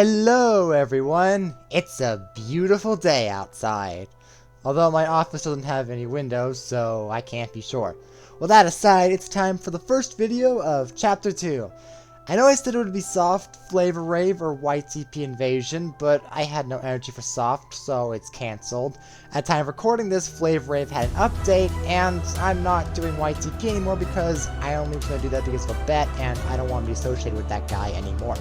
Hello everyone! It's a beautiful day outside. Although my office doesn't have any windows, so I can't be sure. With that aside, it's time for the first video of Chapter 2. I know I said it would be soft, flavor rave, or white TP invasion, but I had no energy for soft, so it's cancelled. At the time of recording this, flavor rave had an update, and I'm not doing white TP anymore because I only was going to do that because of a bet, and I don't want to be associated with that guy anymore.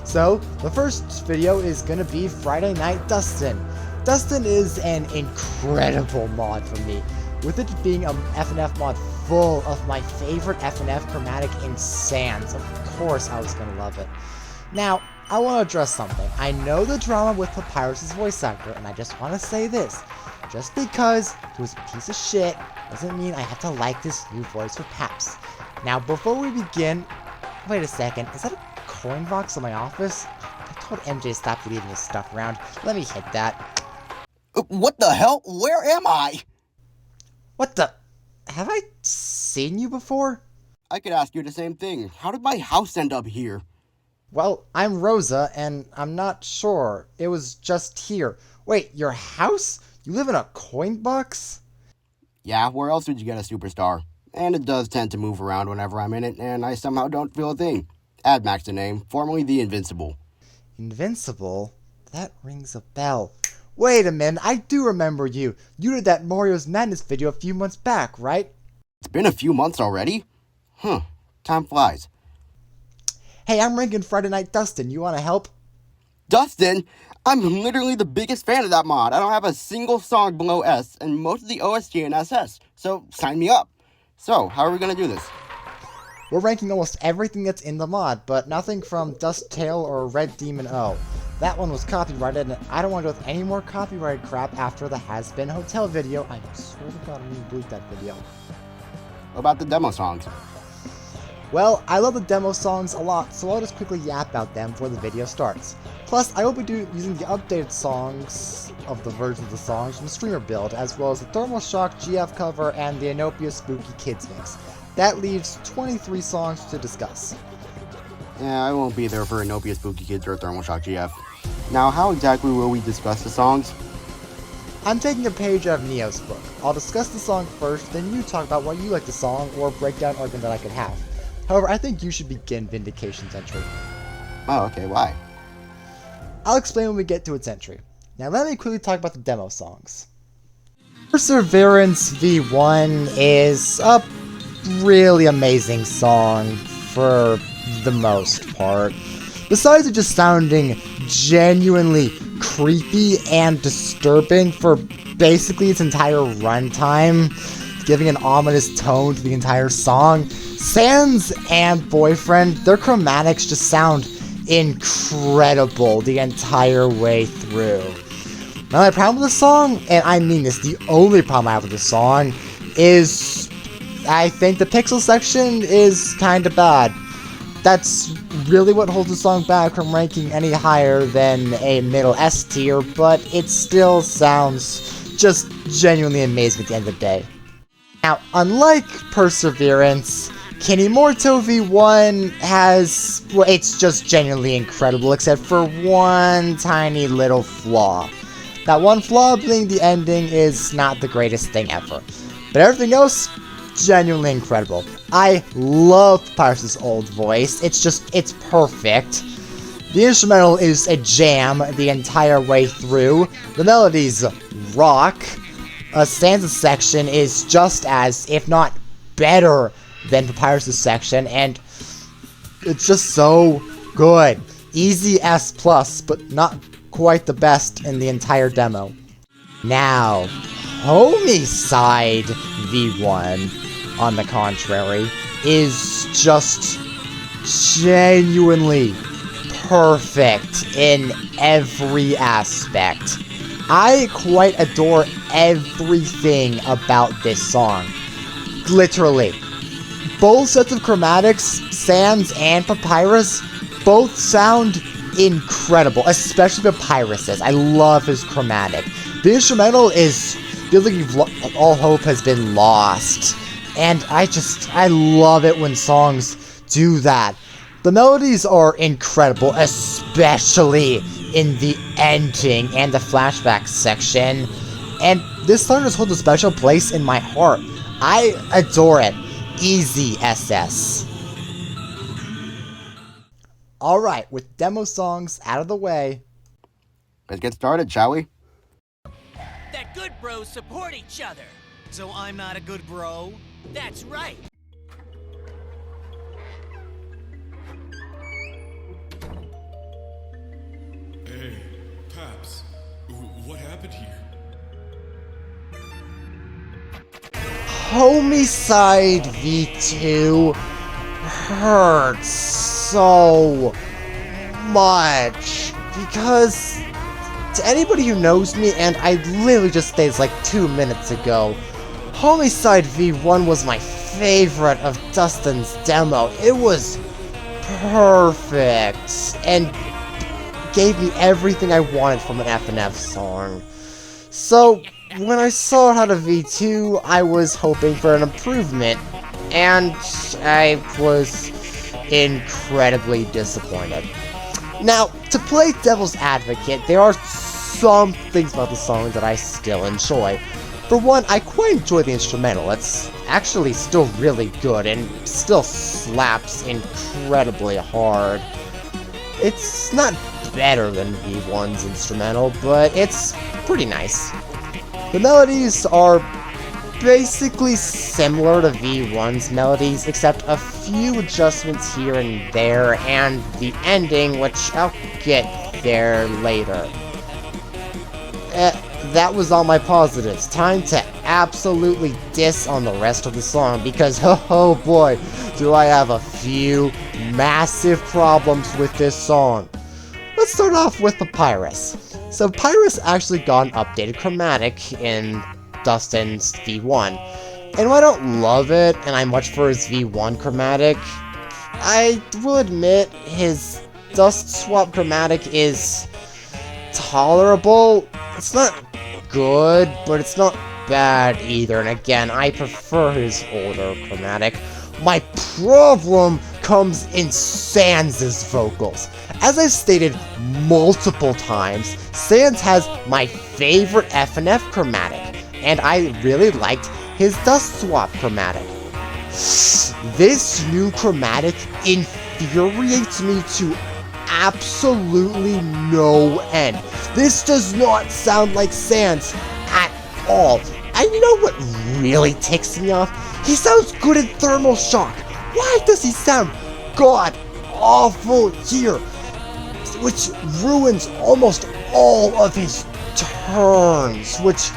So, the first video is going to be Friday Night Dustin. Dustin is an incredible mod for me, with it being a FNF mod full of my favorite FNF chromatic in Sans. Of course I was going to love it. Now, I want to address something. I know the drama with Papyrus' voice actor, and I just want to say this. Just because he was a piece of shit doesn't mean I have to like this new voice for Paps. Now, before we begin, wait a second, is that a coin box in my office? I told MJ to stop leaving his stuff around. Let me hit that. What the hell? Where am I? What the? Have I seen you before? I could ask you the same thing. How did my house end up here? Well, I'm Rosa, and I'm not sure. It was just here. Wait, your house? You live in a coin box? Yeah, where else would you get a superstar? And it does tend to move around whenever I'm in it, and I somehow don't feel a thing. Add Max the name, formerly the Invincible. Invincible? That rings a bell. Wait a minute, I do remember you. You did that Mario's Madness video a few months back, right? It's been a few months already? Time flies. Hey, I'm ranking Friday Night Dustin. You want to help? Dustin? I'm literally the biggest fan of that mod. I don't have a single song below S, and most of the OSG and SS, so sign me up. So, how are we gonna do this? We're ranking almost everything that's in the mod, but nothing from Dust Tail or Red Demon O. That one was copyrighted, and I don't want to go with any more copyrighted crap after the Has Been Hotel video. I swear to God, I'm gonna delete that video. What about the demo songs? Well, I love the demo songs a lot, so I'll just quickly yap about them before the video starts. Plus, I will be using the updated songs of the versions of the songs from the streamer build, as well as the Thermal Shock GF cover and the Inopia Spooky Kids mix. That leaves 23 songs to discuss. Yeah, I won't be there for Inopia Spooky Kids or Thermal Shock GF. Now, how exactly will we discuss the songs? I'm taking a page out of Neo's book. I'll discuss the song first, then you talk about why you like the song or break down an argument that I could have. However, I think you should begin Vindication's entry. Oh, okay, why? I'll explain when we get to its entry. Now let me quickly talk about the demo songs. Perseverance V1 is a really amazing song for the most part. Besides it just sounding genuinely creepy and disturbing for basically its entire runtime, giving an ominous tone to the entire song, Sans and Boyfriend, their chromatics just sound incredible the entire way through. Now my problem with the song, and I mean this, the only problem I have with the song, is I think the pixel section is kinda bad. That's really what holds the song back from ranking any higher than a middle S tier, but it still sounds just genuinely amazing at the end of the day. Now, unlike Perseverance, Kinemorto V1 has, well, it's just genuinely incredible except for one tiny little flaw. That one flaw being the ending is not the greatest thing ever. But everything else, genuinely incredible. I love Papyrus' old voice, it's perfect. The instrumental is a jam the entire way through. The melodies rock. A stanza section is just as, if not better, than Papyrus' section, and it's just so good. Easy S+, but not quite the best in the entire demo. Now, Homiecide V1, on the contrary, is just genuinely perfect in every aspect. I quite adore everything about this song. Literally. Both sets of chromatics, Sans and Papyrus, both sound incredible, especially Papyrus's. I love his chromatic. The instrumental feels like all hope has been lost. And I love it when songs do that. The melodies are incredible, especially in the ending and the flashback section, and this song just holds a special place in my heart. I adore it. Easy SS. Alright, with demo songs out of the way, Let's get started, shall we? That good bros support each other. So I'm not a good bro? That's right. Hey, Paps, what happened here? Homiecide V2 hurts so much because to anybody who knows me, and I literally just stayed like 2 minutes ago, Homiecide V1 was my favorite of Dustin's demo. It was perfect and gave me everything I wanted from an FNF song. So when I saw it had a V2, I was hoping for an improvement, and I was incredibly disappointed. Now, to play devil's advocate, there are some things about the song that I still enjoy. For one, I quite enjoy the instrumental. It's actually still really good and still slaps incredibly hard. It's not better than V1's instrumental, but it's pretty nice. The melodies are basically similar to V1's melodies, except a few adjustments here and there, and the ending, which I'll get there later. That was all my positives. Time to absolutely diss on the rest of the song, because oh boy, do I have a few massive problems with this song. Let's start off with Papyrus. So Papyrus actually got an updated chromatic in Dustin's V1. And while I don't love it, and I much prefer his V1 chromatic, I will admit his dust swap chromatic is tolerable. It's not good, but it's not bad either. And again, I prefer his older chromatic. My problem comes in Sans' vocals. As I've stated multiple times, Sans has my favorite FNF chromatic, and I really liked his dust swap chromatic. This new chromatic infuriates me to absolutely no end. This does not sound like Sans at all. And you know what really ticks me off? He sounds good in Thermal Shock. Why does he sound god awful here? Which ruins almost all of his turns, which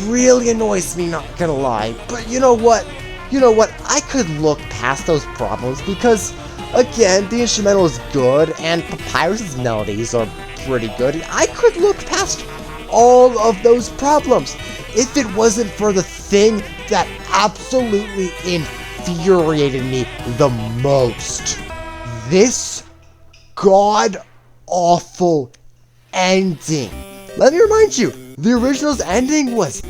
really annoys me, not gonna lie. But you know what? I could look past those problems because, again, the instrumental is good and Papyrus's melodies are pretty good. I could look past all of those problems if it wasn't for the thing that absolutely infuriated me the most. This god-awful ending. Let me remind you, the original's ending was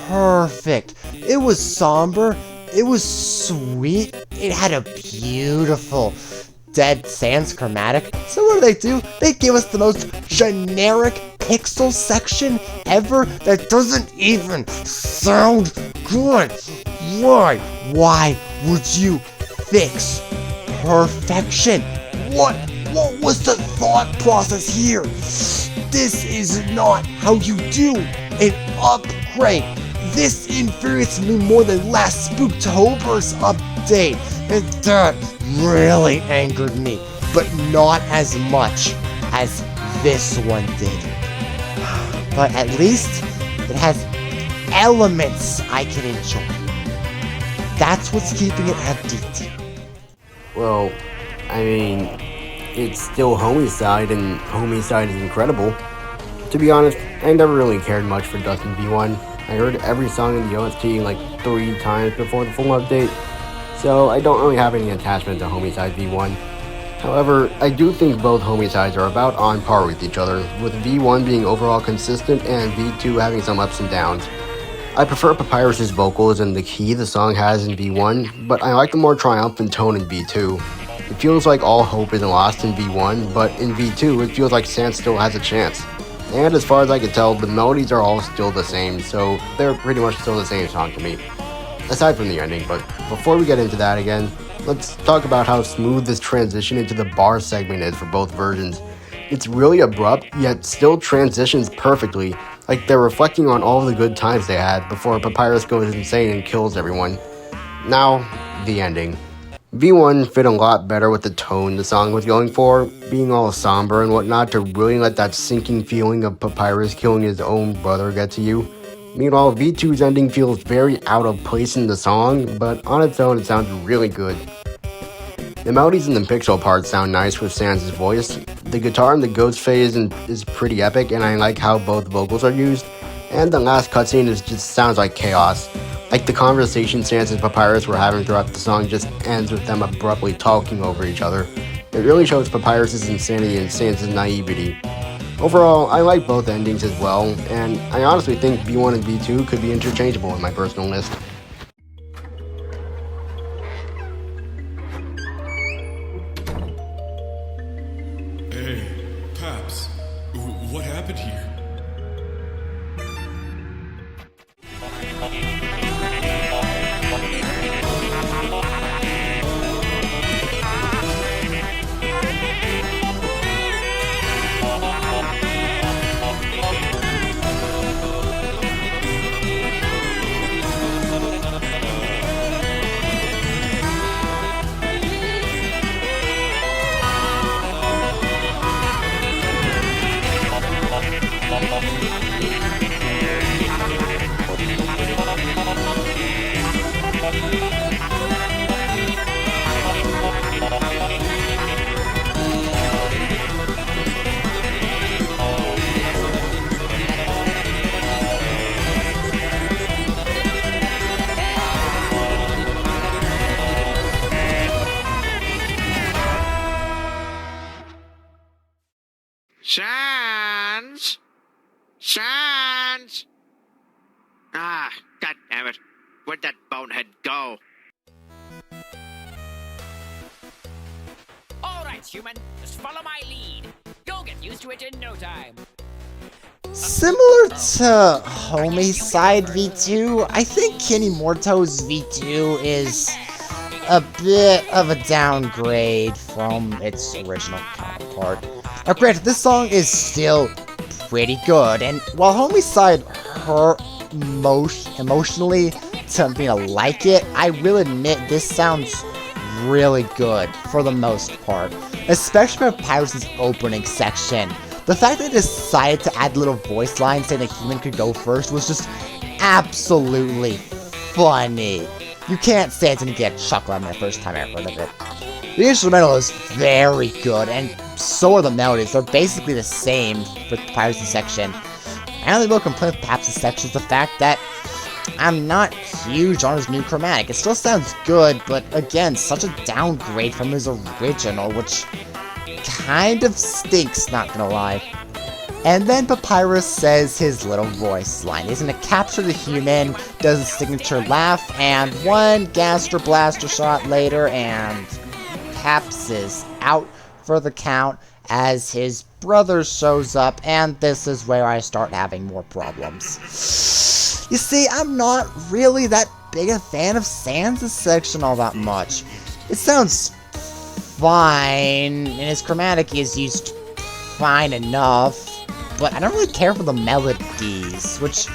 perfect. It was somber, it was sweet, it had a beautiful Dead Sans chromatic. So what do? They give us the most generic pixel section ever that doesn't even sound good. Why would you fix perfection? What was the thought process here? This is not how you do an upgrade. This infuriates me more than last Spooktober's update, and that really angered me, but not as much as this one did. But at least it has elements I can enjoy. That's what's keeping it at DT. Well, I mean, it's still Homiecide, and Homiecide is incredible. To be honest, I never really cared much for Dustin V1. I heard every song in the OST like 3 times before the full update, so I don't really have any attachment to Homiecide V1. However, I do think both Homicides are about on par with each other, with V1 being overall consistent and V2 having some ups and downs. I prefer Papyrus's vocals and the key the song has in V1, but I like the more triumphant tone in V2. It feels like all hope isn't lost in V1, but in V2 it feels like Sans still has a chance. And as far as I can tell, the melodies are all still the same, so they're pretty much still the same song to me. Aside from the ending, but before we get into that again, let's talk about how smooth this transition into the bar segment is for both versions. It's really abrupt, yet still transitions perfectly, like they're reflecting on all the good times they had before Papyrus goes insane and kills everyone. Now, the ending. V1 fit a lot better with the tone the song was going for, being all somber and whatnot to really let that sinking feeling of Papyrus killing his own brother get to you. Meanwhile, V2's ending feels very out of place in the song, but on its own it sounds really good. The melodies and the pixel parts sound nice with Sans' voice. The guitar in the ghost phase is pretty epic, and I like how both vocals are used. And the last cutscene just sounds like chaos. Like the conversation Sans and Papyrus were having throughout the song just ends with them abruptly talking over each other. It really shows Papyrus' insanity and Sans' naivety. Overall, I like both endings as well, and I honestly think V1 and V2 could be interchangeable in my personal list. Hey, Paps, what happened here? Sans! Ah, god damn it. Where'd that bonehead go? Alright, human. Just follow my lead. You'll get used to it in no time. Similar to Homiecide V2, I think Kinemorto's V2 is a bit of a downgrade from its original counterpart. Now granted, this song is still pretty good, and while Homiecide hurt emotionally to me to like it, I will admit this sounds really good for the most part, especially for Papyrus' opening section. The fact that they decided to add little voice lines saying the human could go first was just absolutely funny. You can't say it didn't get a chuckle out of my first time I heard of it. The instrumental is very good, and so are the melodies. They're basically the same with Papyrus' section. My only real complaint with Papyrus' section is the fact that I'm not huge on his new chromatic. It still sounds good, but again, such a downgrade from his original, which kind of stinks, not gonna lie. And then Papyrus says his little voice line. He's gonna capture the human, does his signature laugh, and one Gaster Blaster shot later, and Paps is out for the count as his brother shows up, and this is where I start having more problems. You see, I'm not really that big a fan of Sans' section all that much. It sounds fine, and his chromatic is used fine enough, but I don't really care for the melodies, which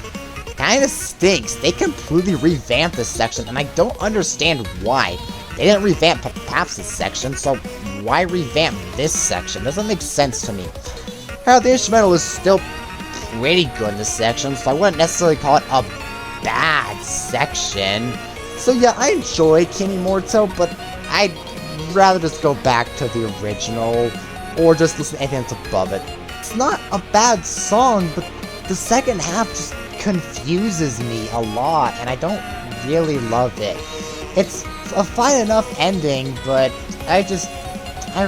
kinda stinks. They completely revamped this section, and I don't understand why. They didn't revamp Paps' section, so why revamp this section? Doesn't make sense to me. The instrumental is still pretty good in this section, so I wouldn't necessarily call it a bad section. So yeah, I enjoy Kinemorto, but I'd rather just go back to the original, or just listen to anything that's above it. It's not a bad song, but the second half just confuses me a lot, and I don't really love it. It's a fine enough ending, but I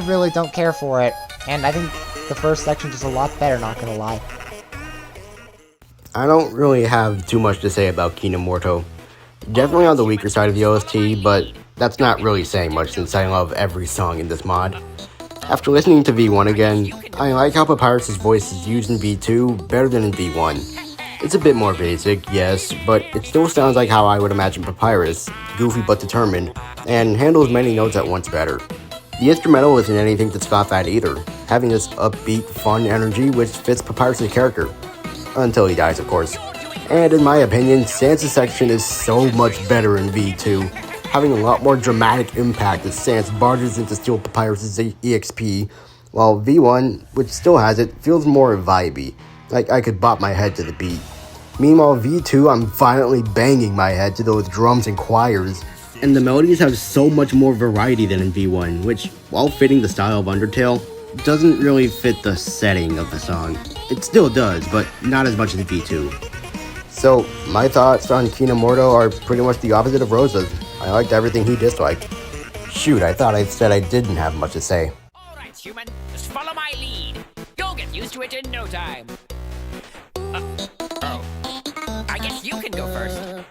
really don't care for it, and I think the first section's just a lot better, not gonna lie. I don't really have too much to say about Kinemorto. Definitely on the weaker side of the OST, but that's not really saying much since I love every song in this mod. After listening to V1 again, I like how Papyrus' voice is used in V2 better than in V1. It's a bit more basic, yes, but it still sounds like how I would imagine Papyrus, goofy but determined, and handles many notes at once better. The instrumental isn't anything to scoff at either, having this upbeat, fun energy which fits Papyrus' character. Until he dies, of course. And in my opinion, Sansa's section is so much better in V2, having a lot more dramatic impact as Sans barges in to steal Papyrus' EXP, while V1, which still has it, feels more vibey, like I could bop my head to the beat. Meanwhile, V2, I'm violently banging my head to those drums and choirs, and the melodies have so much more variety than in V1, which, while fitting the style of Undertale, doesn't really fit the setting of the song. It still does, but not as much as V2. So, my thoughts on Kinemorto are pretty much the opposite of Rosa's. I liked everything he disliked. Shoot, I thought I said I didn't have much to say. Alright, human, just follow my lead. You'll get used to it in no time. Oh. I guess you can go first.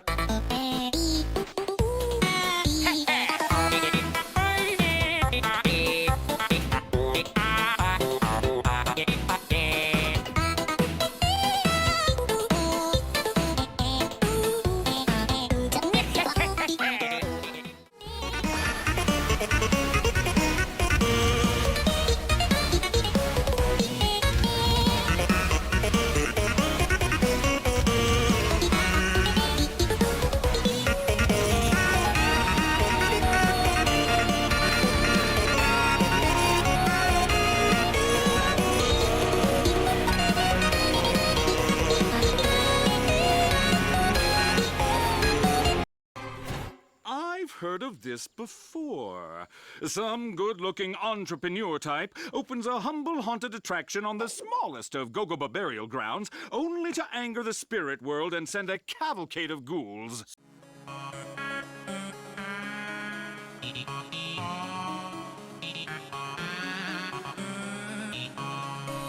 I've heard of this before. Some good-looking entrepreneur type opens a humble haunted attraction on the smallest of Gogoba burial grounds, only to anger the spirit world and send a cavalcade of ghouls.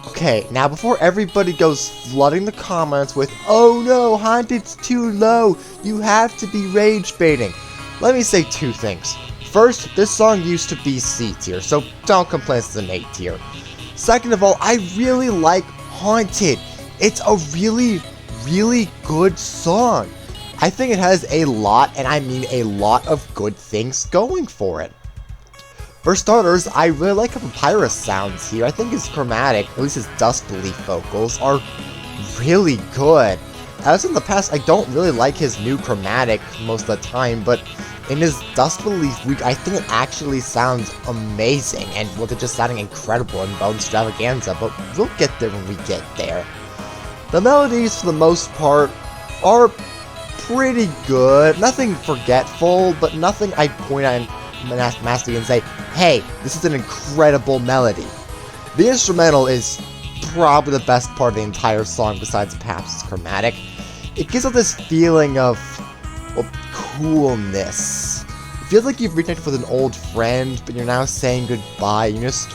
Okay, now before everybody goes flooding the comments with, "Oh no, Haunted's too low, you have to be rage baiting," let me say two things. First, this song used to be C tier, so don't complain it's an A tier. Second of all, I really like Haunted. It's a really, really good song. I think it has a lot, and I mean a lot of good things going for it. For starters, I really like how Papyrus sounds here. I think his chromatic, at least his Dust Belief vocals, are really good. As in the past, I don't really like his new chromatic most of the time, but in his Dust Belief week, I think it actually sounds amazing, and with it just sounding incredible in Bone Extravaganza, but we'll get there when we get there. The melodies, for the most part, are pretty good. Nothing forgetful, but nothing I point at masterly and say, "Hey, this is an incredible melody." The instrumental is probably the best part of the entire song besides Paps' chromatic. It gives off this feeling of, well, coolness. It feels like you've reconnected with an old friend, but you're now saying goodbye. You're just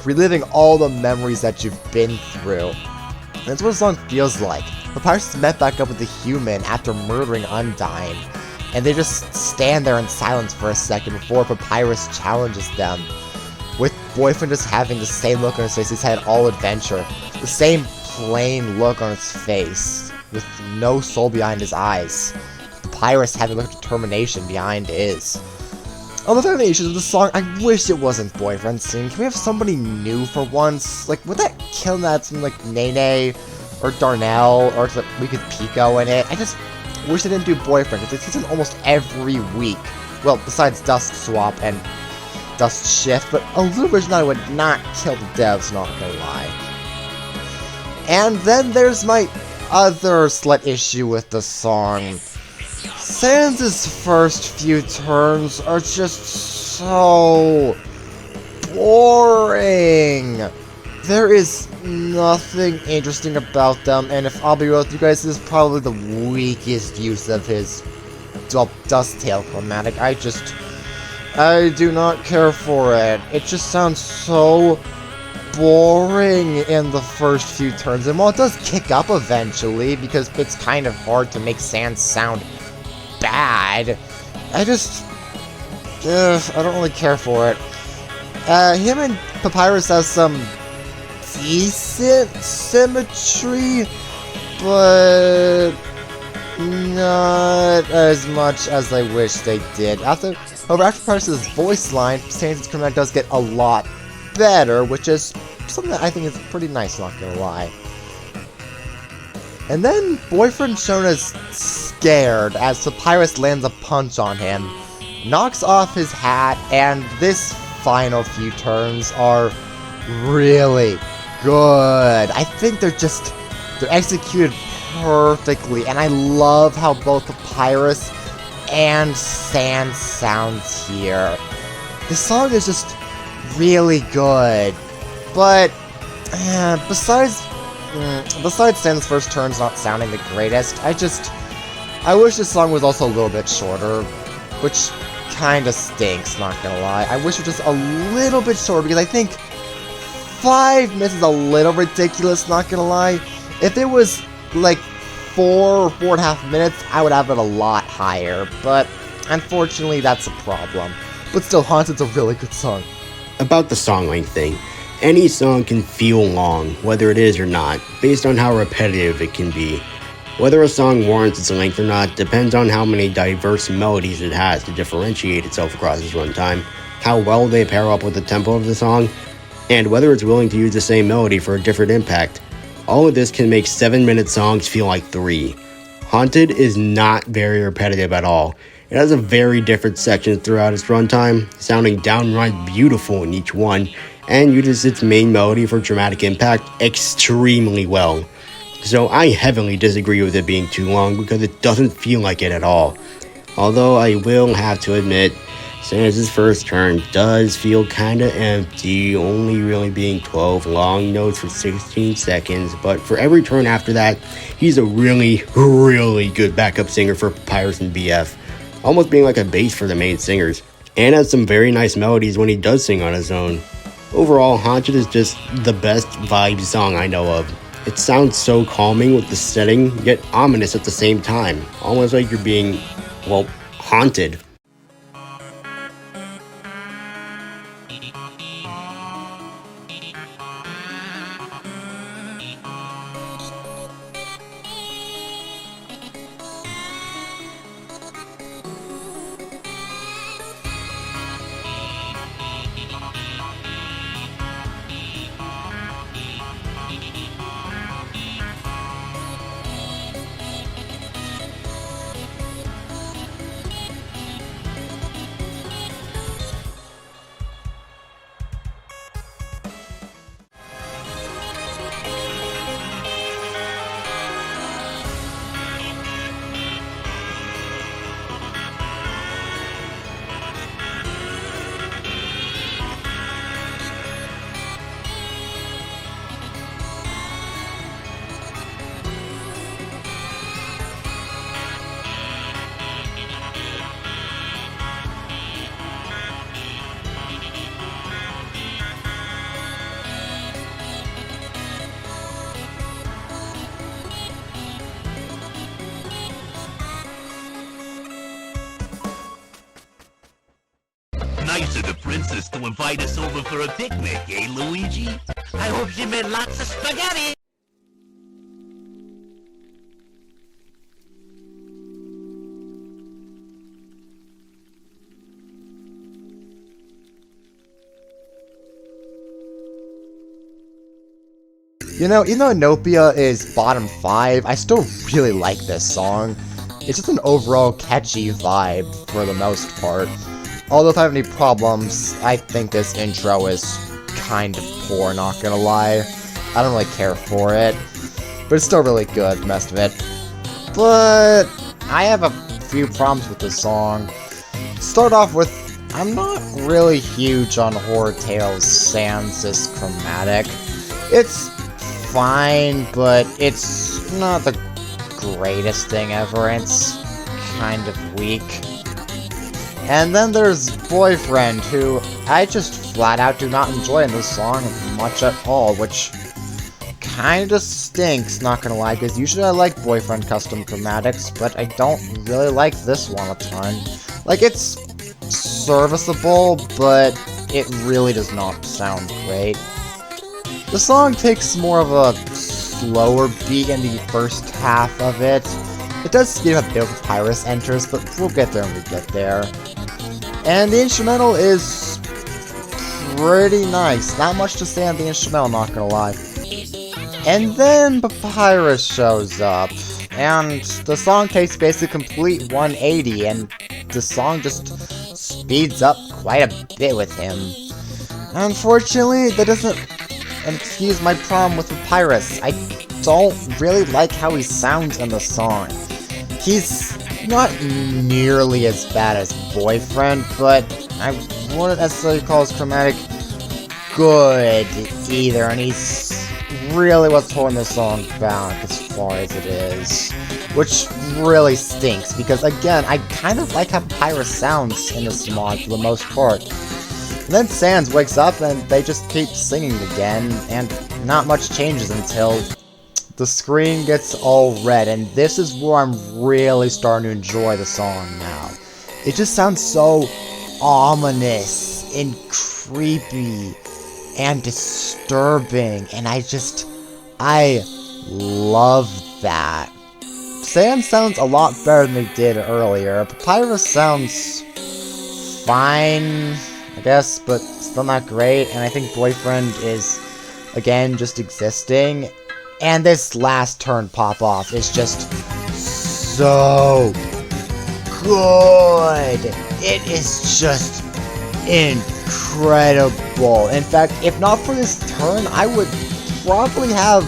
reliving all the memories that you've been through. And that's what the song feels like. Papyrus met back up with the human after murdering Undyne, and they just stand there in silence for a second before Papyrus challenges them, with Boyfriend just having the same look on his face he's had all adventure, the same plain look on his face, with no soul behind his eyes. Papyrus having a look of determination behind his. On the foundations of the song, I wish it wasn't Boyfriend singing. Can we have somebody new for once? Like, would that kill that something like Nene or Darnell, or like we could Pico in it? I just wish they didn't do Boyfriend, because it's in almost every week. Well, besides Dust Swap and Dust Shift, but a little originality would not kill the devs, not gonna lie. And then there's my other slight issue with the song. Sans' first few turns are just so boring. There is nothing interesting about them, and if I'll be real with you guys, this is probably the weakest use of his Dust Tail chromatic. I do not care for it. It just sounds so boring in the first few turns, and while it does kick up eventually, because it's kind of hard to make Sans sound bad, I don't really care for it. Him and Papyrus has some decent symmetry, but not as much as I wish they did. However, after Papyrus' voice line, Sans' command does get a lot better, which is something that I think is pretty nice, not gonna lie. And then Boyfriend Shona's scared as Papyrus lands a punch on him, knocks off his hat, and this final few turns are really good. I think they're executed perfectly, and I love how both Papyrus and Sans sounds here. The song is just really good, but besides Sans' first turns not sounding the greatest, I wish this song was also a little bit shorter, which kinda stinks, not gonna lie. I wish it was just a little bit shorter, because I think 5 minutes is a little ridiculous, not gonna lie. If it was like 4 or 4.5 minutes, I would have it a lot higher, but unfortunately that's a problem. But still, Haunted's a really good song. About the song length thing, any song can feel long, whether it is or not, based on how repetitive it can be. Whether a song warrants its length or not depends on how many diverse melodies it has to differentiate itself across its runtime, how well they pair up with the tempo of the song, and whether it's willing to use the same melody for a different impact. All of this can make 7-minute songs feel like 3. Haunted is not very repetitive at all. It has a very different section throughout its runtime, sounding downright beautiful in each one, and uses its main melody for dramatic impact extremely well. So I heavily disagree with it being too long because it doesn't feel like it at all. Although I will have to admit, Sans' first turn does feel kinda empty, only really being 12 long notes for 16 seconds, but for every turn after that, he's a really, really good backup singer for Papyrus and BF. Almost being like a bass for the main singers, and has some very nice melodies when he does sing on his own. Overall, Haunted is just the best vibe song I know of. It sounds so calming with the setting, yet ominous at the same time, almost like you're being, well, haunted. Nice of the princess to invite us over for a picnic, eh, Luigi? I hope she made lots of spaghetti! You know, even though Nopia is bottom 5, I still really like this song. It's just an overall catchy vibe for the most part. Although if I have any problems, I think this intro is kind of poor, not gonna lie. I don't really care for it, but it's still really good, the rest of it. But I have a few problems with this song. Start off with, I'm not really huge on Horror Tales Sans' chromatic. It's fine, but it's not the greatest thing ever, and it's kind of weak. And then there's Boyfriend, who I just flat out do not enjoy this song much at all, which kinda stinks, not gonna lie, because usually I like Boyfriend custom chromatics, but I don't really like this one a ton. Like, it's serviceable, but it really does not sound great. The song takes more of a slower beat in the first half of it. It does speed up a bit with Papyrus enters, but we'll get there when we get there. And the instrumental is pretty nice. Not much to say on the instrumental, not gonna lie. And then Papyrus shows up, and the song takes basically a complete 180, and the song just speeds up quite a bit with him. Unfortunately, that doesn't excuse my problem with Papyrus. I don't really like how he sounds in the song. He's not nearly as bad as Boyfriend, but I wouldn't necessarily call his chromatic good either, and he's really what's holding this song back as far as it is, which really stinks, because again, I kind of like how Papyrus sounds in this mod for the most part. And then Sans wakes up and they just keep singing again, and not much changes until the screen gets all red, and this is where I'm really starting to enjoy the song now. It just sounds so ominous and creepy and disturbing, and I love that. Sans sounds a lot better than they did earlier. Papyrus sounds fine, I guess, but still not great, and I think Boyfriend is, again, just existing. And this last turn pop-off is just so good. It is just incredible. In fact, if not for this turn, I would probably have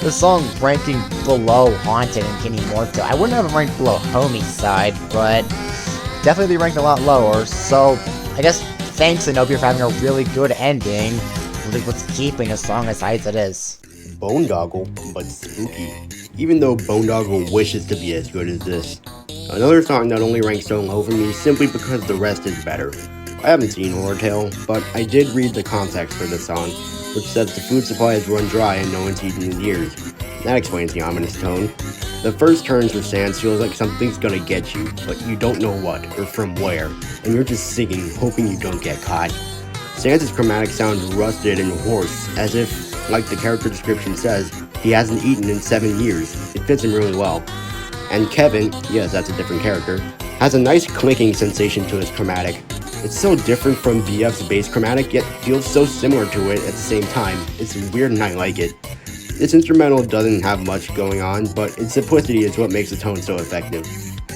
the song ranking below Haunted and Kinemorto. I wouldn't have it ranked below Homiecide, but definitely be ranked a lot lower. So, I guess thanks, Zenobia, for having a really good ending. Really what's keeping a song as high as it is. Boondoggle, but spooky. Even though Boondoggle wishes to be as good as this. Another song that only ranks so low for me simply because the rest is better. I haven't seen Horror Tale, but I did read the context for the song, which says the food supply has run dry and no one's eaten in years. That explains the ominous tone. The first turns with Sans feels like something's gonna get you, but you don't know what or from where, and you're just singing, hoping you don't get caught. Sans' chromatic sounds rusted and hoarse, as if, like the character description says, he hasn't eaten in 7 years. It fits him really well. And Kevin, yes, that's a different character, has a nice clicking sensation to his chromatic. It's so different from BF's bass chromatic, yet feels so similar to it at the same time. It's weird and I like it. This instrumental doesn't have much going on, but its simplicity is what makes the tone so effective.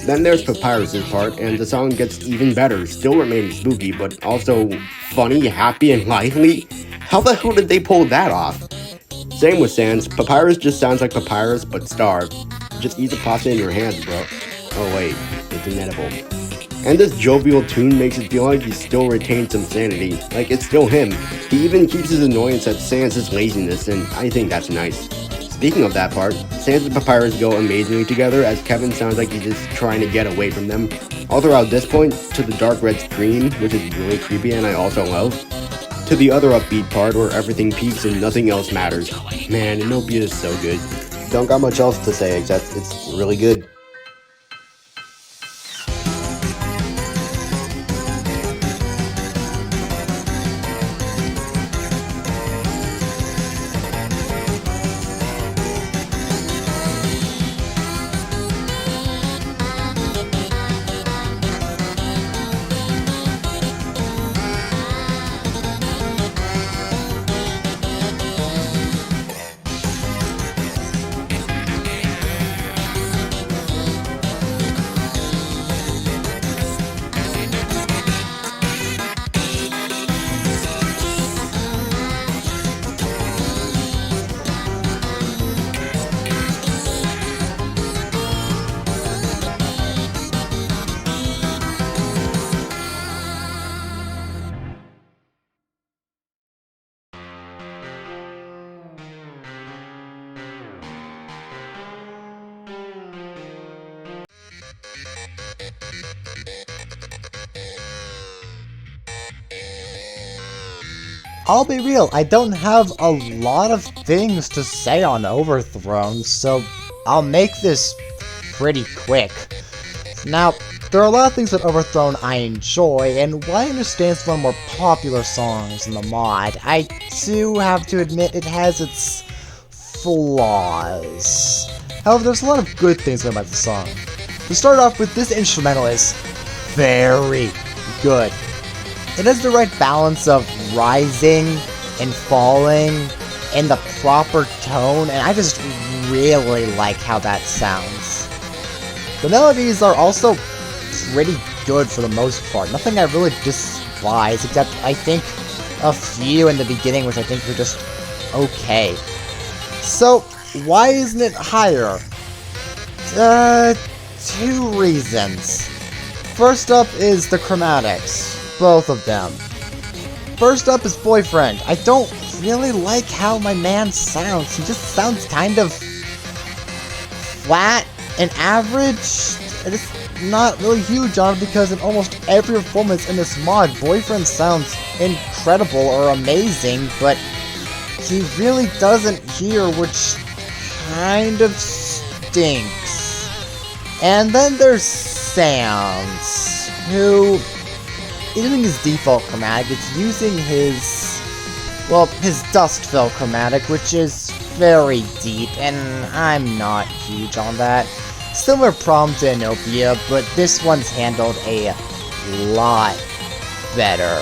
Then there's Papyrus' part, and the song gets even better, still remaining spooky, but also funny, happy, and lively. How the hell did they pull that off? Same with Sans. Papyrus just sounds like Papyrus, but starved. Just eat the pasta in your hands, bro. Oh wait, it's inedible. And this jovial tune makes it feel like he still retains some sanity, like it's still him. He even keeps his annoyance at Sans' laziness, and I think that's nice. Speaking of that part, Sans and Papyrus go amazingly together, as Kevin sounds like he's just trying to get away from them, all throughout this point, to the dark red screen, which is really creepy and I also love, to the other upbeat part where everything peaks and nothing else matters. Man, Inopia is so good. Don't got much else to say except it's really good. I'll be real, I don't have a lot of things to say on Overthrown, so I'll make this pretty quick. Now, there are a lot of things with Overthrown I enjoy, and while I understand it's one of the more popular songs in the mod, I do have to admit it has its flaws. However, there's a lot of good things about the song. To start off with, this instrumental is very good. It has the right balance of rising and falling in the proper tone, and I just really like how that sounds. The melodies are also pretty good for the most part. Nothing I really despise, except I think a few in the beginning, which I think were just okay. So, why isn't it higher? Two reasons. First up is the chromatics. Both of them. First up is Boyfriend. I don't really like how my man sounds. He just sounds kind of flat and average. And it's not really huge on it because in almost every performance in this mod, Boyfriend sounds incredible or amazing, but he really doesn't hear, which kind of stinks. And then there's Sans, who isn't using his default chromatic, it's using his dust fill chromatic, which is very deep, and I'm not huge on that. Similar problem to Inopia, but this one's handled a lot better.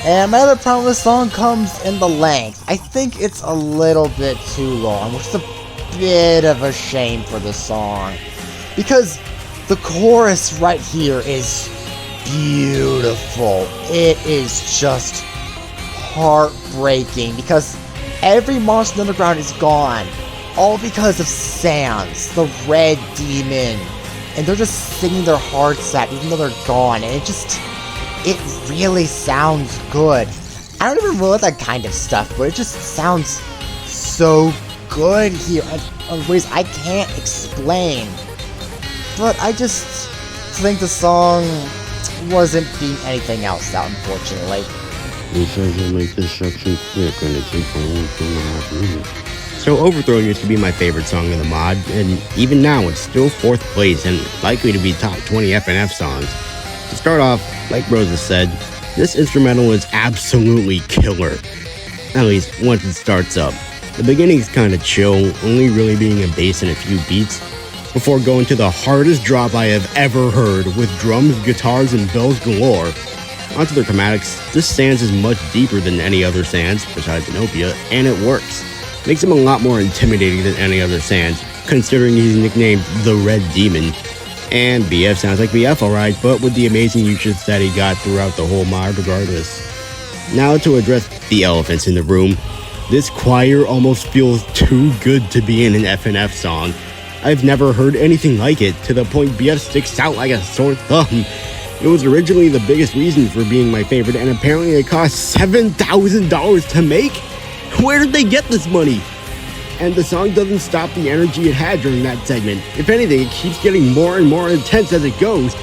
And my other problem with this song comes in the length. I think it's a little bit too long, which is a bit of a shame for the song. Because the chorus right here is beautiful. It is just heartbreaking because every monster underground is gone. All because of Sans, the red demon. And they're just singing their hearts out even though they're gone. And it really sounds good. I don't even really like that kind of stuff, but it just sounds so good here in ways I can't explain. But I just think the song wasn't beating anything else out, unfortunately. He says he'll make this section quick and it takes only 2.5 minutes. So Overthrow used to be my favorite song in the mod, and even now it's still 4th place and likely to be top 20 FNF songs. To start off, like Rosa said, this instrumental is absolutely killer. At least once it starts up. The beginning's kinda chill, only really being a bass and a few beats, before going to the hardest drop I have ever heard, with drums, guitars, and bells galore. Onto the chromatics, this Sans is much deeper than any other Sans, besides Inopia, and it works. Makes him a lot more intimidating than any other Sans, considering he's nicknamed the Red Demon. And BF sounds like BF alright, but with the amazing usage that he got throughout the whole mod regardless. Now to address the elephants in the room, this choir almost feels too good to be in an FNF song. I've never heard anything like it, to the point BF sticks out like a sore thumb. It was originally the biggest reason for being my favorite, and apparently it cost $7,000 to make? Where did they get this money? And the song doesn't stop the energy it had during that segment. If anything, it keeps getting more and more intense as it goes.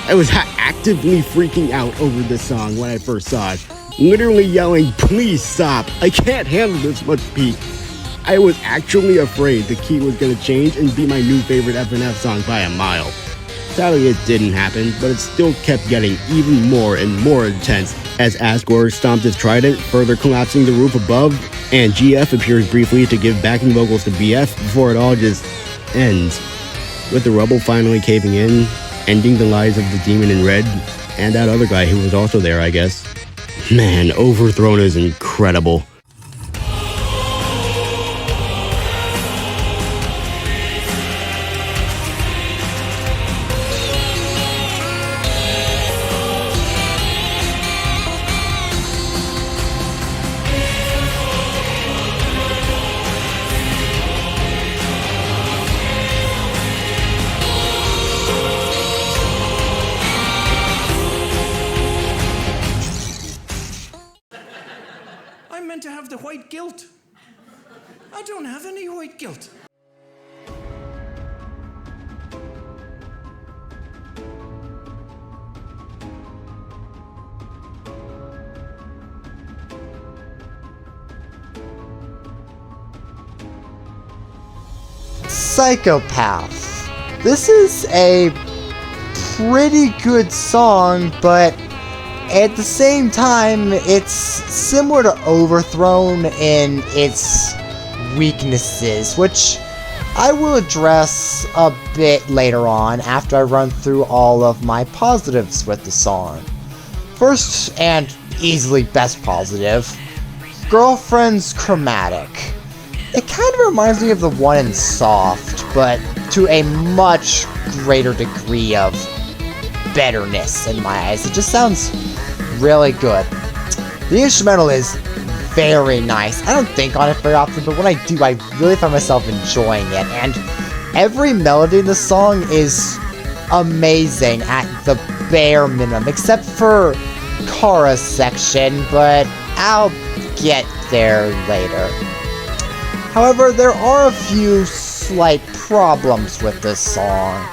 I was actively freaking out over this song when I first saw it. Literally yelling, "Please stop, I can't handle this much peak." I was actually afraid the key was going to change and be my new favorite FNF song by a mile. Sadly, it didn't happen, but it still kept getting even more and more intense as Asgore stomped his trident, further collapsing the roof above, and GF appears briefly to give backing vocals to BF before it all just ends. With the rubble finally caving in, ending the lives of the demon in red, and that other guy who was also there, I guess. Man, Overthrown is incredible. I'm meant to have the white guilt. I don't have any white guilt. Psychopath. This is a pretty good song, but at the same time, it's similar to Overthrown in its weaknesses, which I will address a bit later on after I run through all of my positives with the song. First, and easily best positive, Girlfriend's chromatic. It kind of reminds me of the one in Soft, but to a much greater degree of betterness in my eyes. It just sounds really good. The instrumental is very nice. I don't think on it very often, but when I do, I really find myself enjoying it. And every melody in the song is amazing at the bare minimum, except for chorus section, but I'll get there later. However, there are a few slight problems with this song.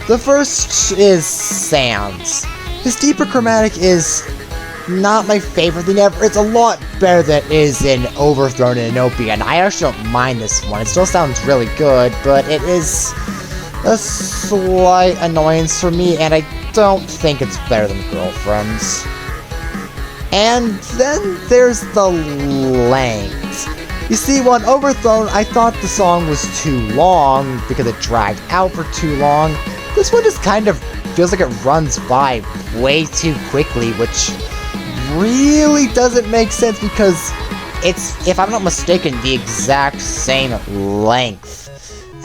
The first is Sans. His deeper chromatic is not my favorite thing ever. It's a lot better than it is in Overthrown and Inopia, and I actually don't mind this one. It still sounds really good, but it is a slight annoyance for me, and I don't think it's better than Girlfriend's. And then there's the length. You see, when Overthrown, I thought the song was too long because it dragged out for too long. This one just kind of feels like it runs by way too quickly, which really doesn't make sense because it's, if I'm not mistaken, the exact same length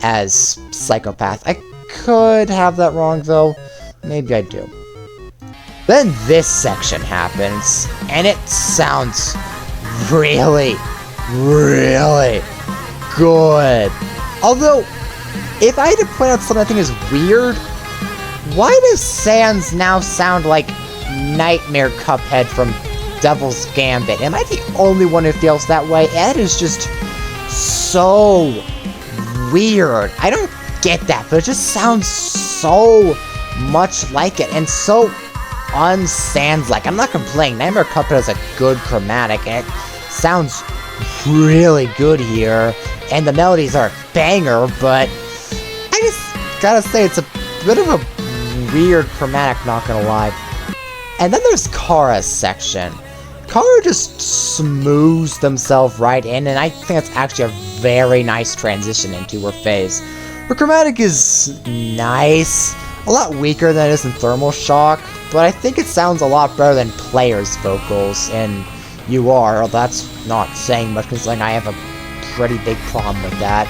as Psychopath. I could have that wrong though. Maybe I do. Then this section happens, and it sounds really, really good. Although, if I had to point out something I think is weird, why does Sans now sound like Nightmare Cuphead from Devil's Gambit? Am I the only one who feels that way? That is just so weird. I don't get that, but it just sounds so much like it, and so un-Sans-like. I'm not complaining. Nightmare Cuphead has a good chromatic, and it sounds really good here, and the melodies are a banger, but I just gotta say it's a bit of a weird chromatic, not gonna lie. And then there's Kara's section. Kara just smooths themselves right in, and I think that's actually a very nice transition into her phase. Her chromatic is nice, a lot weaker than it is in Thermal Shock, but I think it sounds a lot better than Player's vocals in UR. That's not saying much considering I have a pretty big problem with that.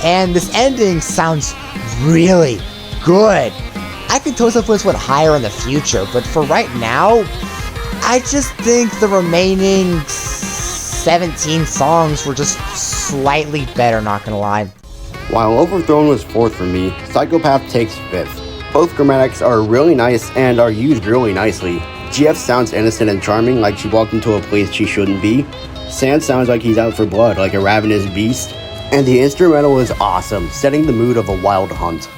And this ending sounds really good. I could totally put this one higher in the future, but for right now, I just think the remaining 17 songs were just slightly better, not gonna lie. While Overthrown was 4th for me, Psychopath takes 5th. Both chromatics are really nice and are used really nicely. GF sounds innocent and charming, like she walked into a place she shouldn't be. Sans sounds like he's out for blood, like a ravenous beast. And the instrumental is awesome, setting the mood of a wild hunt.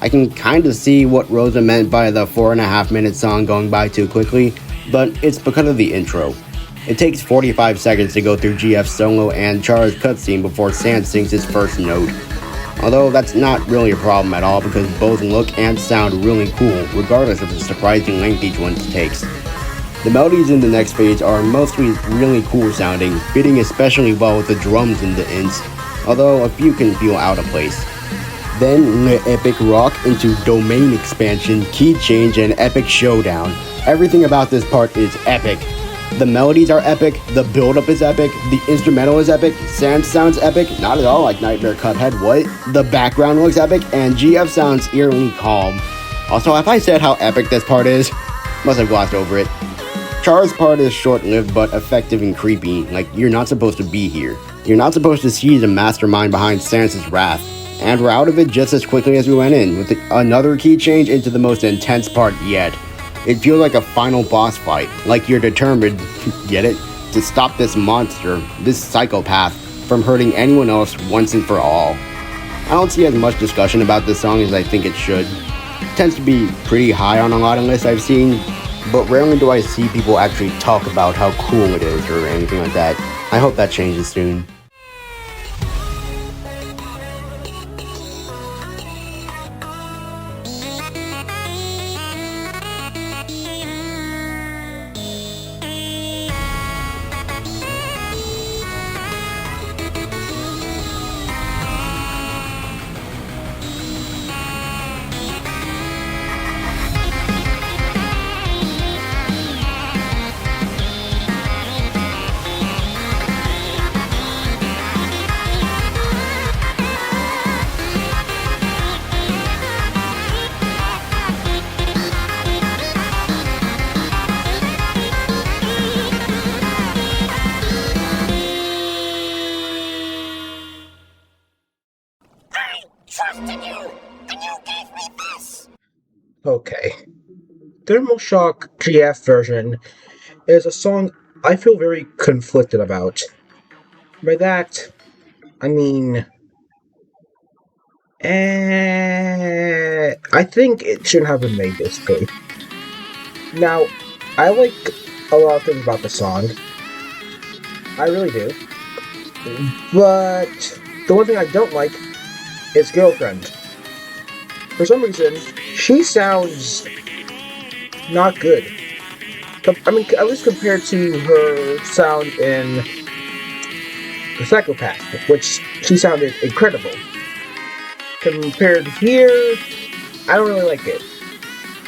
I can kind of see what Rosa meant by the 4.5-minute song going by too quickly, but it's because of the intro. It takes 45 seconds to go through GF's solo and Char's cutscene before Sans sings his first note. Although that's not really a problem at all because both look and sound really cool, regardless of the surprising length each one takes. The melodies in the next phase are mostly really cool sounding, fitting especially well with the drums in the ints, although a few can feel out of place. Then Le Epic Rock into Domain Expansion, Key Change, and Epic Showdown. Everything about this part is epic. The melodies are epic, the build-up is epic, the instrumental is epic, Sans sounds epic, not at all like Nightmare Cuphead, what? The background looks epic, and GF sounds eerily calm. Also, have I said how epic this part is? Must have glossed over it. Char's part is short-lived but effective and creepy, like you're not supposed to be here. You're not supposed to see the mastermind behind Sans' wrath. And we're out of it just as quickly as we went in, with another key change into the most intense part yet. It feels like a final boss fight, like you're determined, get it, to stop this monster, this psychopath, from hurting anyone else once and for all. I don't see as much discussion about this song as I think it should. It tends to be pretty high on a lot of lists I've seen, but rarely do I see people actually talk about how cool it is or anything like that. I hope that changes soon. trusted you, and you gave me this! Okay. Thermal Shock GF version is a song I feel very conflicted about. By that, I mean... I think it shouldn't have been made, basically. Now, I like a lot of things about the song. I really do. But the one thing I don't like is Girlfriend. For some reason, she sounds not good. I mean, at least compared to her sound in The Psychopath, which she sounded incredible. Compared here, I don't really like it.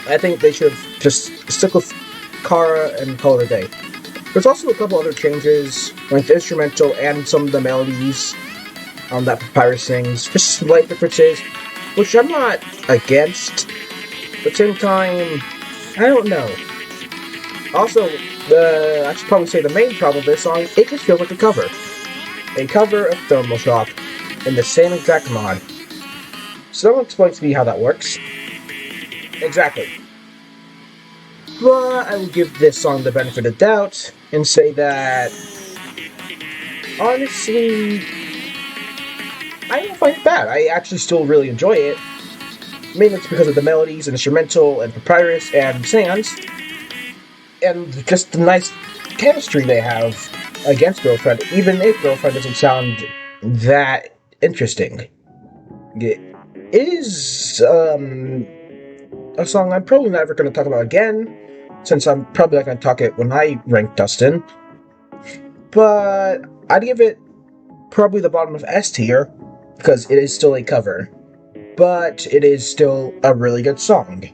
I think they should have just stuck with Kara and call it a day. There's also a couple other changes, like the instrumental and some of the melodies that Papyrus sings. Just slight differences, which I'm not against. But at the same time, I don't know. Also, I should probably say the main problem with this song, it just feels like a cover. A cover of Thermal Shock in the same exact mod. Someone explain to me how that works. Exactly. But I will give this song the benefit of the doubt and say that, honestly, I don't find it bad. I actually still really enjoy it. Mainly it's because of the melodies and instrumental and Papyrus and Sans, and just the nice chemistry they have against Girlfriend, even if Girlfriend doesn't sound that interesting. It is a song I'm probably never going to talk about again, since I'm probably not going to talk it when I rank Dustin. But I'd give it probably the bottom of S tier, because it is still a cover. But it is still a really good song.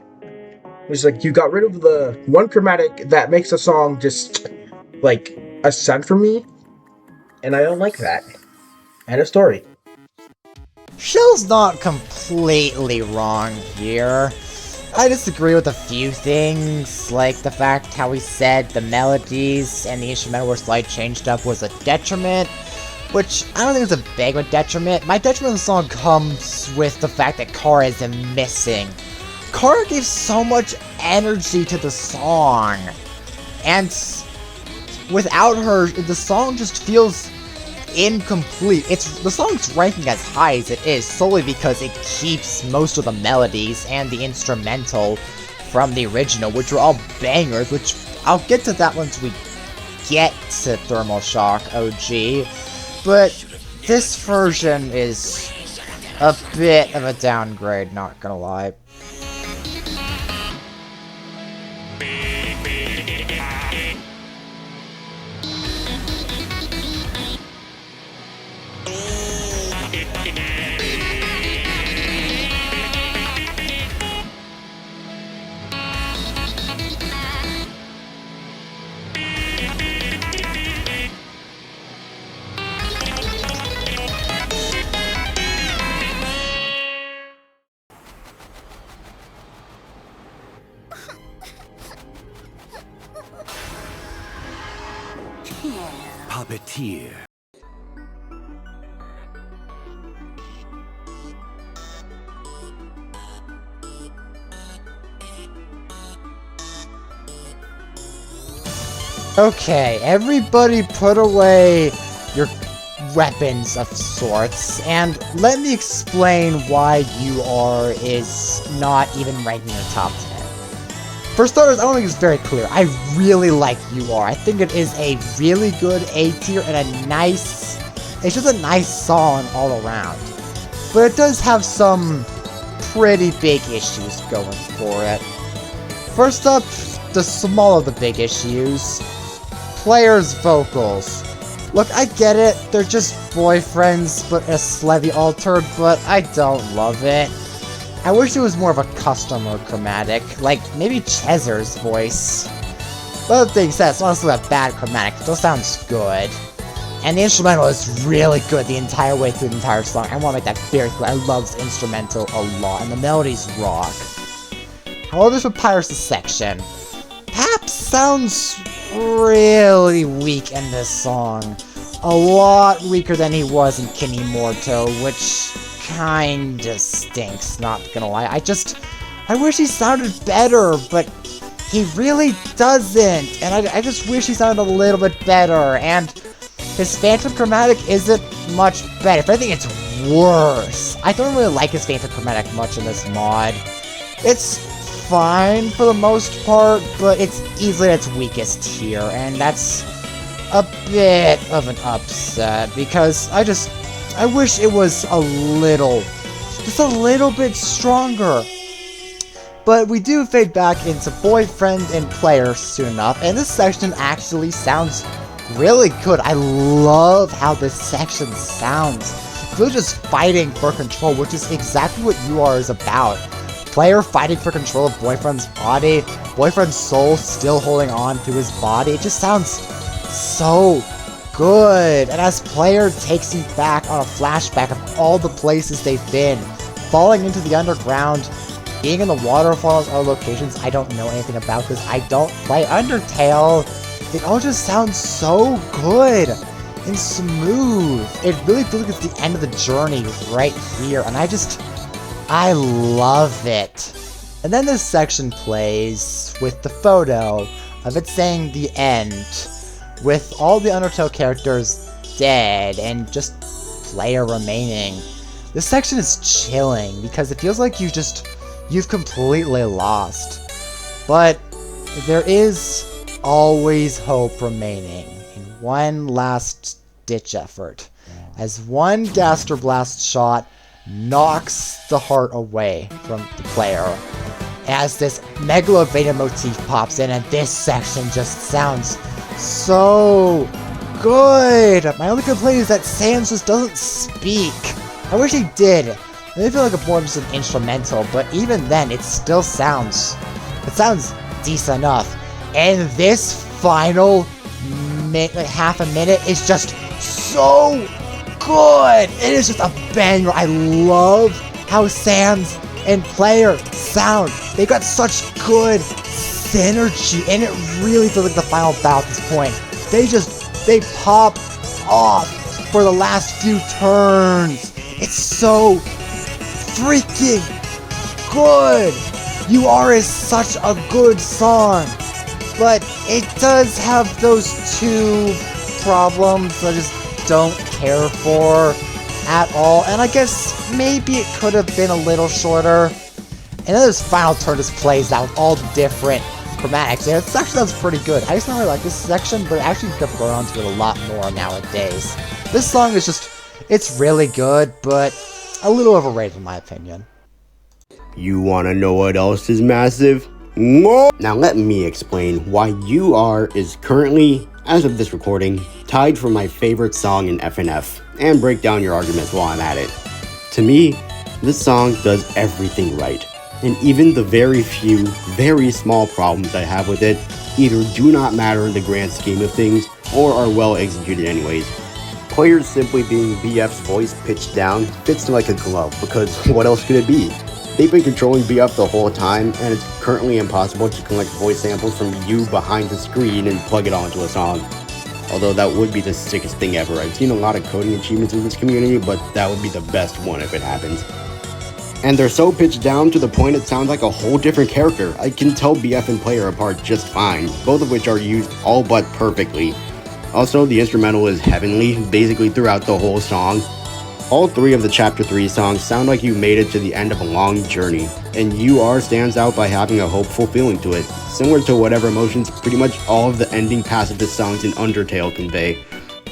It's like you got rid of the one chromatic that makes a song just like ascend for me, and I don't like that. End of story. Shell's not completely wrong here. I disagree with a few things, like the fact how he said the melodies and the instrumental were slightly changed up was a detriment, which I don't think is a big of a detriment. My detriment of the song comes with the fact that Kara is missing. Kara gives so much energy to the song, and without her, the song just feels incomplete. The song's ranking as high as it is solely because it keeps most of the melodies and the instrumental from the original, which were all bangers, which I'll get to that once we get to Thermal Shock OG, but this version is a bit of a downgrade, not gonna lie. Puppeteer. Okay, everybody put away your weapons of sorts, and let me explain why UR is not even ranking in the top 10. For starters, I don't think it's very clear. I really like UR. I think it is a really good A tier and it's just a nice song all around. But it does have some pretty big issues going for it. First up, the small of the big issues. Players' vocals. Look, I get it, they're just boyfriends, but slightly altered, but I don't love it. I wish it was more of a custom or chromatic, like maybe Chezer's voice. But the thing said, it's honestly a bad chromatic, it still sounds good. And the instrumental is really good the entire way through the entire song. I want to make that very clear, I love the instrumental a lot, and the melodies rock. However, there's Papyrus' section. Pap sounds really weak in this song. A lot weaker than he was in Kinemorto, which kinda stinks, not gonna lie. I wish he sounded better, but he really doesn't, and I just wish he sounded a little bit better, and his Phantom Chromatic isn't much better. If anything, it's worse. I don't really like his Phantom Chromatic much in this mod. It's fine for the most part, but it's easily its weakest here, and that's a bit of an upset, because I wish it was just a little bit stronger. But we do fade back into Boyfriend and Player soon enough, and this section actually sounds really good. I love how this section sounds. We're just fighting for control, which is exactly what UR is about. Player fighting for control of Boyfriend's body, Boyfriend's soul still holding on to his body. It just sounds so good. And as Player takes you back on a flashback of all the places they've been, falling into the underground, being in the waterfalls or locations I don't know anything about because I don't play Undertale, it all just sounds so good and smooth. It really feels like it's the end of the journey right here, and I love it. And then this section plays with the photo of it saying the end, with all the Undertale characters dead and just Player remaining. This section is chilling because it feels like you've completely lost. But there is always hope remaining in one last ditch effort, as one Gaster Blast shot knocks the heart away from the Player, as this Megalovania motif pops in, and this section just sounds so good. My only complaint is that Sans just doesn't speak. I wish he did. I feel like a more just an instrumental, but even then, it still sounds decent enough. And this final half a minute is just so good. It is just a banger. I love how Sans and Player sound. They got such good synergy, and it really feels like the final battle at this point. They pop off for the last few turns. It's so freaking good. UR is such a good song, but it does have those two problems that I just don't care for at all, and I guess maybe it could have been a little shorter. And then this final turn just plays out with all the different chromatics, and it actually sounds pretty good. I just don't really like this section, but I actually kept going on to it a lot more nowadays. This song is it's really good, but a little overrated in my opinion. You wanna know what else is massive? Now let me explain why UR is currently, as of this recording, tied for my favorite song in FNF, and break down your arguments while I'm at it. To me, this song does everything right, and even the very few, very small problems I have with it either do not matter in the grand scheme of things, or are well executed anyways. Players simply being BF's voice pitched down fits like a glove, because what else could it be? They've been controlling BF the whole time, and it's currently impossible to collect voice samples from you behind the screen and plug it onto a song. Although that would be the sickest thing ever. I've seen a lot of coding achievements in this community, but that would be the best one if it happens. And they're so pitched down to the point it sounds like a whole different character. I can tell BF and Player apart just fine, both of which are used all but perfectly. Also, the instrumental is heavenly, basically throughout the whole song. All three of the Chapter 3 songs sound like you made it to the end of a long journey, and UR stands out by having a hopeful feeling to it, similar to whatever emotions pretty much all of the ending pacifist songs in Undertale convey.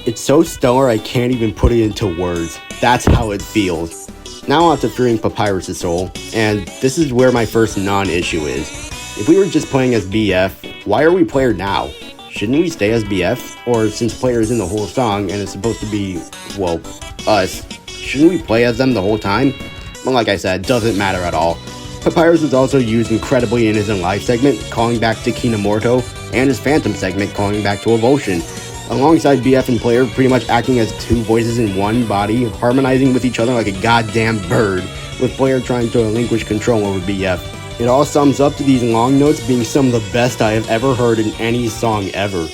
It's so stellar I can't even put it into words. That's how it feels. Now on to Fearing Papyrus' Soul, and this is where my first non-issue is. If we were just playing as BF, why are we Player now? Shouldn't we stay as BF? Or since Player is in the whole song and it's supposed to be, well, us, shouldn't we play as them the whole time? Well, like I said, doesn't matter at all. Papyrus is also used incredibly in his In Life segment, calling back to Kinemorto, and his Phantom segment, calling back to Evolution, alongside BF and Player pretty much acting as two voices in one body, harmonizing with each other like a goddamn bird, with Player trying to relinquish control over BF. It all sums up to these long notes being some of the best I have ever heard in any song ever.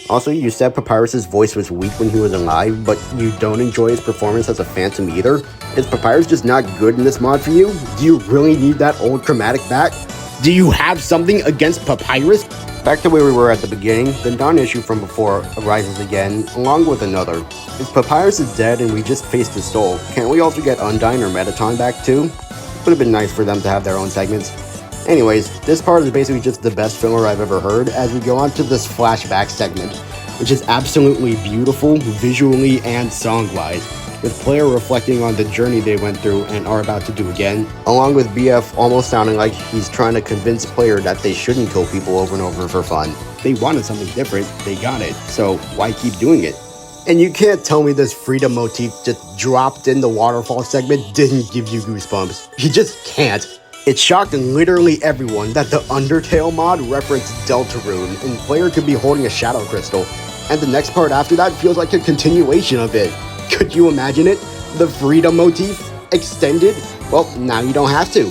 Also, you said Papyrus's voice was weak when he was alive, but you don't enjoy his performance as a Phantom either? Is Papyrus just not good in this mod for you? Do you really need that old chromatic back? Do you have something against Papyrus? Back to where we were at the beginning, the non-issue from before arises again, along with another. If Papyrus is dead and we just faced his soul, can't we also get Undyne or Mettaton back too? Would have been nice for them to have their own segments. Anyways, this part is basically just the best filler I've ever heard as we go on to this flashback segment, which is absolutely beautiful visually and song-wise, with Player reflecting on the journey they went through and are about to do again, along with BF almost sounding like he's trying to convince Player that they shouldn't kill people over and over for fun. They wanted something different, they got it, so why keep doing it? And you can't tell me this freedom motif just dropped in the waterfall segment didn't give you goosebumps. You just can't. It shocked literally everyone that the Undertale mod referenced Deltarune and Player could be holding a shadow crystal, and the next part after that feels like a continuation of it. Could you imagine it? The freedom motif extended? Well, now you don't have to.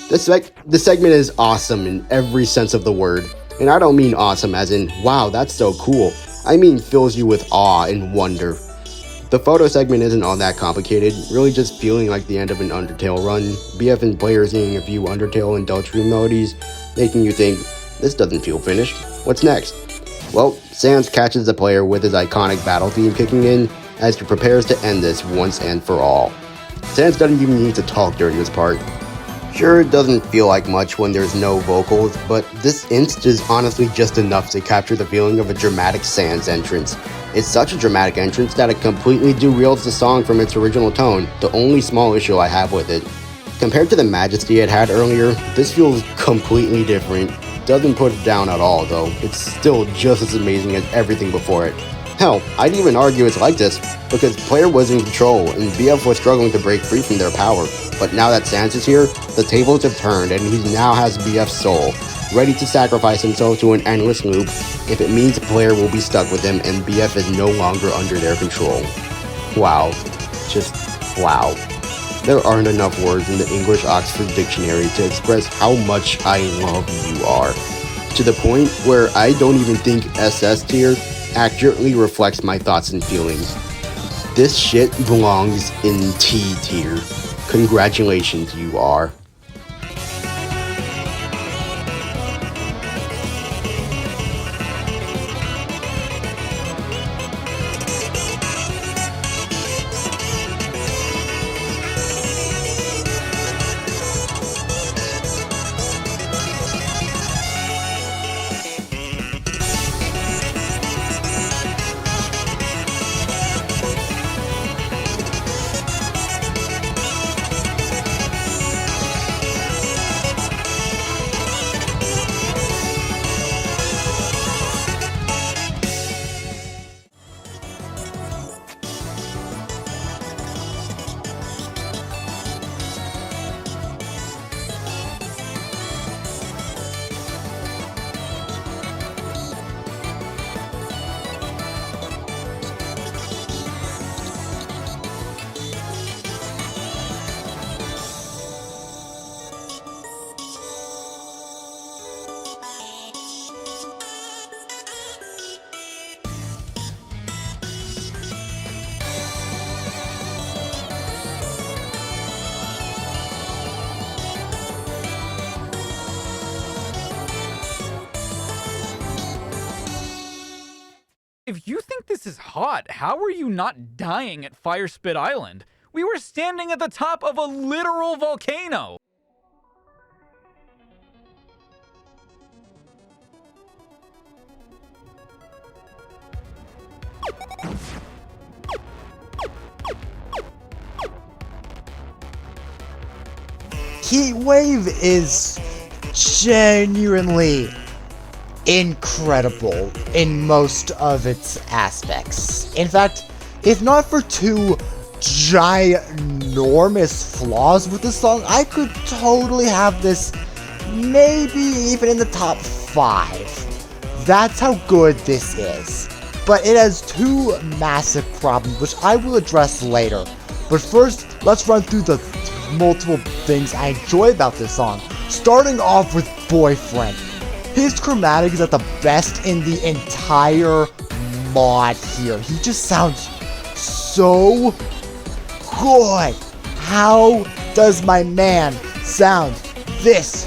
The segment is awesome in every sense of the word, and I don't mean awesome as in, wow, that's so cool. I mean fills you with awe and wonder. The photo segment isn't all that complicated, really just feeling like the end of an Undertale run, BF and Player singing a few Undertale and Deltarune melodies, making you think, this doesn't feel finished, what's next? Well, Sans catches the Player with his iconic battle theme kicking in, as he prepares to end this once and for all. Sans doesn't even need to talk during this part. Sure, it doesn't feel like much when there's no vocals, but this inst is honestly just enough to capture the feeling of a dramatic Sans entrance. It's such a dramatic entrance that it completely derails the song from its original tone, the only small issue I have with it. Compared to the majesty it had earlier, this feels completely different. Doesn't put it down at all though, it's still just as amazing as everything before it. Hell, I'd even argue it's like this, because Player was in control and BF was struggling to break free from their power. But now that Sans is here, the tables have turned and he now has BF's soul, ready to sacrifice himself to an endless loop if it means Player will be stuck with him and BF is no longer under their control. Wow. Just wow. There aren't enough words in the English Oxford Dictionary to express how much I love you are. To the point where I don't even think SS tier accurately reflects my thoughts and feelings. This shit belongs in T tier. Congratulations, you are. If you think this is hot, how are you not dying at Firespit Island? We were standing at the top of a literal volcano! Heatwave is genuinely incredible in most of its aspects. In fact, if not for two ginormous flaws with the song, I could totally have this maybe even in the top 5. That's how good this is. But it has two massive problems, which I will address later. But first, let's run through the multiple things I enjoy about this song, starting off with Boyfriend. His chromatic is at the best in the entire Mod here. He just sounds so good. How does my man sound this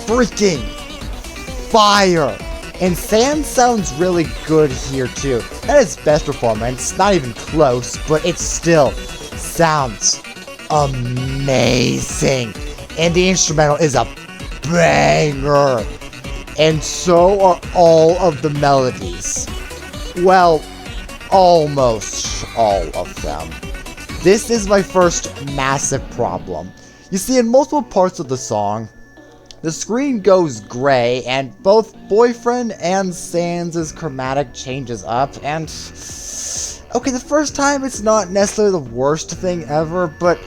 freaking fire? And Sans sounds really good here too. Not his best performance, not even close, but it still sounds amazing. And the instrumental is a banger. And so are all of the melodies. Well, almost all of them. This is my first massive problem. You see, in multiple parts of the song, the screen goes gray, and both Boyfriend and Sans' chromatic changes up, and... okay, the first time it's not necessarily the worst thing ever, but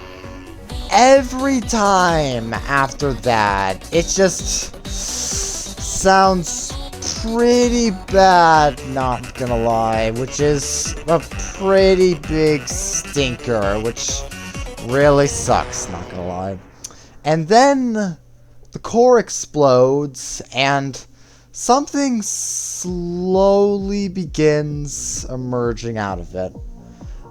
every time after that, it just sounds pretty bad, not gonna lie, which is a pretty big stinker, which really sucks, not gonna lie. And then the core explodes, and something slowly begins emerging out of it.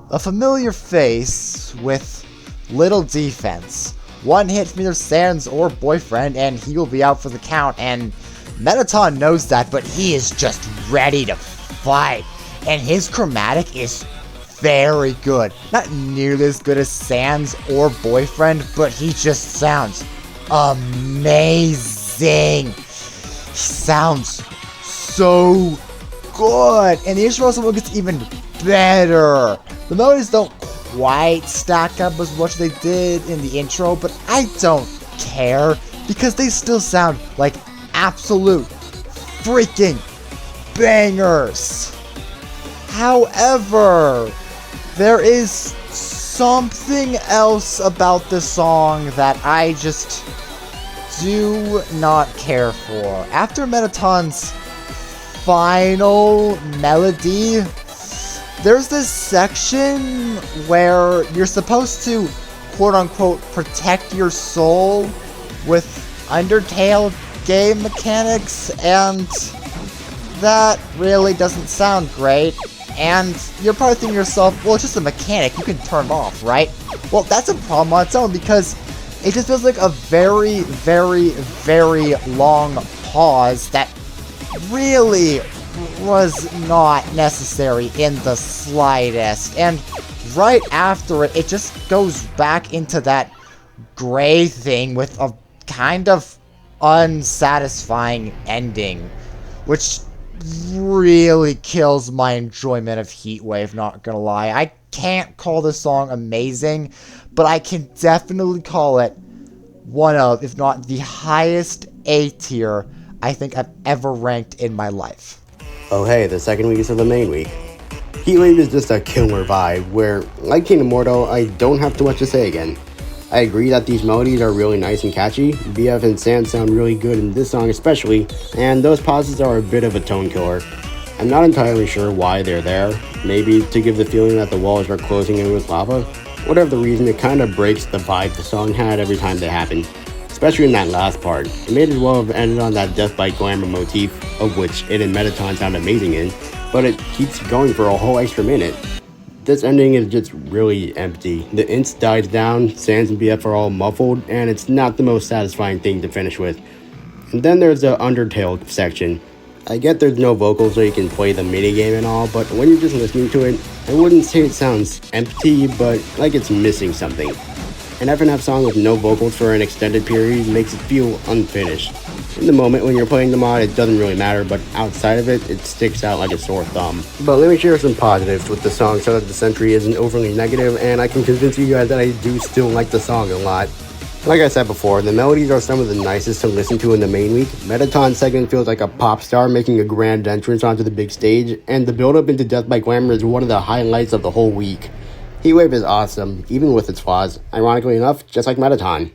A familiar face with little defense. One hit from either Sans or Boyfriend, and he will be out for the count, and Mettaton knows that, but he is just ready to fight. And his chromatic is very good. Not nearly as good as Sans or Boyfriend, but he just sounds amazing. He sounds so good. And the instrumental gets even better. The melodies don't quite stack up as much as they did in the intro, but I don't care because they still sound like absolute freaking bangers. However, there is something else about this song that I just do not care for. After Mettaton's final melody, there's this section where you're supposed to, quote-unquote, protect your soul with Undertale game mechanics, and that really doesn't sound great. And you're probably thinking to yourself, well, it's just a mechanic, you can turn it off, right? Well, that's a problem on its own, because it just feels like a very, very, very long pause that really was not necessary in the slightest. And right after it, it just goes back into that gray thing with a kind of unsatisfying ending, which really kills my enjoyment of Heatwave, not gonna lie. I can't call this song amazing, but I can definitely call it one of, if not the highest A tier I think I've ever ranked in my life. Oh hey, the second week is of the main week. Heatwave is just a killer vibe, where, like Kinemorto, I don't have too much to say again. I agree that these melodies are really nice and catchy, BF and Sans sound really good in this song especially, and those pauses are a bit of a tone killer. I'm not entirely sure why they're there, maybe to give the feeling that the walls are closing in with lava. Whatever the reason, it kinda breaks the vibe the song had every time they happen, especially in that last part. It may as well have ended on that Death by Glamour motif, of which it and Mettaton sound amazing in, but it keeps going for a whole extra minute. This ending is just really empty. The ints dies down, Sans and BF are all muffled, and it's not the most satisfying thing to finish with. And then there's the Undertale section. I get there's no vocals so you can play the minigame and all, but when you're just listening to it, I wouldn't say it sounds empty, but like it's missing something. An FNF song with no vocals for an extended period makes it feel unfinished. In the moment when you're playing the mod, it doesn't really matter, but outside of it, it sticks out like a sore thumb. But let me share some positives with the song so that the Sentry isn't overly negative, and I can convince you guys that I do still like the song a lot. Like I said before, the melodies are some of the nicest to listen to in the main week. Mettaton's segment feels like a pop star making a grand entrance onto the big stage, and the build-up into Death by Glamour is one of the highlights of the whole week. Heatwave is awesome, even with its flaws. Ironically enough, just like Mettaton.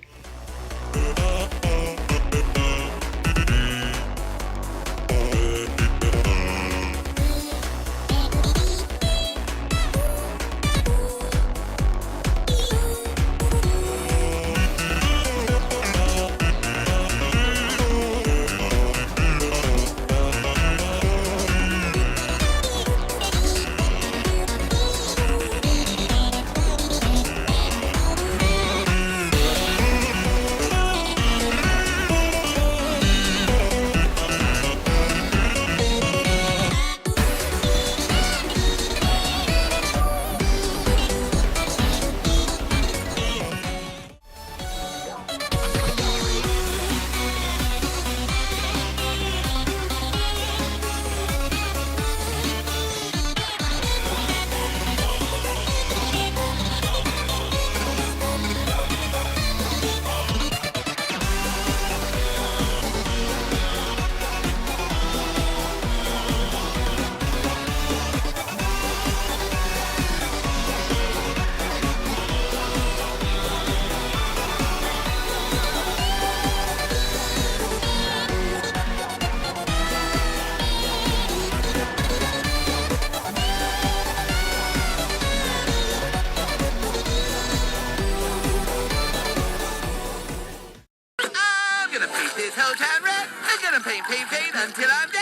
until I'm dead.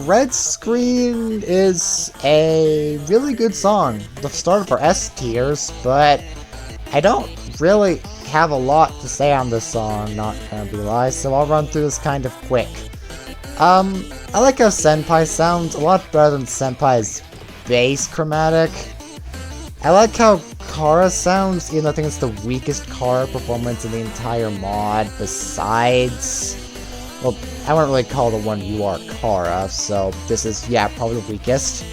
Red Screen is a really good song. The start of our S tiers, but I don't really have a lot to say on this song, not gonna be lie, so I'll run through this kind of quick. I like how Senpai sounds a lot better than Senpai's bass chromatic. I like how Kara sounds, even though I think it's the weakest Kara performance in the entire mod, besides... Well, I wouldn't really call the one you are Kara, so this is, yeah, probably the weakest.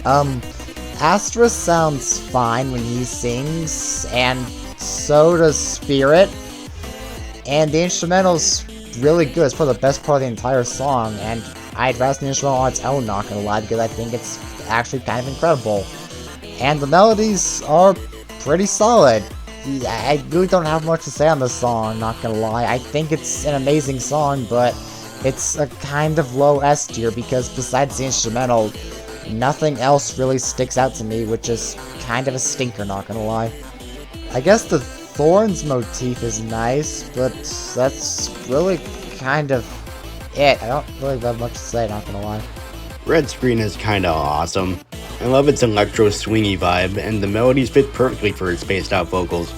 Astra sounds fine when he sings, and so does Spirit. And the instrumental's really good. It's probably the best part of the entire song, and I'd rather the instrumental on its own, not gonna lie, because I think it's actually kind of incredible. And the melodies are pretty solid. I really don't have much to say on this song, not gonna lie. I think it's an amazing song, but it's a kind of low S tier, because besides the instrumental, nothing else really sticks out to me, which is kind of a stinker, not gonna lie. I guess the Thorns motif is nice, but that's really kind of it. I don't really have much to say, not gonna lie. Red Screen is kinda awesome. I love its electro swingy vibe, and the melodies fit perfectly for its spaced out vocals.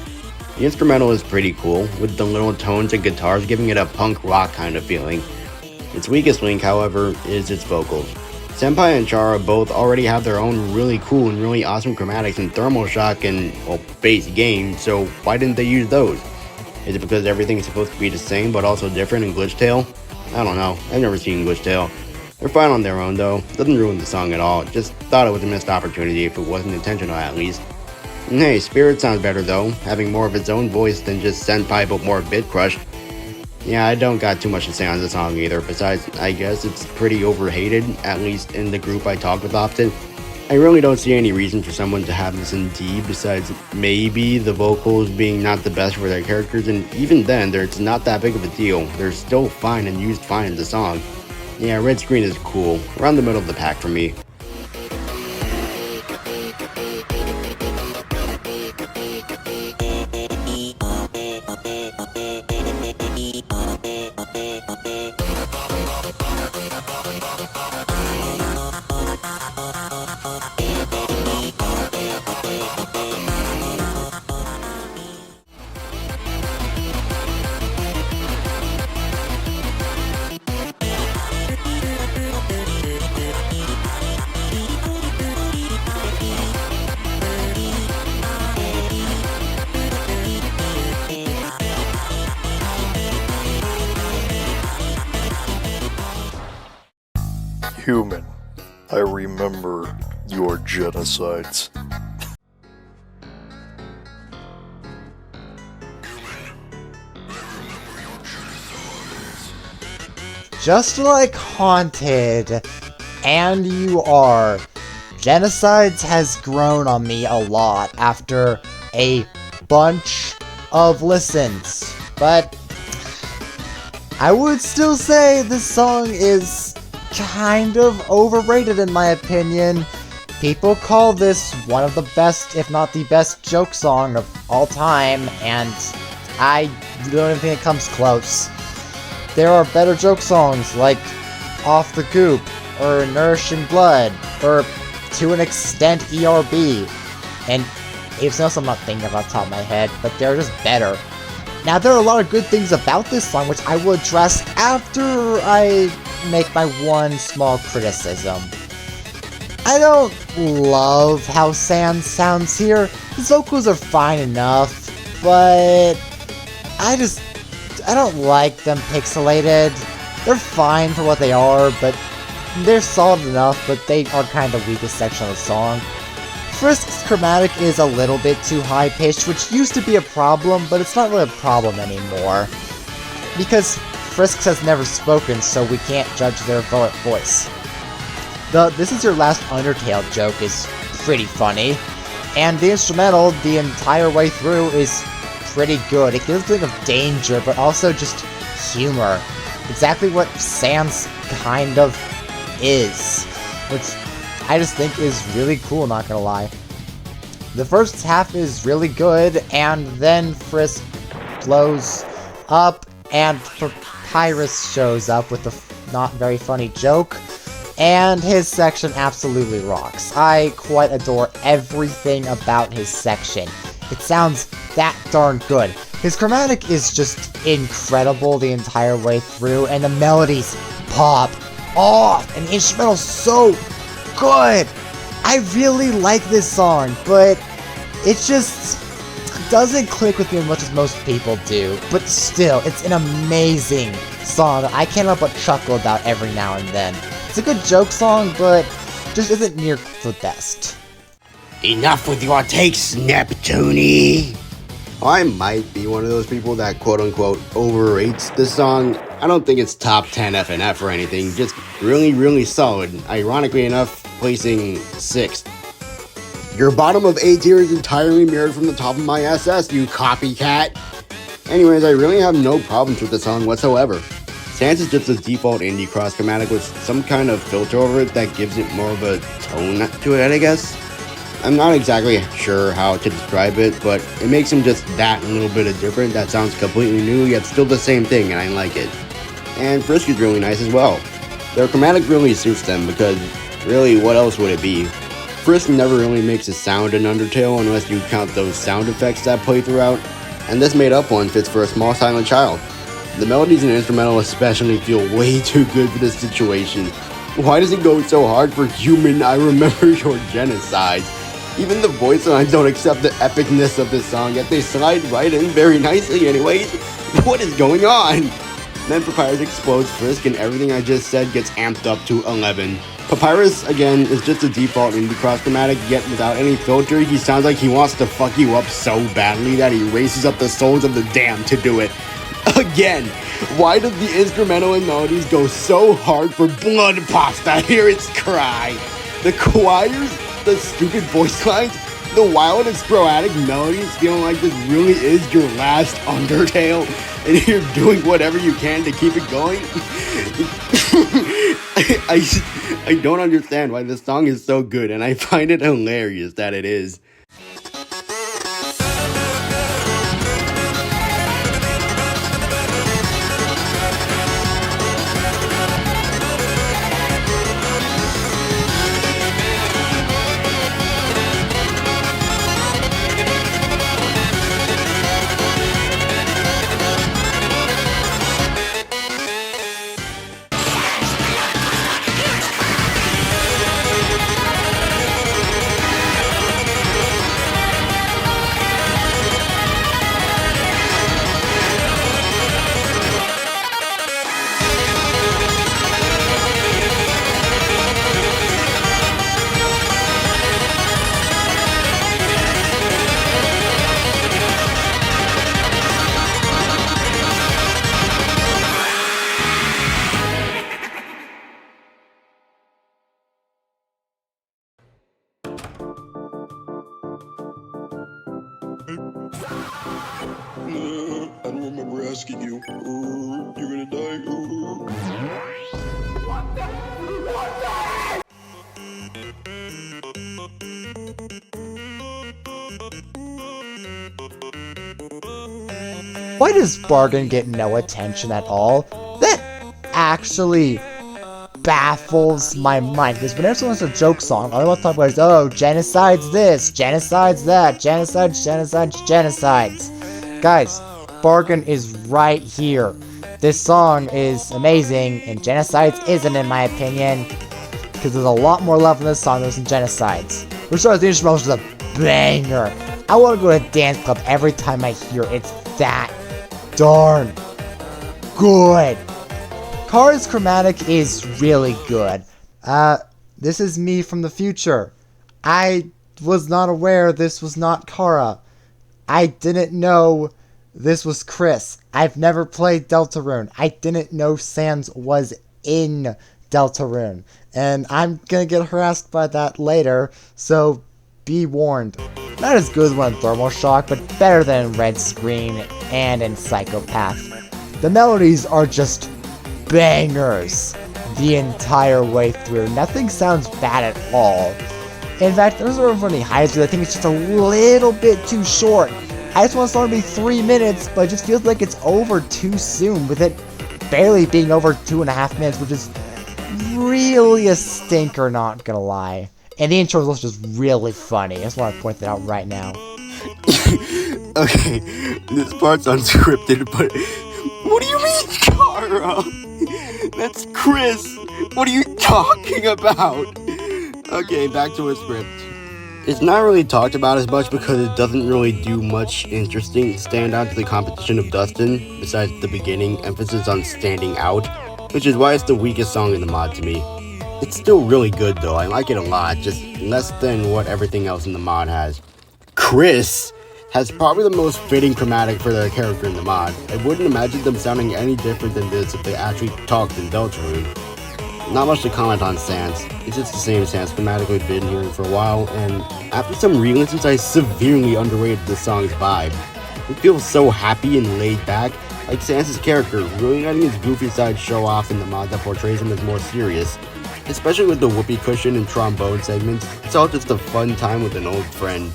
The instrumental is pretty cool, with the little tones and guitars giving it a punk rock kind of feeling. Its weakest link, however, is its vocals. Senpai and Chara both already have their own really cool and really awesome chromatics in Thermal Shock and, well, base game, so why didn't they use those? Is it because everything's supposed to be the same but also different in Glitch Tale? I don't know, I've never seen Glitch Tale. They're fine on their own though, doesn't ruin the song at all, just thought it was a missed opportunity if it wasn't intentional at least. And hey, Spirit sounds better though, having more of its own voice than just Senpai but more bit crushed. Yeah, I don't got too much to say on the song either, besides I guess it's pretty overhated, at least in the group I talk with often. I really don't see any reason for someone to have this in D besides maybe the vocals being not the best for their characters, and even then, it's not that big of a deal. They're still fine and used fine in the song. Yeah, Red Screen is cool, around the middle of the pack for me. Human, I remember your genocides. Just like Haunted, and you are, Genocides has grown on me a lot after a bunch of listens, but I would still say this song is kind of overrated in my opinion. People call this one of the best, if not the best, joke song of all time, and I don't even think it comes close. There are better joke songs like Off the Goop, or Nourishing Blood, or to an extent ERB, and it's else I'm not thinking about the top of my head, but they're just better. Now there are a lot of good things about this song which I will address after I make my one small criticism. I don't love how Sans sounds here. His vocals are fine enough, but I don't like them pixelated. They're fine for what they are, but they're solid enough, but they are kind of the weakest section of the song. Frisk's chromatic is a little bit too high-pitched, which used to be a problem, but it's not really a problem anymore. Because Frisk has never spoken, so we can't judge their voice. The "This is your last Undertale" joke is pretty funny, and the instrumental the entire way through is pretty good. It gives a feeling of danger, but also just humor. Exactly what Sans kind of is. Which I just think is really cool, not gonna lie. The first half is really good, and then Frisk blows up, and Papyrus shows up with a not very funny joke, and his section absolutely rocks. I quite adore everything about his section. It sounds that darn good. His chromatic is just incredible the entire way through, and the melodies pop off, and the instrumental's so good. I really like this song, but it just doesn't click with me as much as most people do. But still, it's an amazing song that I can't help but chuckle about every now and then. It's a good joke song, but just isn't near the best. Enough with your takes, Neptune. I might be one of those people that quote-unquote overrates this song. I don't think it's top 10 FNF or anything, just really, really solid. Ironically enough, placing 6th. Your bottom of A tier is entirely mirrored from the top of my SS, you copycat. Anyways, I really have no problems with the song whatsoever. Sans is just a default indie cross chromatic with some kind of filter over it that gives it more of a tone to it, I guess. I'm not exactly sure how to describe it, but it makes him just that little bit of different that sounds completely new, yet still the same thing, and I like it. And Frisk is really nice as well. Their chromatic really suits them, because really, what else would it be? Frisk never really makes a sound in Undertale unless you count those sound effects that play throughout, and this made up one fits for a small silent child. The melodies and instrumental especially feel way too good for this situation. Why does it go so hard for Human? I remember your genocide. Even the voice lines don't accept the epicness of this song, yet they slide right in very nicely anyways. What is going on? Then Papyrus explodes Frisk and everything I just said gets amped up to 11. Papyrus, again, is just a default indie cross chromatic, yet without any filter, he sounds like he wants to fuck you up so badly that he races up the souls of the damned to do it. Again, why does the instrumental and melodies go so hard for blood pasta? Hear its cry. The choirs, the stupid voice lines, the wild and sporadic melodies feeling like this really is your last Undertale, and you're doing whatever you can to keep it going. I don't understand why this song is so good, and I find it hilarious that it is. I don't remember asking you. You're gonna die. What the? Why does Bargain get no attention at all? That actually baffles my mind, because whenever someone has a joke song, all I want to talk about is, oh, genocide's this, genocide's that, genocides, genocides. Guys, Bargain is right here. This song is amazing, and Genocides isn't, in my opinion, because there's a lot more love in this song than in Genocides. Which starts the instrumental is a banger. I want to go to a dance club every time I hear it. It's that darn good. Kara's chromatic is really good. This is me from the future. I was not aware this was not Kara. I didn't know this was Chris. I've never played Deltarune. I didn't know Sans was in Deltarune. And I'm gonna get harassed by that later, so be warned. Not as good as one in Thermal Shock, but better than in Red Screen and in Psychopath. The melodies are just bangers. the entire way through. Nothing sounds bad at all. In fact, there's a funny highs, but I think it's just a little bit too short. I just want the song to be 3 minutes, but it just feels like it's over too soon, with it barely being over 2.5 minutes, which is really a stinker, not gonna lie. And the intro is also just really funny. I just want to point that out right now. Okay, this part's unscripted, but what do you mean, Kara? That's Chris. What are you talking about? Okay, back to a script. It's not really talked about as much because it doesn't really do much interesting to stand out to the competition of Dustin, besides the beginning emphasis on standing out, which is why it's the weakest song in the mod to me. It's still really good though, I like it a lot, just less than what everything else in the mod has. Chris has probably the most fitting chromatic for their character in the mod. I wouldn't imagine them sounding any different than this if they actually talked in Deltarune. Not much to comment on Sans. It's just the same Sans chromatic we've been hearing for a while, and after some re-listens I severely underrated the song's vibe. It feels so happy and laid back, like Sans' character, really letting his goofy side show off in the mod that portrays him as more serious. Especially with the whoopee cushion and trombone segments, it's all just a fun time with an old friend.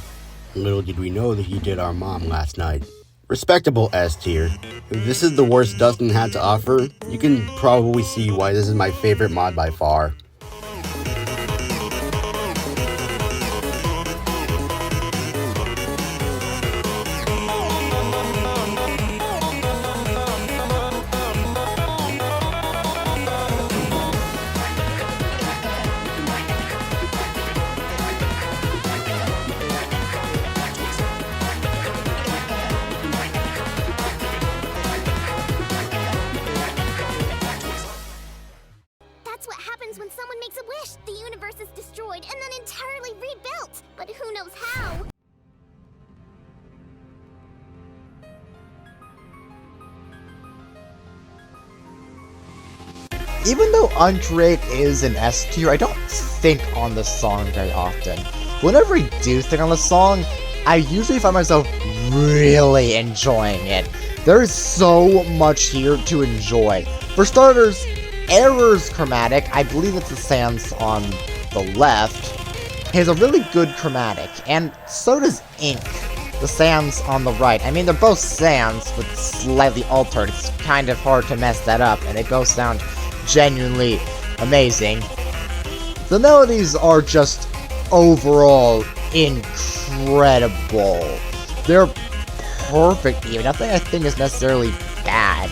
Little did we know that he did our mom last night. Respectable S tier. If this is the worst Dustin had to offer, you can probably see why this is my favorite mod by far. That's what happens when someone makes a wish. The universe is destroyed and then entirely rebuilt. But who knows how? Even though Undrake is an S tier, I don't think on the song very often. Whenever I do think on the song, I usually find myself really enjoying it. There is so much here to enjoy. For starters, Error's chromatic, I believe it's the Sans on the left, has a really good chromatic, and so does Ink, the Sans on the right. I mean, they're both Sans, but slightly altered. It's kind of hard to mess that up, and they both sound genuinely amazing. The melodies are just overall incredible. They're perfect even. Nothing I think is necessarily bad.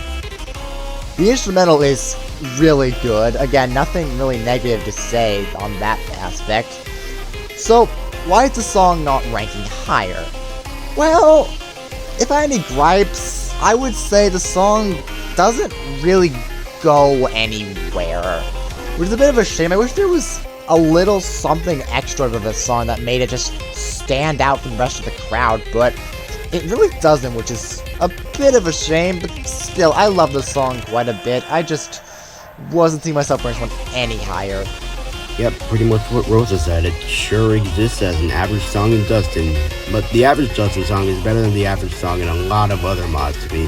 The instrumental is really good. Again, nothing really negative to say on that aspect. So, why is the song not ranking higher? Well, if I had any gripes, I would say the song doesn't really go anywhere. Which is a bit of a shame. I wish there was a little something extra to the song that made it just stand out from the rest of the crowd, but it really doesn't, which is a bit of a shame, but still, I love the song quite a bit. I just wasn't seeing myself rank one any higher. Yep, pretty much what Rosa said. It sure exists as an average song in Dustin, but the average Dustin song is better than the average song in a lot of other mods to me.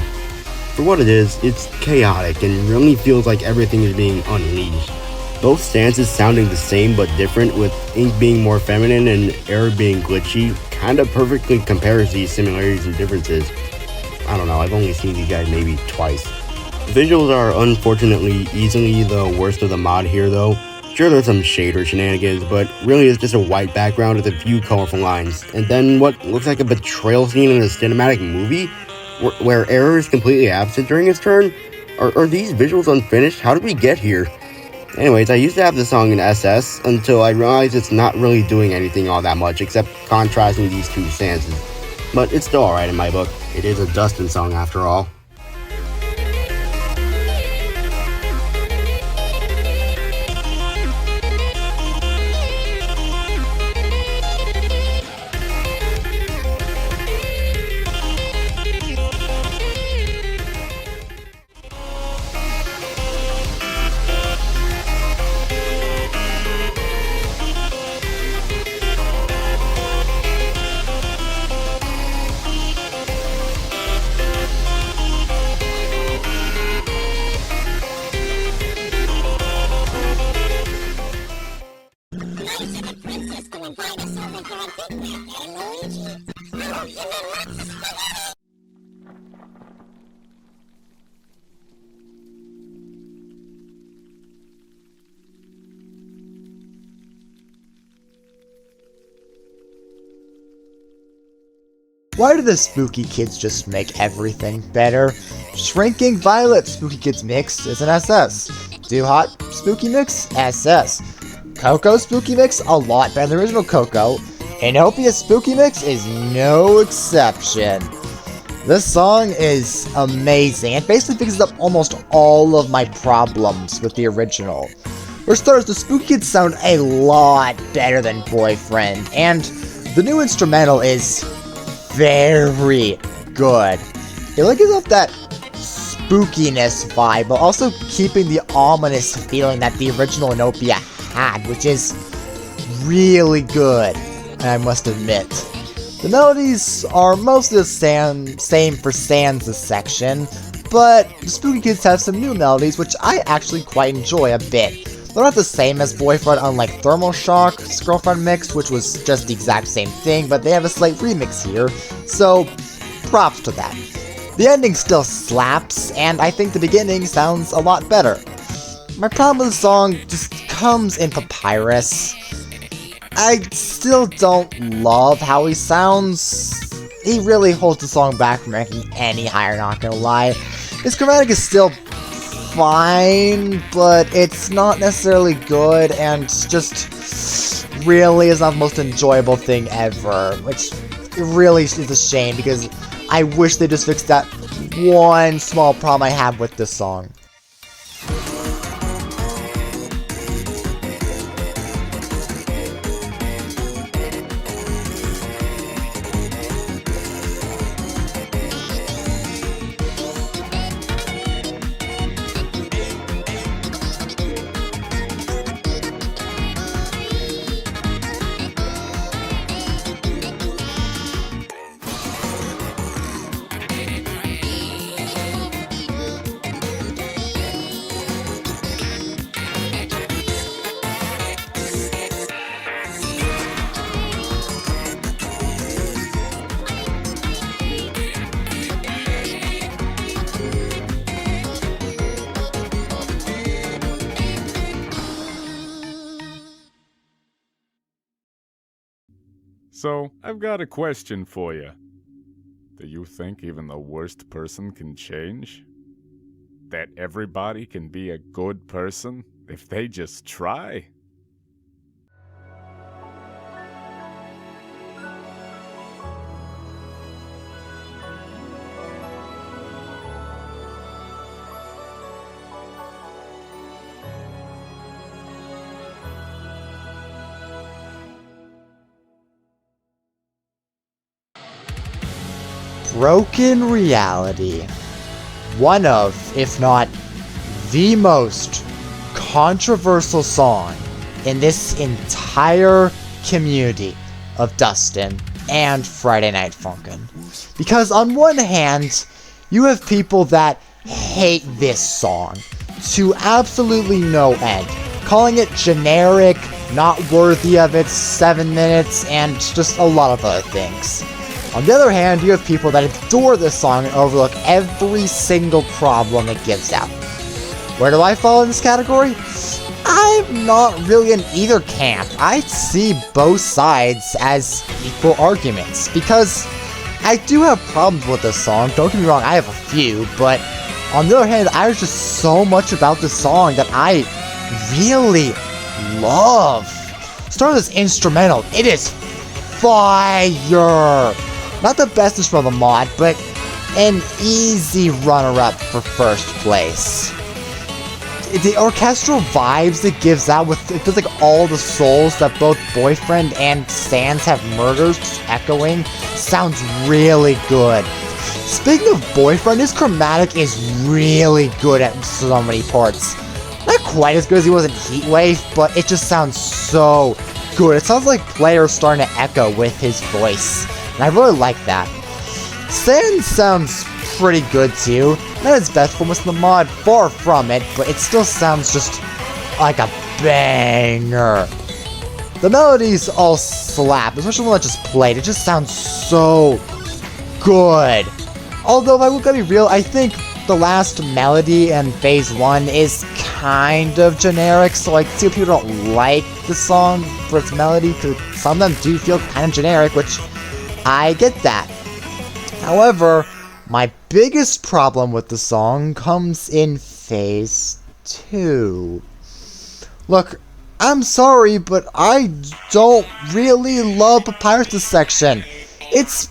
For what it is, it's chaotic and really feels like everything is being unleashed. Both stances sounding the same but different, with Ink being more feminine and Error being glitchy, kinda perfectly compares these similarities and differences. I don't know, I've only seen these guys maybe twice. Visuals are unfortunately easily the worst of the mod here though. Sure, there's some shader shenanigans, but really it's just a white background with a few colorful lines. And then what looks like a betrayal scene in a cinematic movie, where Error is completely absent during his turn? Are these visuals unfinished? How did we get here? Anyways, I used to have the song in SS until I realized it's not really doing anything all that much except contrasting these two stances. But it's still alright in my book. It is a Dustin song after all. Why do the Spooky Kids just make everything better? Shrinking Violet Spooky Kids Mix is an SS. Do Hot Spooky Mix? SS. Coco Spooky Mix? A lot better than the original Coco. Inopia Spooky Mix is no exception. This song is amazing. It basically fixes up almost all of my problems with the original. For starters, the Spooky Kids sound a lot better than Boyfriend, and the new instrumental is very good. It really gives off that spookiness vibe, but also keeping the ominous feeling that the original Inopia had, which is really good, I must admit. The melodies are mostly the same for Sans' section, but the Spooky Kids have some new melodies which I actually quite enjoy a bit. They're not the same as Boyfriend, unlike Thermal Shock's Girlfriend Mix, which was just the exact same thing, but they have a slight remix here, so props to that. The ending still slaps, and I think the beginning sounds a lot better. My problem with the song just comes in Papyrus. I still don't love how he sounds. He really holds the song back from ranking any higher, not gonna lie. His chromatic is still fine, but it's not necessarily good, and just really is not the most enjoyable thing ever, which really is a shame, because I wish they just fixed that one small problem I have with this song. So, I've got a question for you. Do you think even the worst person can change? That everybody can be a good person if they just try? Broken Reality. One of, if not the most controversial song in this entire community of Dustin and Friday Night Funkin'. Because on one hand, you have people that hate this song to absolutely no end, calling it generic, not worthy of its 7 minutes, and just a lot of other things. On the other hand, you have people that adore this song and overlook every single problem it gives out. Where do I fall in this category? I'm not really in either camp. I see both sides as equal arguments, because I do have problems with this song, don't get me wrong, I have a few, but on the other hand, there's just so much about this song that I really love. Start with this instrumental, it is fire! Not the best instrumental mod, but an easy runner-up for first place. The orchestral vibes it gives out with, it feels like all the souls that both Boyfriend and Sans have murdered just echoing, sounds really good. Speaking of Boyfriend, his chromatic is really good at so many parts. Not quite as good as he was in Heatwave, but it just sounds so good. It sounds like players starting to echo with his voice. And I really like that. Sans sounds pretty good too. Not his best performance in the mod, far from it, but it still sounds just like a banger. The melodies all slap, especially when I just played. It just sounds so good. Although, if I gotta be real, I think the last melody in Phase 1 is kind of generic, so I see people don't like the song for its melody, because some of them do feel kind of generic, which I get that. However, my biggest problem with the song comes in Phase 2. Look, I'm sorry, but I don't really love Papyrus' section. It's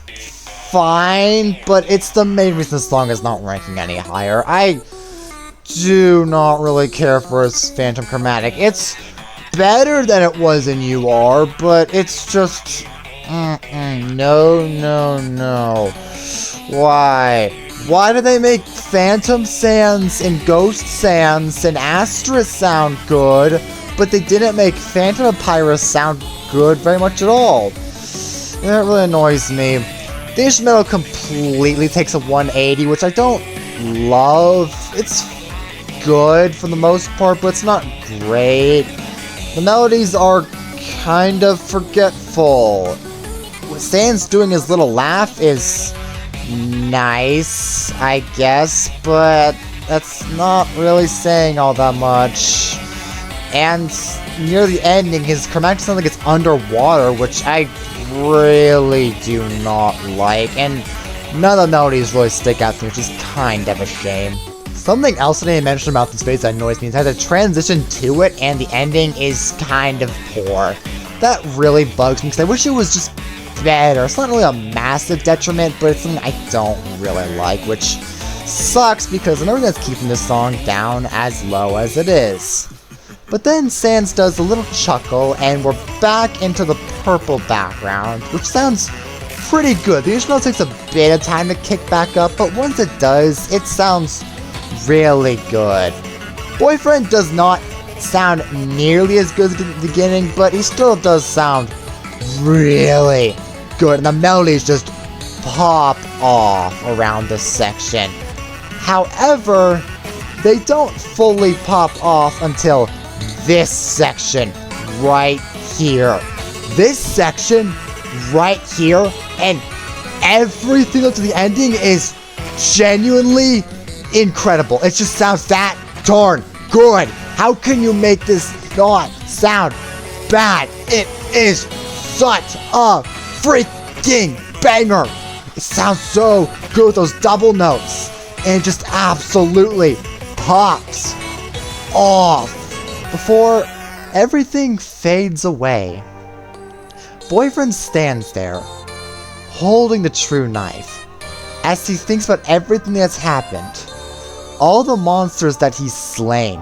fine, but it's the main reason the song is not ranking any higher. I do not really care for its Phantom Chromatic. It's better than it was in UR, but it's just... no. Why? Why do they make Phantom Sands and Ghost Sands and Asterisk sound good, but they didn't make Phantom Papyrus sound good very much at all? That really annoys me. The instrumental completely takes a 180, which I don't love. It's good for the most part, but it's not great. The melodies are kind of forgetful. What Sans doing his little laugh is nice, I guess, but that's not really saying all that much. And near the ending, his chromatic sounds like it's underwater, which I really do not like, and none of the melodies really stick out to me, which is kind of a shame. Something else that I didn't mention about this phase that annoys me is that the transition to it and the ending is kind of poor. That really bugs me, because I wish it was just better. It's not really a massive detriment, but it's something I don't really like, which sucks because I'm never going to keeping this song down as low as it is. But then Sans does a little chuckle, and we're back into the purple background, which sounds pretty good. The instrumental takes a bit of time to kick back up, but once it does, it sounds really good. Boyfriend does not sound nearly as good at the beginning, but he still does sound really good, and the melodies just pop off around this section. However, they don't fully pop off until this section right here. This section right here, and everything up to the ending is genuinely incredible. It just sounds that darn good. How can you make this not sound bad? It is such a freaking banger. It sounds so good with those double notes, and it just absolutely pops off. Before everything fades away, Boyfriend stands there, holding the true knife, as he thinks about everything that's happened, all the monsters that he's slain,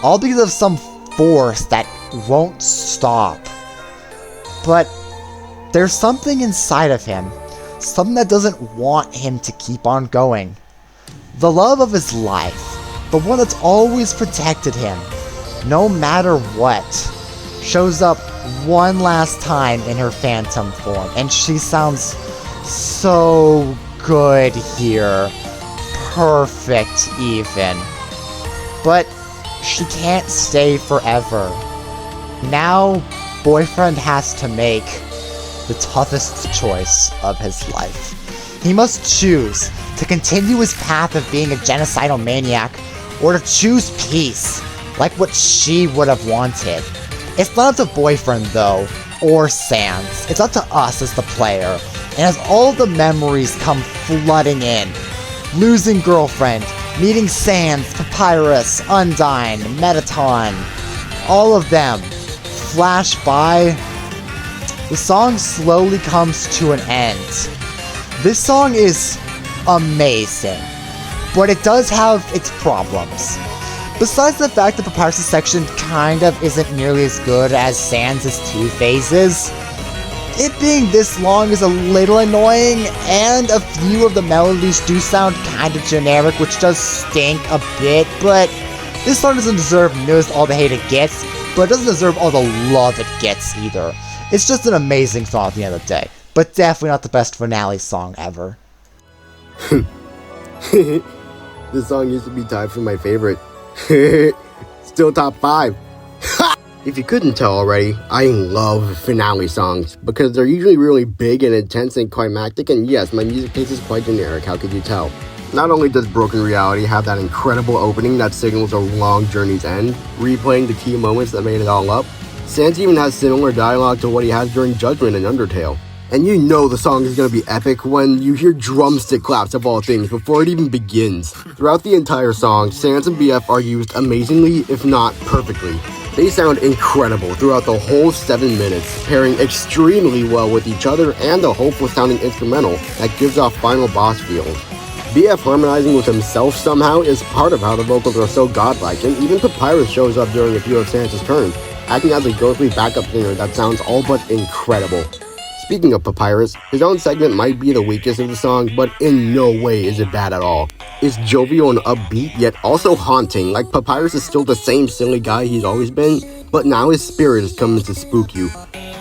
all because of some force that won't stop. But there's something inside of him, something that doesn't want him to keep on going. The love of his life, the one that's always protected him, no matter what, shows up one last time in her phantom form, and she sounds so good here. Perfect, even. But she can't stay forever. Now, Boyfriend has to make the toughest choice of his life. He must choose to continue his path of being a genocidal maniac, or to choose peace, like what she would have wanted. It's not up to Boyfriend, though, or Sans. It's up to us as the player. And as all the memories come flooding in, losing Girlfriend, meeting Sans, Papyrus, Undyne, Metaton, all of them flash by, the song slowly comes to an end. This song is amazing, but it does have its problems. Besides the fact that Papyrus' section kind of isn't nearly as good as Sans' 2 phases, it being this long is a little annoying, and a few of the melodies do sound kind of generic, which does stink a bit, but this song doesn't deserve nearly all the hate it gets, but it doesn't deserve all the love it gets either. It's just an amazing song at the end of the day, but definitely not the best finale song ever. This song used to be tied for my favorite. Still top 5. If you couldn't tell already, I love finale songs because they're usually really big and intense and climactic, and yes, my music taste is quite generic, how could you tell? Not only does Broken Reality have that incredible opening that signals a long journey's end, replaying the key moments that made it all up, Sans even has similar dialogue to what he has during Judgment and Undertale. And you know the song is gonna be epic when you hear drumstick claps of all things before it even begins. Throughout the entire song, Sans and BF are used amazingly, if not perfectly. They sound incredible throughout the whole 7 minutes, pairing extremely well with each other and a hopeful sounding instrumental that gives off final boss feels. BF harmonizing with himself somehow is part of how the vocals are so godlike, and even Papyrus shows up during a few of Sans' turns, acting as a ghostly backup singer that sounds all but incredible. Speaking of Papyrus, his own segment might be the weakest of the song, but in no way is it bad at all. It's jovial and upbeat, yet also haunting, like Papyrus is still the same silly guy he's always been, but now his spirit is coming to spook you.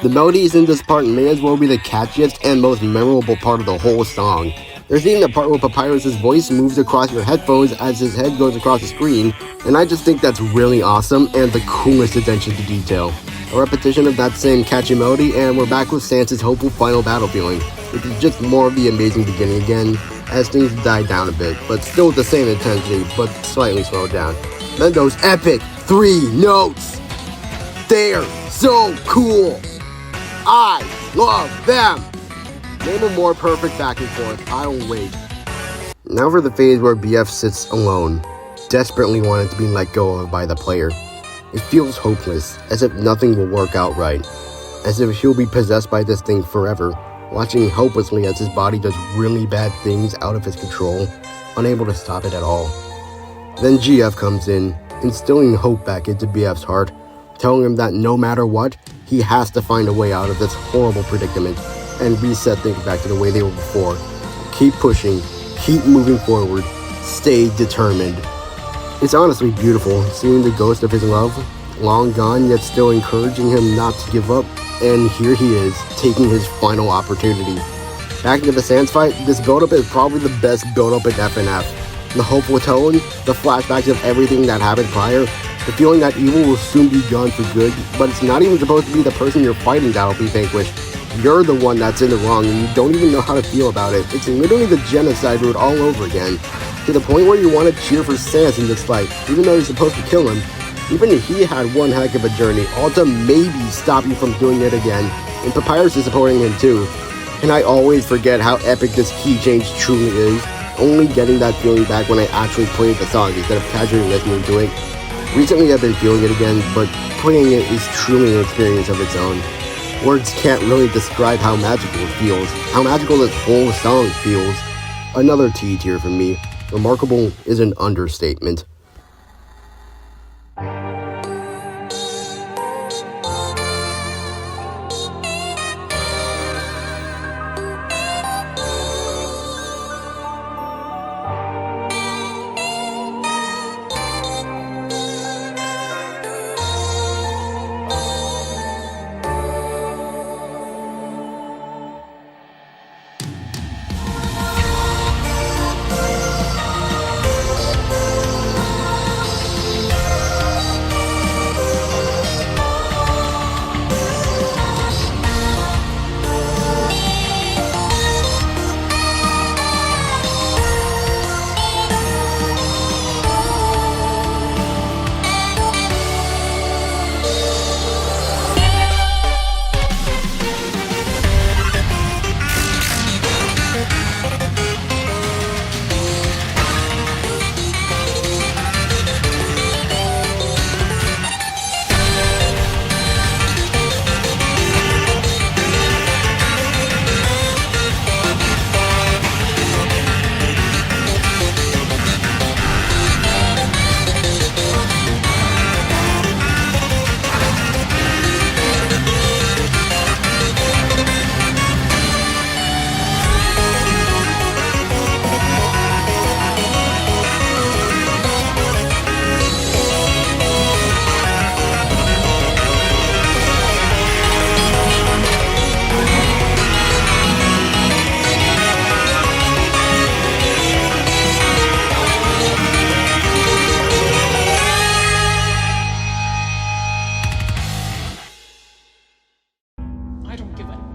The melodies in this part may as well be the catchiest and most memorable part of the whole song. There's even the part where Papyrus' voice moves across your headphones as his head goes across the screen, and I just think that's really awesome and the coolest attention to detail. A repetition of that same catchy melody, and we're back with Sans' hopeful final battle feeling, which is just more of the amazing beginning again, as things die down a bit, but still with the same intensity, but slightly slowed down. Then those epic 3 notes! They're so cool! I love them! Name a more perfect back and forth, I'll wait. Now for the phase where BF sits alone, desperately wanting to be let go of by the player. It feels hopeless, as if nothing will work out right, as if he'll be possessed by this thing forever, watching helplessly as his body does really bad things out of his control, unable to stop it at all. Then GF comes in, instilling hope back into BF's heart, telling him that no matter what, he has to find a way out of this horrible predicament, and reset things back to the way they were before. Keep pushing, keep moving forward, stay determined. It's honestly beautiful, seeing the ghost of his love, long gone yet still encouraging him not to give up, and here he is, taking his final opportunity. Back into the Sans fight, this build-up is probably the best build-up in FNF. The hopeful tone, the flashbacks of everything that happened prior, the feeling that evil will soon be gone for good, but it's not even supposed to be the person you're fighting that'll be vanquished. You're the one that's in the wrong and you don't even know how to feel about it. It's literally the genocide route all over again. To the point where you want to cheer for Sans in this fight, even though you're supposed to kill him. Even he had one heck of a journey, all to maybe stop you from doing it again, and Papyrus is supporting him too. And I always forget how epic this key change truly is, only getting that feeling back when I actually played the song instead of casually listening to it. Recently I've been feeling it again, but playing it is truly an experience of its own. Words can't really describe how magical it feels, how magical this whole song feels. Another T tier for me. Remarkable is an understatement.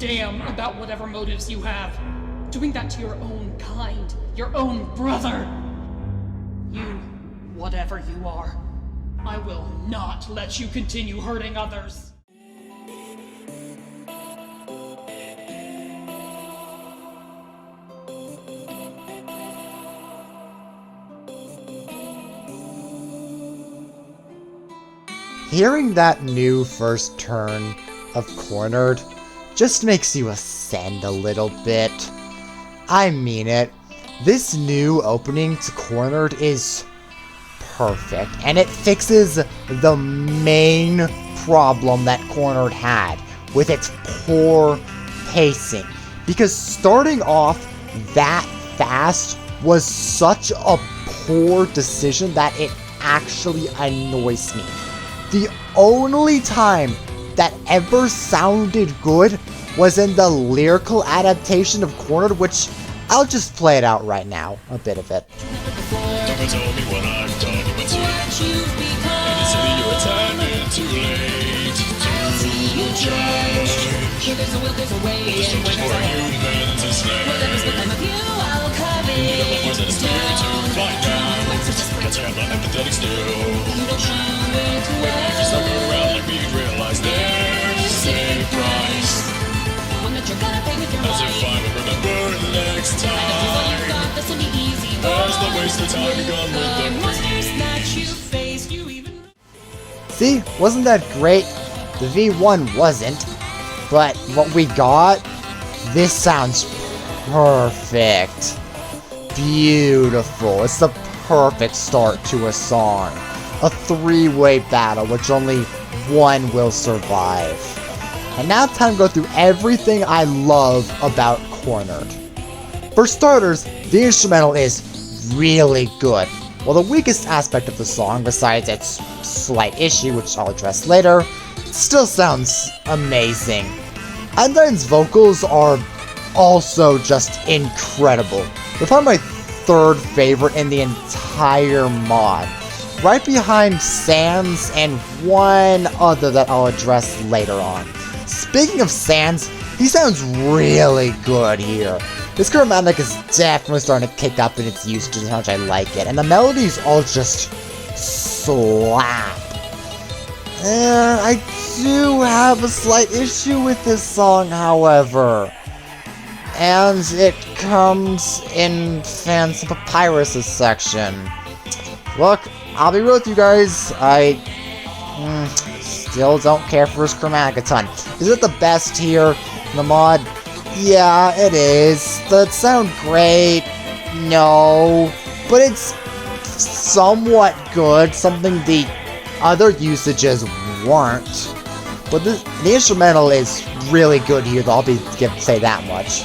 damn about whatever motives you have. Doing that to your own kind, your own brother. You, whatever you are, I will not let you continue hurting others. hearing that new first turn of Cornered just makes you ascend a little bit. I mean it. This new opening to Cornered is perfect, and it fixes the main problem that Cornered had with its poor pacing. Because starting off that fast was such a poor decision that it actually annoys me. The only time that ever sounded good was in the lyrical adaptation of Cornered, which I'll just play it out right now, a bit of it. Never told me what I've done, but you've become. In the city you're attending too late to change. If there's a will, there's a way. We're just looking for a human to slay. Whatever's become of you, I'll come in. You never was in a spirit to find out. Can't say I'm not empathetic still. You don't know where to If you start going around like me, you'd realize there's a price. One that you're gonna pay with your As if I would remember next time. This will be easy. As the waste of time you gone with the monsters that you faced, you even. See, wasn't that great? The V1 wasn't, but what we got, this sounds perfect. Beautiful. It's the perfect start to a song. A three-way battle, which only one will survive. And now time to go through everything I love about Cornered. For starters, the instrumental is really good. While the weakest aspect of the song, besides its slight issue, which I'll address later, still sounds amazing. Undyne's vocals are also just incredible. They're probably my third favorite in the entire mod, right behind Sans and one other that I'll address later on. Speaking of Sans, he sounds really good here. This chromatic is definitely starting to kick up in its usage and how much I like it, and the melodies all just slap. And I do have a slight issue with this song, however. And it comes in Fans of Papyrus' section. Look, I'll be real with you guys, I still don't care for his chromatic a ton. Is it the best here in the mod? Yeah, it is. Does it sound great? No. But it's somewhat good, something the other usages weren't. But the instrumental is really good here, though, say that much.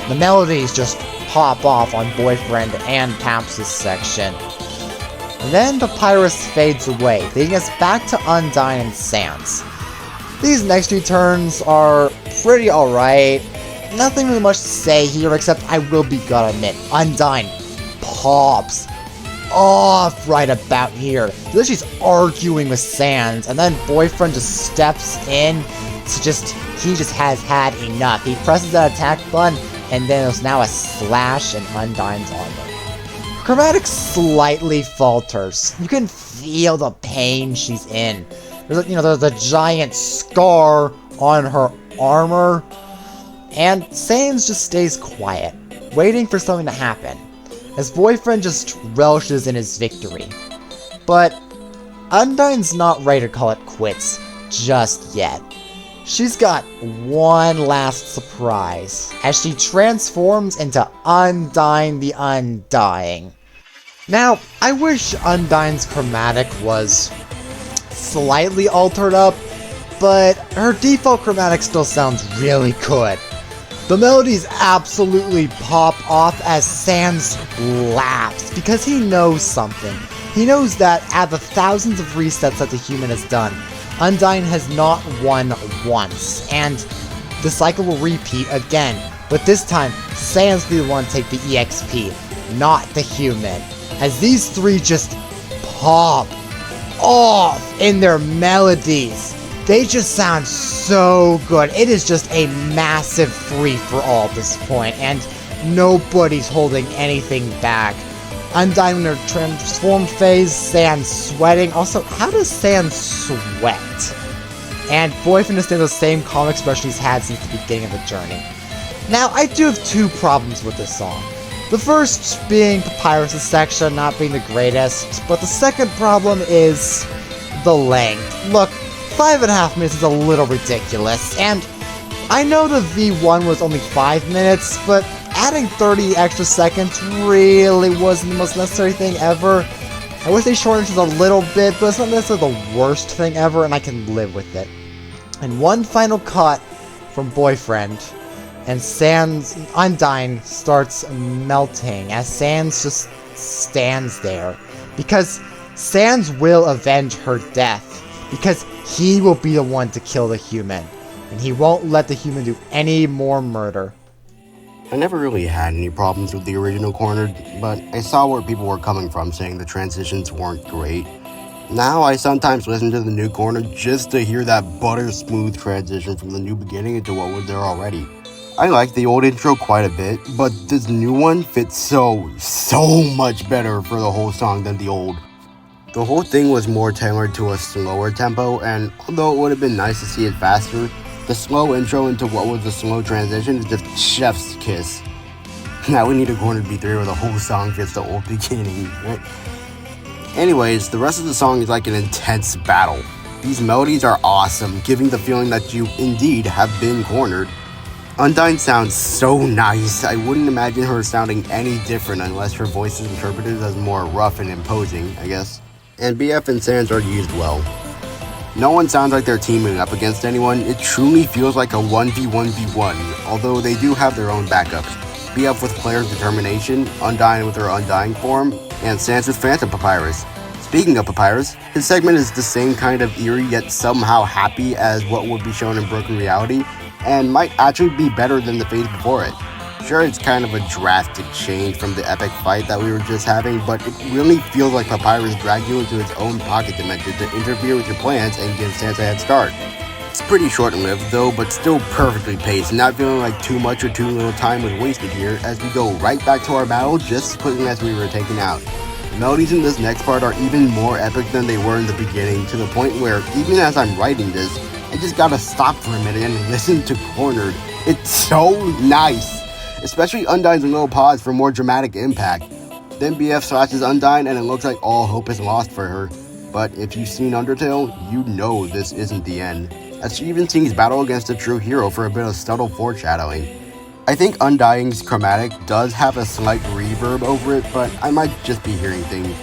The melodies just pop off on Boyfriend and Paps' section. And then Papyrus fades away, leading us back to Undyne and Sans. These next few turns are pretty alright. Nothing really much to say here, except I will gotta admit, Undyne pops off right about here. So she's arguing with Sans, and then Boyfriend just steps in to he just has had enough. He presses that attack button, and then there's now a slash in Undyne's armor. Chromatic slightly falters. You can feel the pain she's in. There's a giant scar on her armor, and Sans just stays quiet, waiting for something to happen, as Boyfriend just relishes in his victory. But Undyne's not ready to call it quits just yet. She's got one last surprise, as she transforms into Undyne the Undying. Now, I wish Undyne's chromatic was slightly altered up, but her default chromatic still sounds really good. The melodies absolutely pop off as Sans laughs, because he knows something. He knows that out of the thousands of resets that the human has done, Undyne has not won once, and the cycle will repeat again. But this time, Sans will be the one to take the EXP, not the human. As these three just pop off in their melodies. They just sound so good. It is just a massive free-for-all at this point, and nobody's holding anything back. Undyne in her transformed phase, Sans sweating. Also, how does Sans sweat? And Boyfriend is still the same calm expression he's had since the beginning of the journey. Now, I do have two problems with this song. The first being Papyrus' section not being the greatest, but the second problem is the length. Look, 5.5 minutes is a little ridiculous, and I know the V1 was only 5 minutes, but adding 30 extra seconds really wasn't the most necessary thing ever. I wish they shortened it a little bit, but it's not necessarily the worst thing ever, and I can live with it. And one final cut from Boyfriend, and Sans Undyne starts melting as Sans just stands there. Because Sans will avenge her death. Because he will be the one to kill the human. And he won't let the human do any more murder. I never really had any problems with the original Cornered, but I saw where people were coming from saying the transitions weren't great. Now I sometimes listen to the new Cornered just to hear that butter smooth transition from the new beginning into what was there already. I like the old intro quite a bit, but this new one fits so much better for the whole song than the old. The whole thing was more tailored to a slower tempo, and although it would have been nice to see it faster, the slow intro into what was a slow transition is just chef's kiss. Now we need a Cornered B3 where the whole song fits the old beginning, right? Anyways, the rest of the song is like an intense battle. These melodies are awesome, giving the feeling that you indeed have been cornered. Undyne sounds so nice. I wouldn't imagine her sounding any different unless her voice is interpreted as more rough and imposing, I guess. And BF and Sans are used well. No one sounds like they're teaming up against anyone. It truly feels like a 1v1v1, although they do have their own backups. BF with Player's Determination, Undyne with her Undying form, and Sans with Phantom Papyrus. Speaking of Papyrus, his segment is the same kind of eerie yet somehow happy as what would be shown in Broken Reality, and might actually be better than the phase before it. Sure, it's kind of a drastic change from the epic fight that we were just having, but it really feels like Papyrus dragged you into its own pocket dimension to interfere with your plans and give Sans a head start. It's pretty short-lived though, but still perfectly paced, not feeling like too much or too little time was wasted here as we go right back to our battle just as quickly as we were taken out. The melodies in this next part are even more epic than they were in the beginning, to the point where even as I'm writing this, I just gotta stop for a minute and listen to Cornered. It's so nice! Especially Undyne's little pause for more dramatic impact. Then BF slashes Undyne and it looks like all hope is lost for her. But if you've seen Undertale, you know this isn't the end, as she even sings battle against a true hero for a bit of subtle foreshadowing. I think Undying's chromatic does have a slight reverb over it, but I might just be hearing things.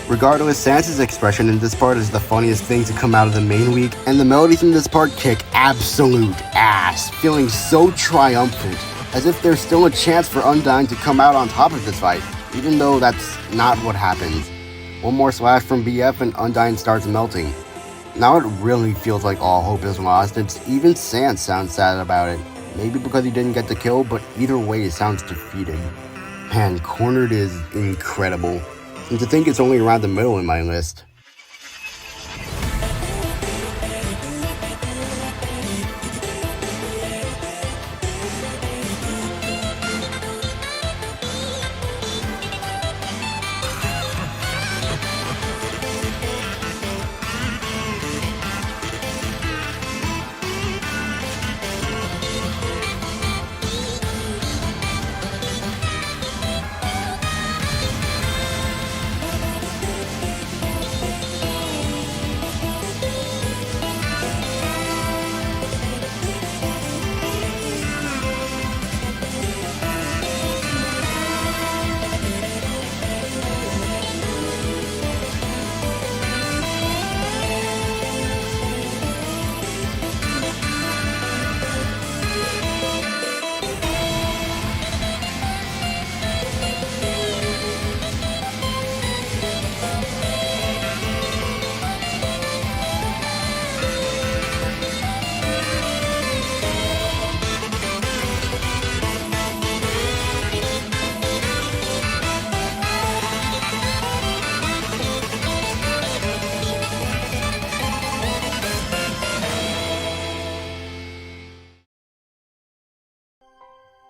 Regardless, Sans's expression in this part is the funniest thing to come out of the main week, and the melodies in this part kick absolute ass, feeling so triumphant, as if there's still a chance for Undyne to come out on top of this fight, even though that's not what happens. One more slash from BF and Undyne starts melting. Now it really feels like all hope is lost, and even Sans sounds sad about it. Maybe because he didn't get the kill, but either way it sounds defeated. Man, Cornered is incredible. And to think it's only around the middle in my list.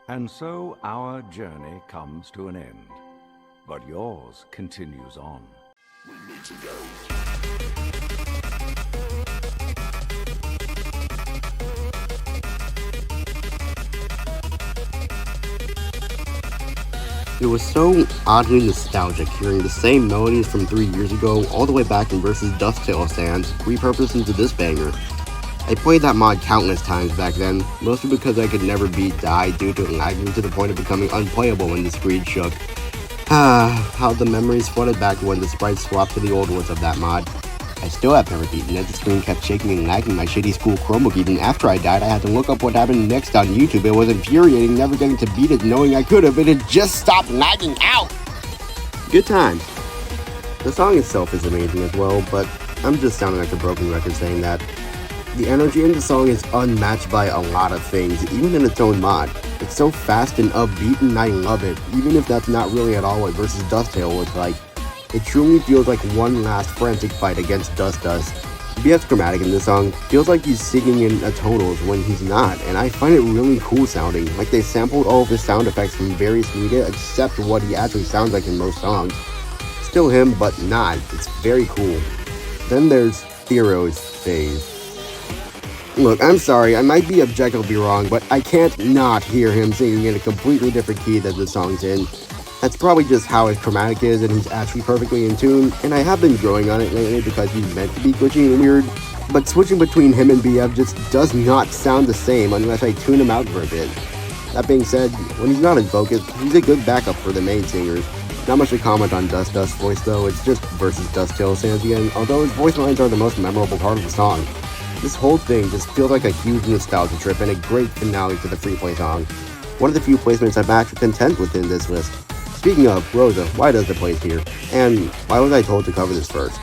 And so our journey comes to an end, but yours continues on. We need to go. It was so oddly nostalgic hearing the same melodies from 3 years ago all the way back in Versus Dust Tail Sands repurposed into this banger. I played that mod countless times back then, mostly because I could never beat Die due to it lagging to the point of becoming unplayable when the screen shook. How the memories flooded back when the sprites swapped to the old ones of that mod. I still have never beaten it. The screen kept shaking and lagging my shitty school Chromebook. Even after I died, I had to look up what happened next on YouTube. It was infuriating never getting to beat it knowing I could have. It had just stopped lagging out! Good times. The song itself is amazing as well, but I'm just sounding like a broken record saying that. The energy in the song is unmatched by a lot of things, even in its own mod. It's so fast and upbeat and I love it, even if that's not really at all what Versus Dust Tail was like. It truly feels like one last frantic fight against Dust. BF's chromatic in this song feels like he's singing in tonals when he's not, and I find it really cool sounding, like they sampled all of his sound effects from various media except what he actually sounds like in most songs. Still him, but not. It's very cool. Then there's Thero's phase. Look, I'm sorry, I might be objectively wrong, but I can't not hear him singing in a completely different key that the song's in. That's probably just how his chromatic is, and he's actually perfectly in tune, and I have been growing on it lately because he's meant to be glitchy and weird, but switching between him and BF just does not sound the same unless I tune him out for a bit. That being said, when he's not in focus, he's a good backup for the main singers. Not much to comment on Dust's voice though, it's just Versus Dust Tail Sands again, although his voice lines are the most memorable part of the song. This whole thing just feels like a huge nostalgia trip and a great finale to the free play song. One of the few placements I'm actually content with in this list. Speaking of, Rosa, why does it place here? And why was I told to cover this first?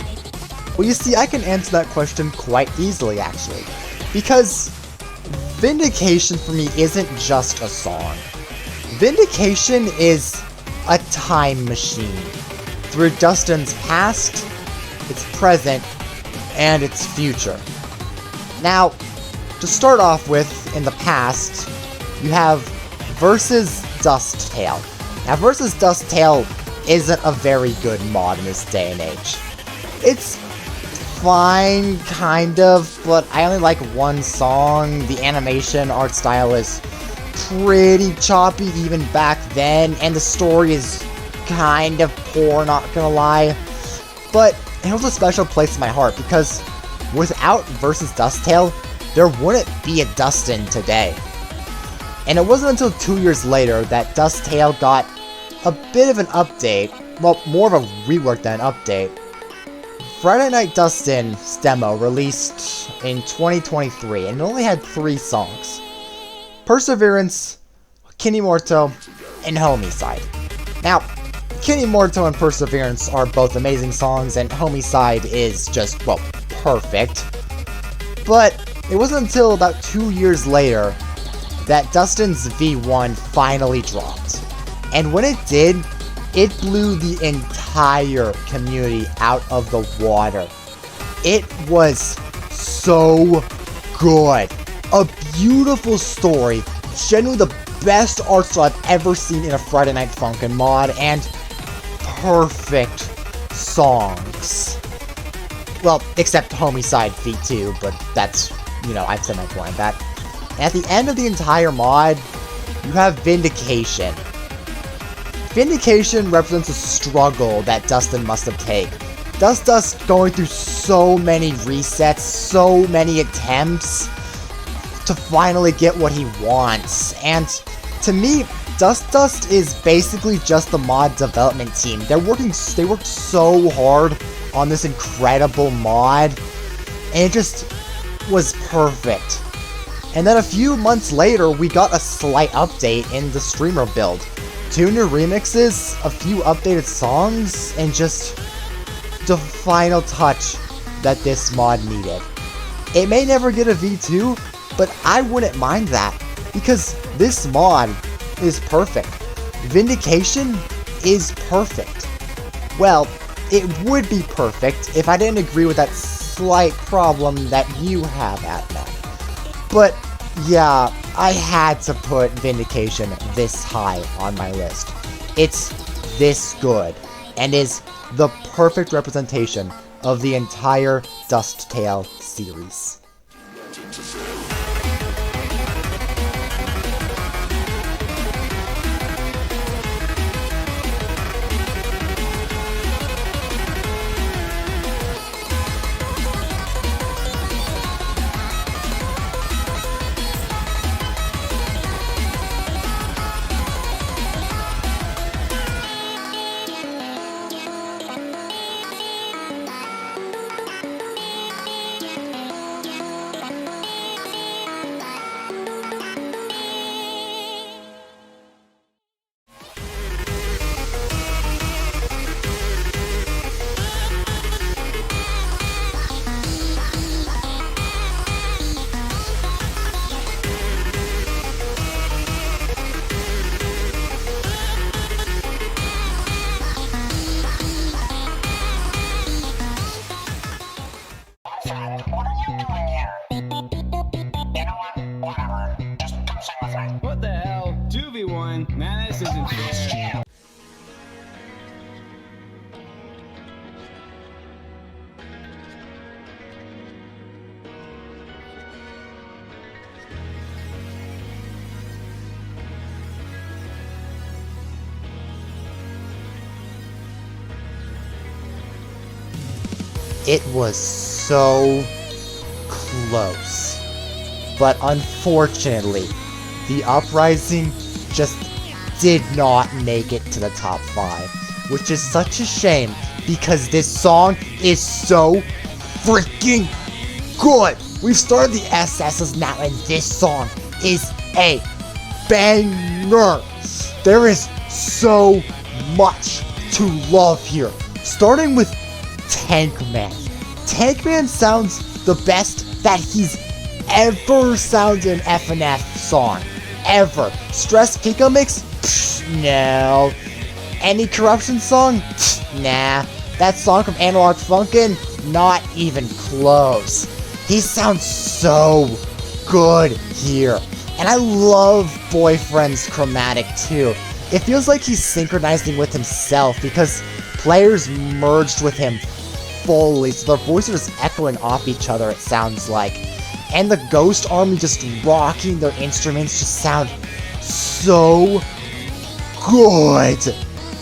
Well, you see, I can answer that question quite easily, actually. Because Vindication for me isn't just a song. Vindication is a time machine through Dustin's past, its present, and its future. Now, to start off with, in the past, you have Versus Dust Tail. Now, Versus Dust Tail isn't a very good mod in this day and age. It's fine, kind of, but I only like one song. The animation art style is pretty choppy even back then, and the story is kind of poor, not gonna lie. But it holds a special place in my heart because without Versus Dust Tail, there wouldn't be a Dustin today. And it wasn't until 2 years later that Dust Tail got a bit of an update, well, more of a rework than an update. Friday Night Dustin's demo released in 2023, and it only had 3 songs. Perseverance, Kinemorto, and Homiecide. Now, Kinemorto and Perseverance are both amazing songs, and Homiecide is just, well, perfect. But it wasn't until about 2 years later that Dustin's V1 finally dropped. And when it did, it blew the entire community out of the water. It was so good. A beautiful story, genuinely the best art style I've ever seen in a Friday Night Funkin' mod, and perfect songs. Well, except Homiecide V2, but that's, you know, I've said my point on that. And at the end of the entire mod, you have Vindication. Vindication represents a struggle that Dustin must have taken. Dust going through so many resets, so many attempts to finally get what he wants. And to me, Dust is basically just the mod development team. They worked so hard on this incredible mod, and it just was perfect. And then a few months later, we got a slight update in the streamer build. 2 new remixes, a few updated songs, and just the final touch that this mod needed. It may never get a V2, but I wouldn't mind that, because this mod is perfect. Vindication is perfect. Well, it would be perfect if I didn't agree with that slight problem that you have at that. But yeah, I had to put Vindication this high on my list. It's this good, and is the perfect representation of the entire Dust Tail series. What the hell? 2v1? Man, this isn't fair. It was so close. But unfortunately, the Uprising just did not make it to the top 5. Which is such a shame, because this song is so freaking good! We've started the SS's now, and this song is a banger! There is so much to love here. Starting with Tankman. Tankman sounds the best that he's ever sounded in an FNF song. Ever. Stress Pico Mix? Psh, no. Any Corruption song? Psh, nah. That song from Analog Funkin'? Not even close. He sounds so good here. And I love Boyfriend's chromatic too. It feels like he's synchronizing with himself because players merged with him fully, so their voices are echoing off each other, it sounds like. And the Ghost Army just rocking their instruments just sound so good.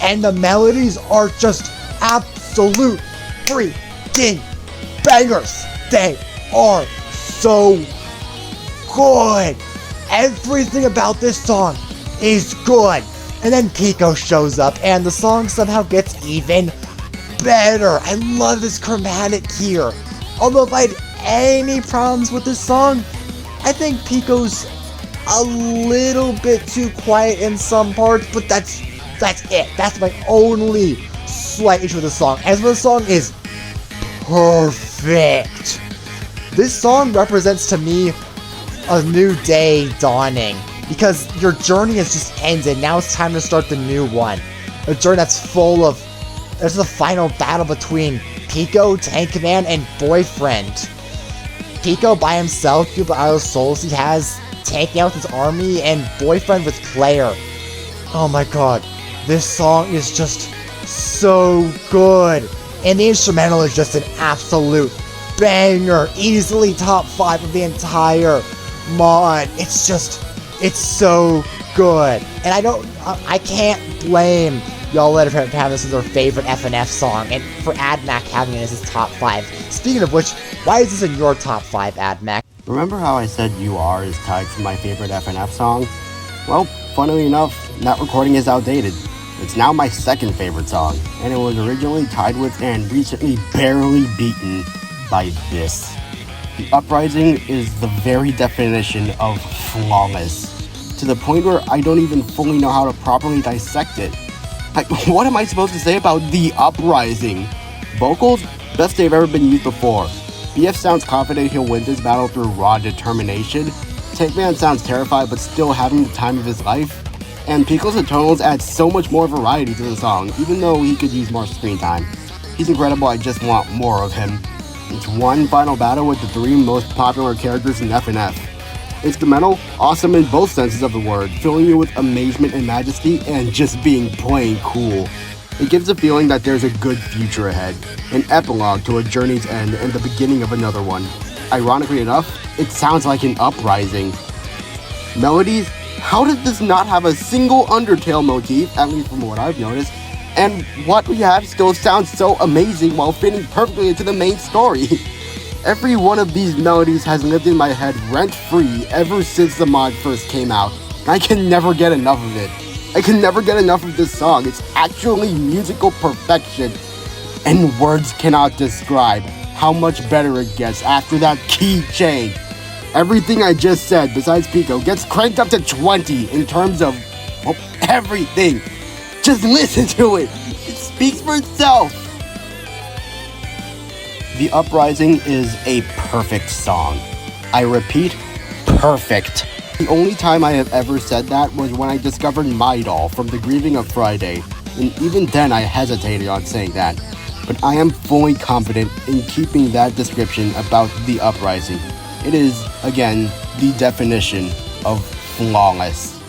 And the melodies are just absolute freaking bangers. They are so good. Everything about this song is good. And then Pico shows up and the song somehow gets even better. I love this chromatic here. Although if I had any problems with this song, I think Pico's a little bit too quiet in some parts, but that's it. That's my only slight issue with the song. As for the song is perfect. This song represents to me a new day dawning, because your journey has just ended. Now it's time to start the new one. A journey that's full of... There's the final battle between Pico, Tankman, and Boyfriend. Pico by himself, fueled by all the souls he has, Tankman with his army, and Boyfriend with Claire. Oh my god, this song is just so good. And the instrumental is just an absolute banger. Easily top 5 of the entire mod. It's so good. And I can't blame y'all let her have this as their favorite FNF song, and for AdMac having it as his top 5. Speaking of which, why is this in your top 5, AdMac? Remember how I said You Are is tied to my favorite FNF song? Well, funnily enough, that recording is outdated. It's now my second favorite song, and it was originally tied with and recently barely beaten by this. The Uprising is the very definition of flawless, to the point where I don't even fully know how to properly dissect it. What am I supposed to say about The Uprising? Vocals? Best they've ever been used before. BF sounds confident he'll win this battle through raw determination. Tankman sounds terrified but still having the time of his life. And Pico's tonals add so much more variety to the song, even though he could use more screen time. He's incredible, I just want more of him. It's one final battle with the 3 most popular characters in FNF. Instrumental, awesome in both senses of the word, filling you with amazement and majesty and just being plain cool. It gives a feeling that there's a good future ahead, an epilogue to a journey's end and the beginning of another one. Ironically enough, it sounds like an uprising. Melodies? How does this not have a single Undertale motif, at least from what I've noticed? And what we have still sounds so amazing while fitting perfectly into the main story. Every one of these melodies has lived in my head rent-free ever since the mod first came out. I can never get enough of it. I can never get enough of this song. It's actually musical perfection. And words cannot describe how much better it gets after that key change. Everything I just said, besides Pico, gets cranked up to 20 in terms of everything. Just listen to it. It speaks for itself. The Uprising is a perfect song. I repeat, perfect. The only time I have ever said that was when I discovered My Doll from The Grieving of Friday, and even then I hesitated on saying that. but I am fully confident in keeping that description about the uprising. It is, again, the definition of flawless.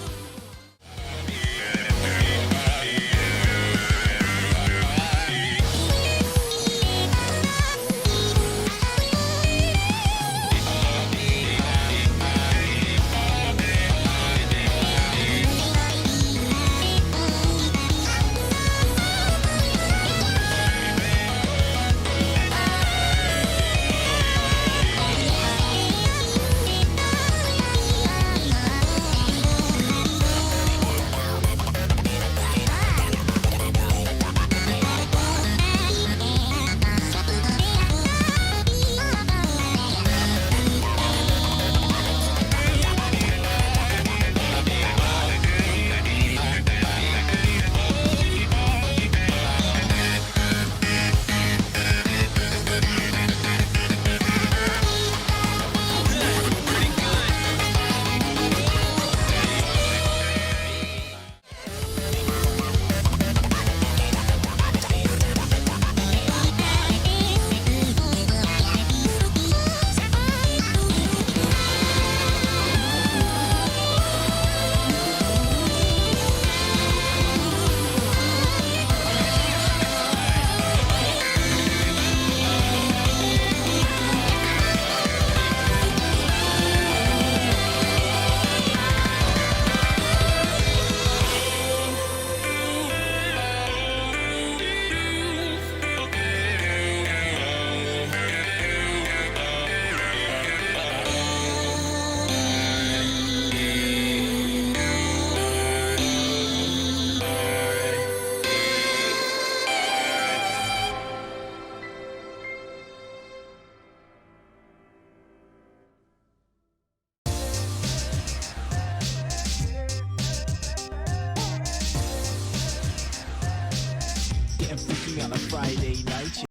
On a Friday night.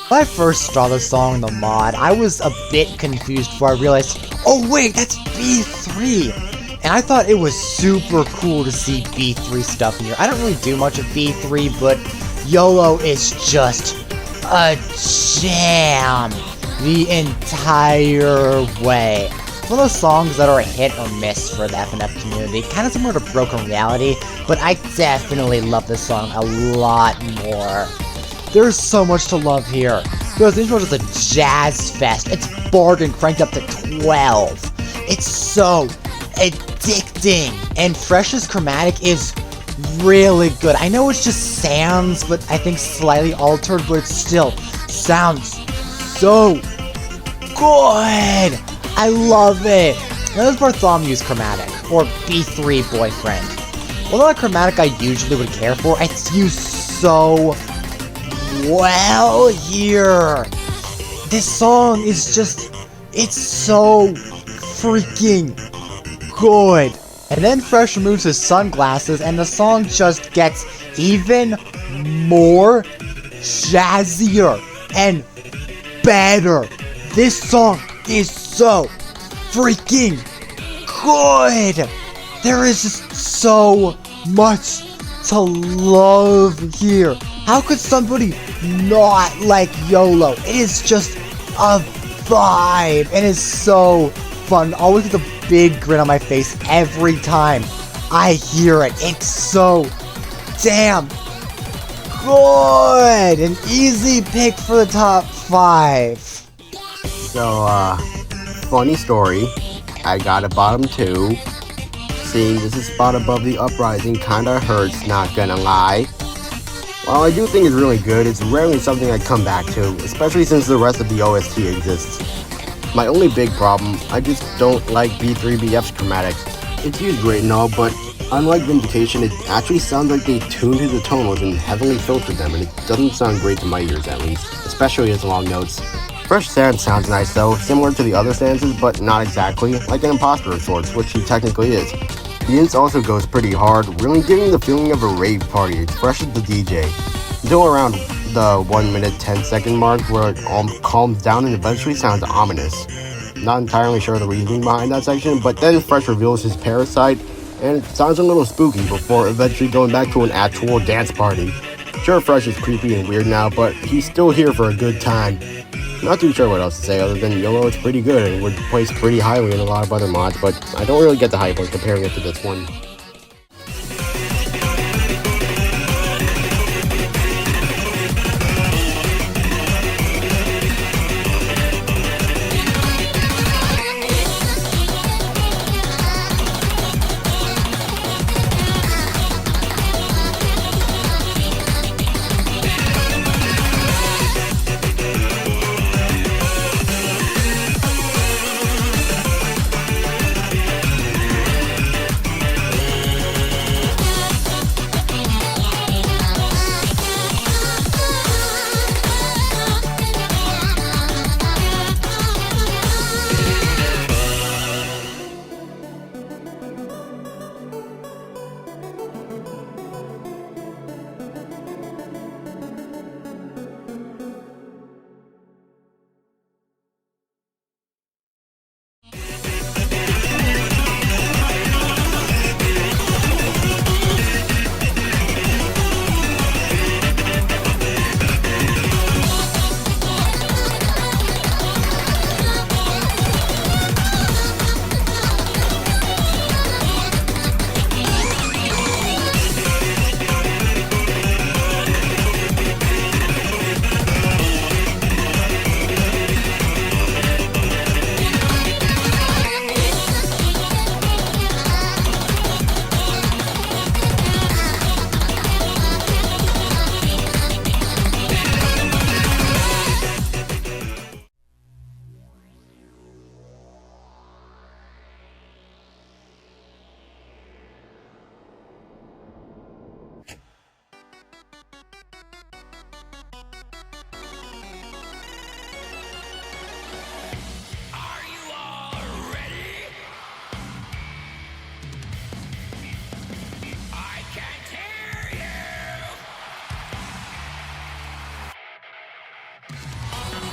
When I first saw the song in the mod, I was a bit confused before I realized, oh wait, that's B3! And I thought it was super cool to see B3 stuff in here. I don't really do much of B3, but YOLO is just a jam the entire way. It's one of those songs that are a hit or miss for the FNF community, kind of similar to Broken Reality, but I definitely love this song a lot more. There's so much to love here. Because the intro is a jazz fest. It's barred and cranked up to 12. It's so addicting. And Fresh's chromatic is really good. I know it's just sounds, but I think slightly altered, but it still sounds so good. I love it. That is Bartholomew's chromatic, or B3 boyfriend. Well, not a chromatic I usually would care for, it's used so well here. This song is just, it's so freaking good. And then Fresh removes his sunglasses and the song just gets even more jazzier and better. This song is so freaking good. There is just so much to love here. How could somebody not like YOLO? It is just a vibe, and it's so fun. I always get a big grin on my face every time I hear it. It's so damn good. An easy pick for the top 5. So, funny story. I got a bottom 2. Seeing this is spot above the uprising kinda hurts, not gonna lie. While I do think it's really good, it's rarely something I come back to, especially since the rest of the OST exists. My only big problem, I just don't like B3BF's chromatic. It's used great and all, but unlike Vindication, it actually sounds like they tuned his tonals and heavily filtered them, and it doesn't sound great to my ears at least, especially his long notes. Fresh Sans sounds nice though, similar to the other stances, but not exactly, like an imposter of sorts, which he technically is. The Ints also goes pretty hard, really giving the feeling of a rave party. It's Fresh as the DJ. Until around the 1 minute 10 second mark where it all calms down and eventually sounds ominous. Not entirely sure the reasoning behind that section, but then Fresh reveals his parasite, and it sounds a little spooky before eventually going back to an actual dance party. Sure, Fresh is creepy and weird now, but he's still here for a good time. Not too sure what else to say other than YOLO is pretty good and would place pretty highly in a lot of other mods, but I don't really get the hype when comparing it to this one.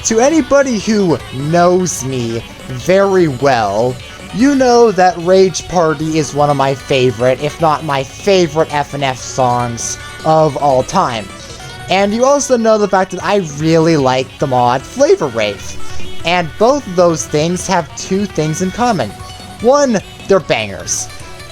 To anybody who knows me very well, you know that Rage Party is one of my favorite, if not my favorite FNF songs of all time. And you also know the fact that I really like the mod Flavor Rave. And both of those things have two things in common. One, they're bangers.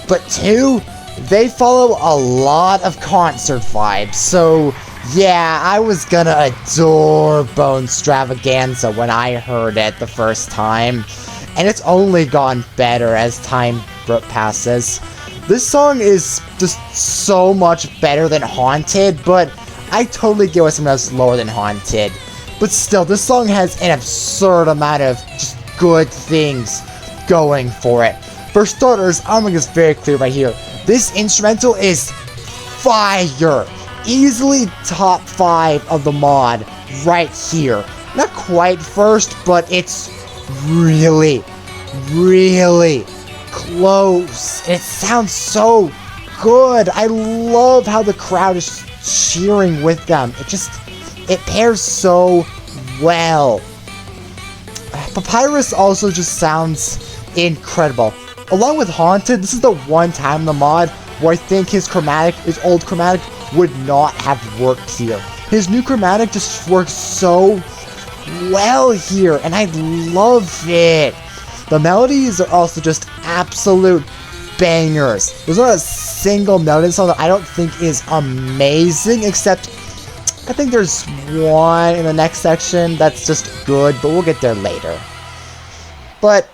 But two, they follow a lot of concert vibes, so yeah, I was gonna adore Bone Stravaganza when I heard it the first time, and it's only gone better as time passes. This song is just so much better than Haunted, but I totally get why something else is lower than Haunted. But still, this song has an absurd amount of just good things going for it. For starters, I'm gonna make this very clear right here. This instrumental is fire! Easily top 5 of the mod right here. Not quite first, but it's really, really close. It sounds so good. I love how the crowd is cheering with them. It pairs so well. Papyrus also just sounds incredible. Along with Haunted, this is the one time in the mod where I think his old chromatic, would not have worked here. His new chromatic just works so well here, and I love it. The melodies are also just absolute bangers. There's not a single melody song that I don't think is amazing, except I think there's one in the next section that's just good, but we'll get there later. But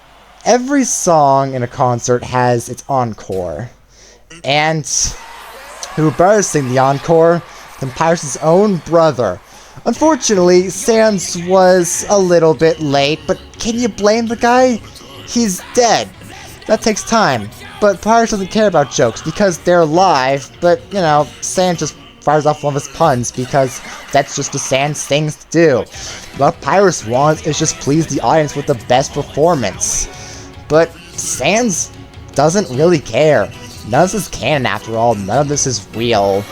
every song in a concert has its encore, and who better sing the encore than Pirate's own brother? Unfortunately, Sans was a little bit late, but can you blame the guy? He's dead. That takes time. But Pirates doesn't care about jokes because they're live, but, you know, Sans just fires off one of his puns because that's just the Sans things to do. What Pirates wants is just please the audience with the best performance. But Sans doesn't really care. None of this is canon after all, none of this is real.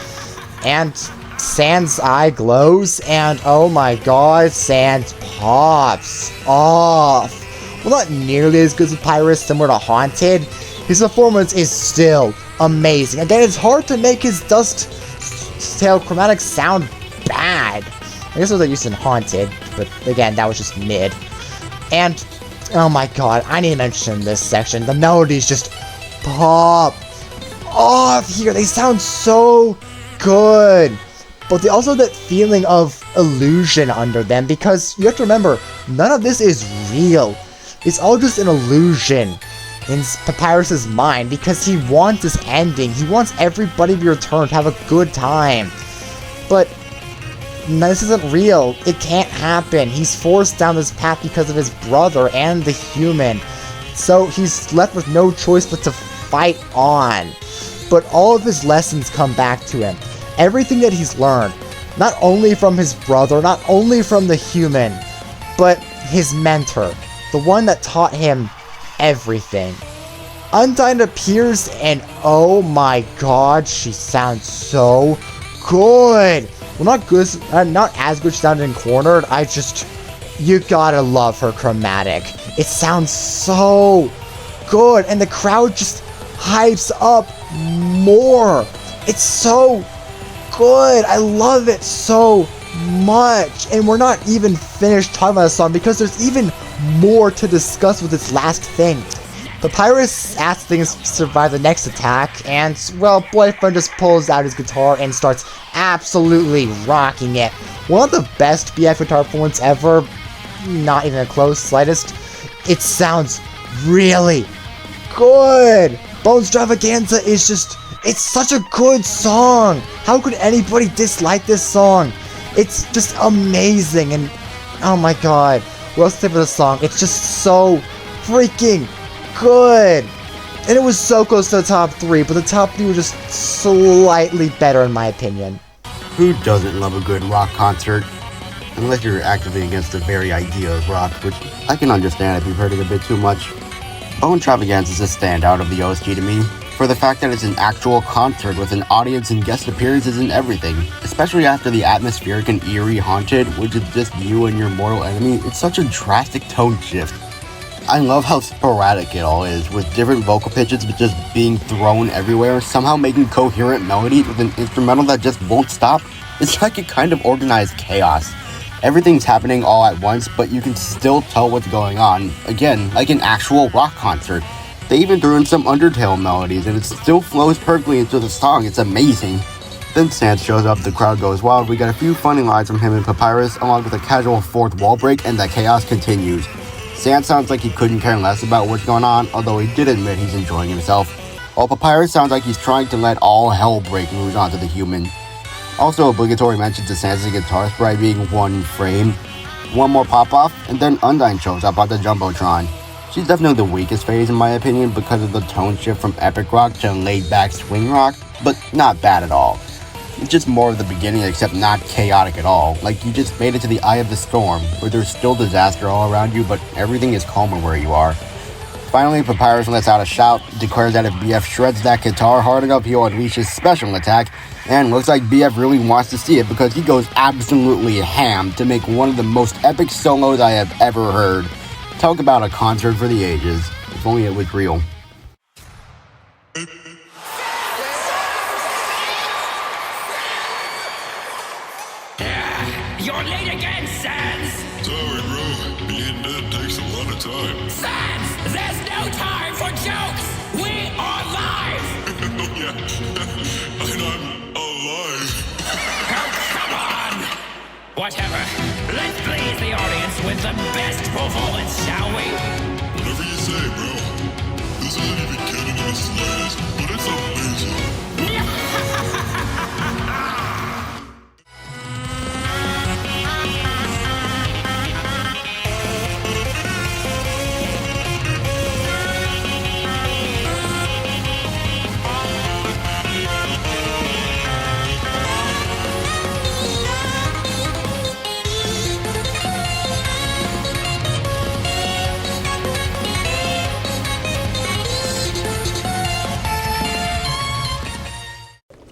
And Sans' eye glows, and oh my god, Sans pops off. while not nearly as good as Papyrus, similar to Haunted, his performance is still amazing. Again, it's hard to make his Dust Tail chromatic sound bad. I guess it was like used in Haunted, but again, that was just mid. And, oh my god, I need to mention this section. The melodies just pop off here. They sound so good. But they also have that feeling of illusion under them, because you have to remember, none of this is real. It's all just an illusion in Papyrus's mind, because he wants this ending. He wants everybody to return to have a good time. But this isn't real. It can't happen. He's forced down this path because of his brother and the human. So he's left with no choice but to fight on. But all of his lessons come back to him. Everything that he's learned, not only from his brother, not only from the human, but his mentor, the one that taught him everything. Undyne appears, and oh my god, she sounds so good. Well, not good, not as good as she sounded in Cornered. You gotta love her chromatic. It sounds so good, and the crowd just hypes up more. It's so good. I love it so much. And we're not even finished talking about the song, because there's even more to discuss with this last thing. Papyrus asks things to survive the next attack, and, well, Boyfriend just pulls out his guitar and starts absolutely rocking it. One of the best BF guitar performances ever, not even a close slightest. It sounds really good. Bones Stravaganza is just, it's such a good song. How could anybody dislike this song? It's just amazing, and oh my god. What else to say for this song? It's just so freaking good. And it was so close to the top 3, but the top 3 were just slightly better in my opinion. Who doesn't love a good rock concert? Unless you're actively against the very idea of rock, which I can understand if you've heard it a bit too much. Bone Stravaganza is a standout of the OSG to me, for the fact that it's an actual concert with an audience and guest appearances and everything. Especially after the atmospheric and eerie Haunted, which is just you and your mortal enemy. It's such a drastic tone shift. I love how sporadic it all is, with different vocal pitches just being thrown everywhere, somehow making coherent melodies with an instrumental that just won't stop. It's like a kind of organized chaos. Everything's happening all at once, but you can still tell what's going on. Again, like an actual rock concert. They even threw in some Undertale melodies, and it still flows perfectly into the song. It's amazing. Then Sans shows up, the crowd goes wild. We got a few funny lines from him and Papyrus, along with a casual fourth wall break, and the chaos continues. Sans sounds like he couldn't care less about what's going on, although he did admit he's enjoying himself. While Papyrus sounds like he's trying to let all hell break loose onto the human. Also obligatory mention to Sans' guitar sprite being one frame. One more pop-off, and then Undyne shows up on the Jumbotron. She's definitely the weakest phase in my opinion because of the tone shift from epic rock to laid-back swing rock, but not bad at all. It's just more of the beginning, except not chaotic at all. Like you just made it to the eye of the storm, where there's still disaster all around you, but everything is calmer where you are. Finally, Papyrus lets out a shout, declares that if BF shreds that guitar hard enough, he'll unleash his special attack, and looks like BF really wants to see it because he goes absolutely ham to make one of the most epic solos I have ever heard. Talk about a concert for the ages. If only it was real. You're late again, Sans! Sorry, bro. Being dead takes a lot of time. Sans! There's no time for jokes! We are live! Oh, yeah. And I'm alive. Oh, come on! Whatever. Let's please the audience with the best performance, shall we? Whatever you say, bro. This isn't even canon in the slightest, but it's amazing.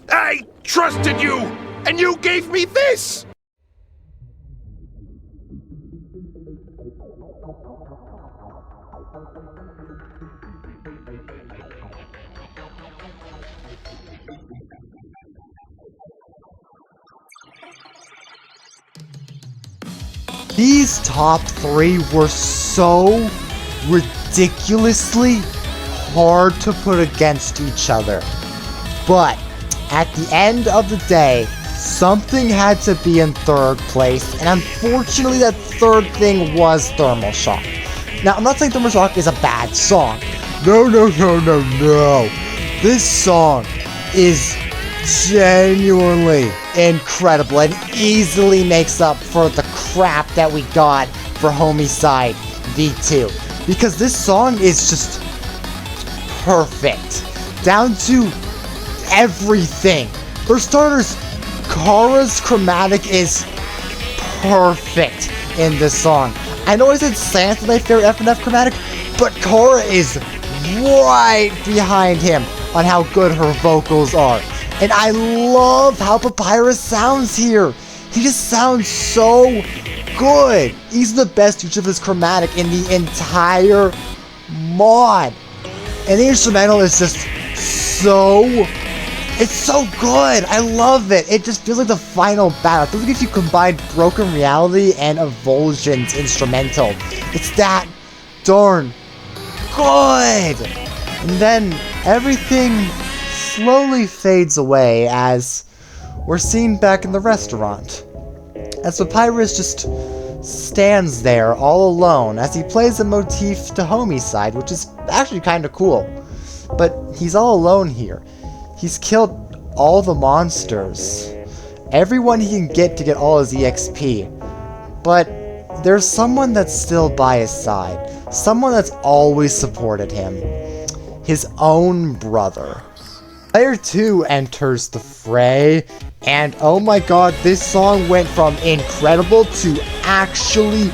I trusted you, and you gave me this! These top three were so ridiculously hard to put against each other. But at the end of the day, something had to be in third place, and unfortunately that third thing was Thermal Shock. Now, I'm not saying Thermal Shock is a bad song. No. This song is genuinely incredible and easily makes up for the crap that we got for Homiecide V2. Because this song is just perfect. Down to everything. For starters, Kara's chromatic is perfect in this song. I know I said Sans is my favorite FNF chromatic, but Kara is right behind him on how good her vocals are. And I love how Papyrus sounds here. He just sounds so good. He's the best use of his chromatic in the entire mod. And the instrumental is just it's so good. I love it. It just feels like the final battle. It feels like if you combined Broken Reality and Evulsion's instrumental. It's that darn good. And then everything slowly fades away as we're seen back in the restaurant. As Papyrus just stands there all alone as he plays a motif to Homiecide, which is actually kind of cool. But he's all alone here. He's killed all the monsters. Everyone he can get to get all his EXP. But there's someone that's still by his side. Someone that's always supported him. His own brother. Player 2 enters the fray, and oh my god, this song went from incredible to actually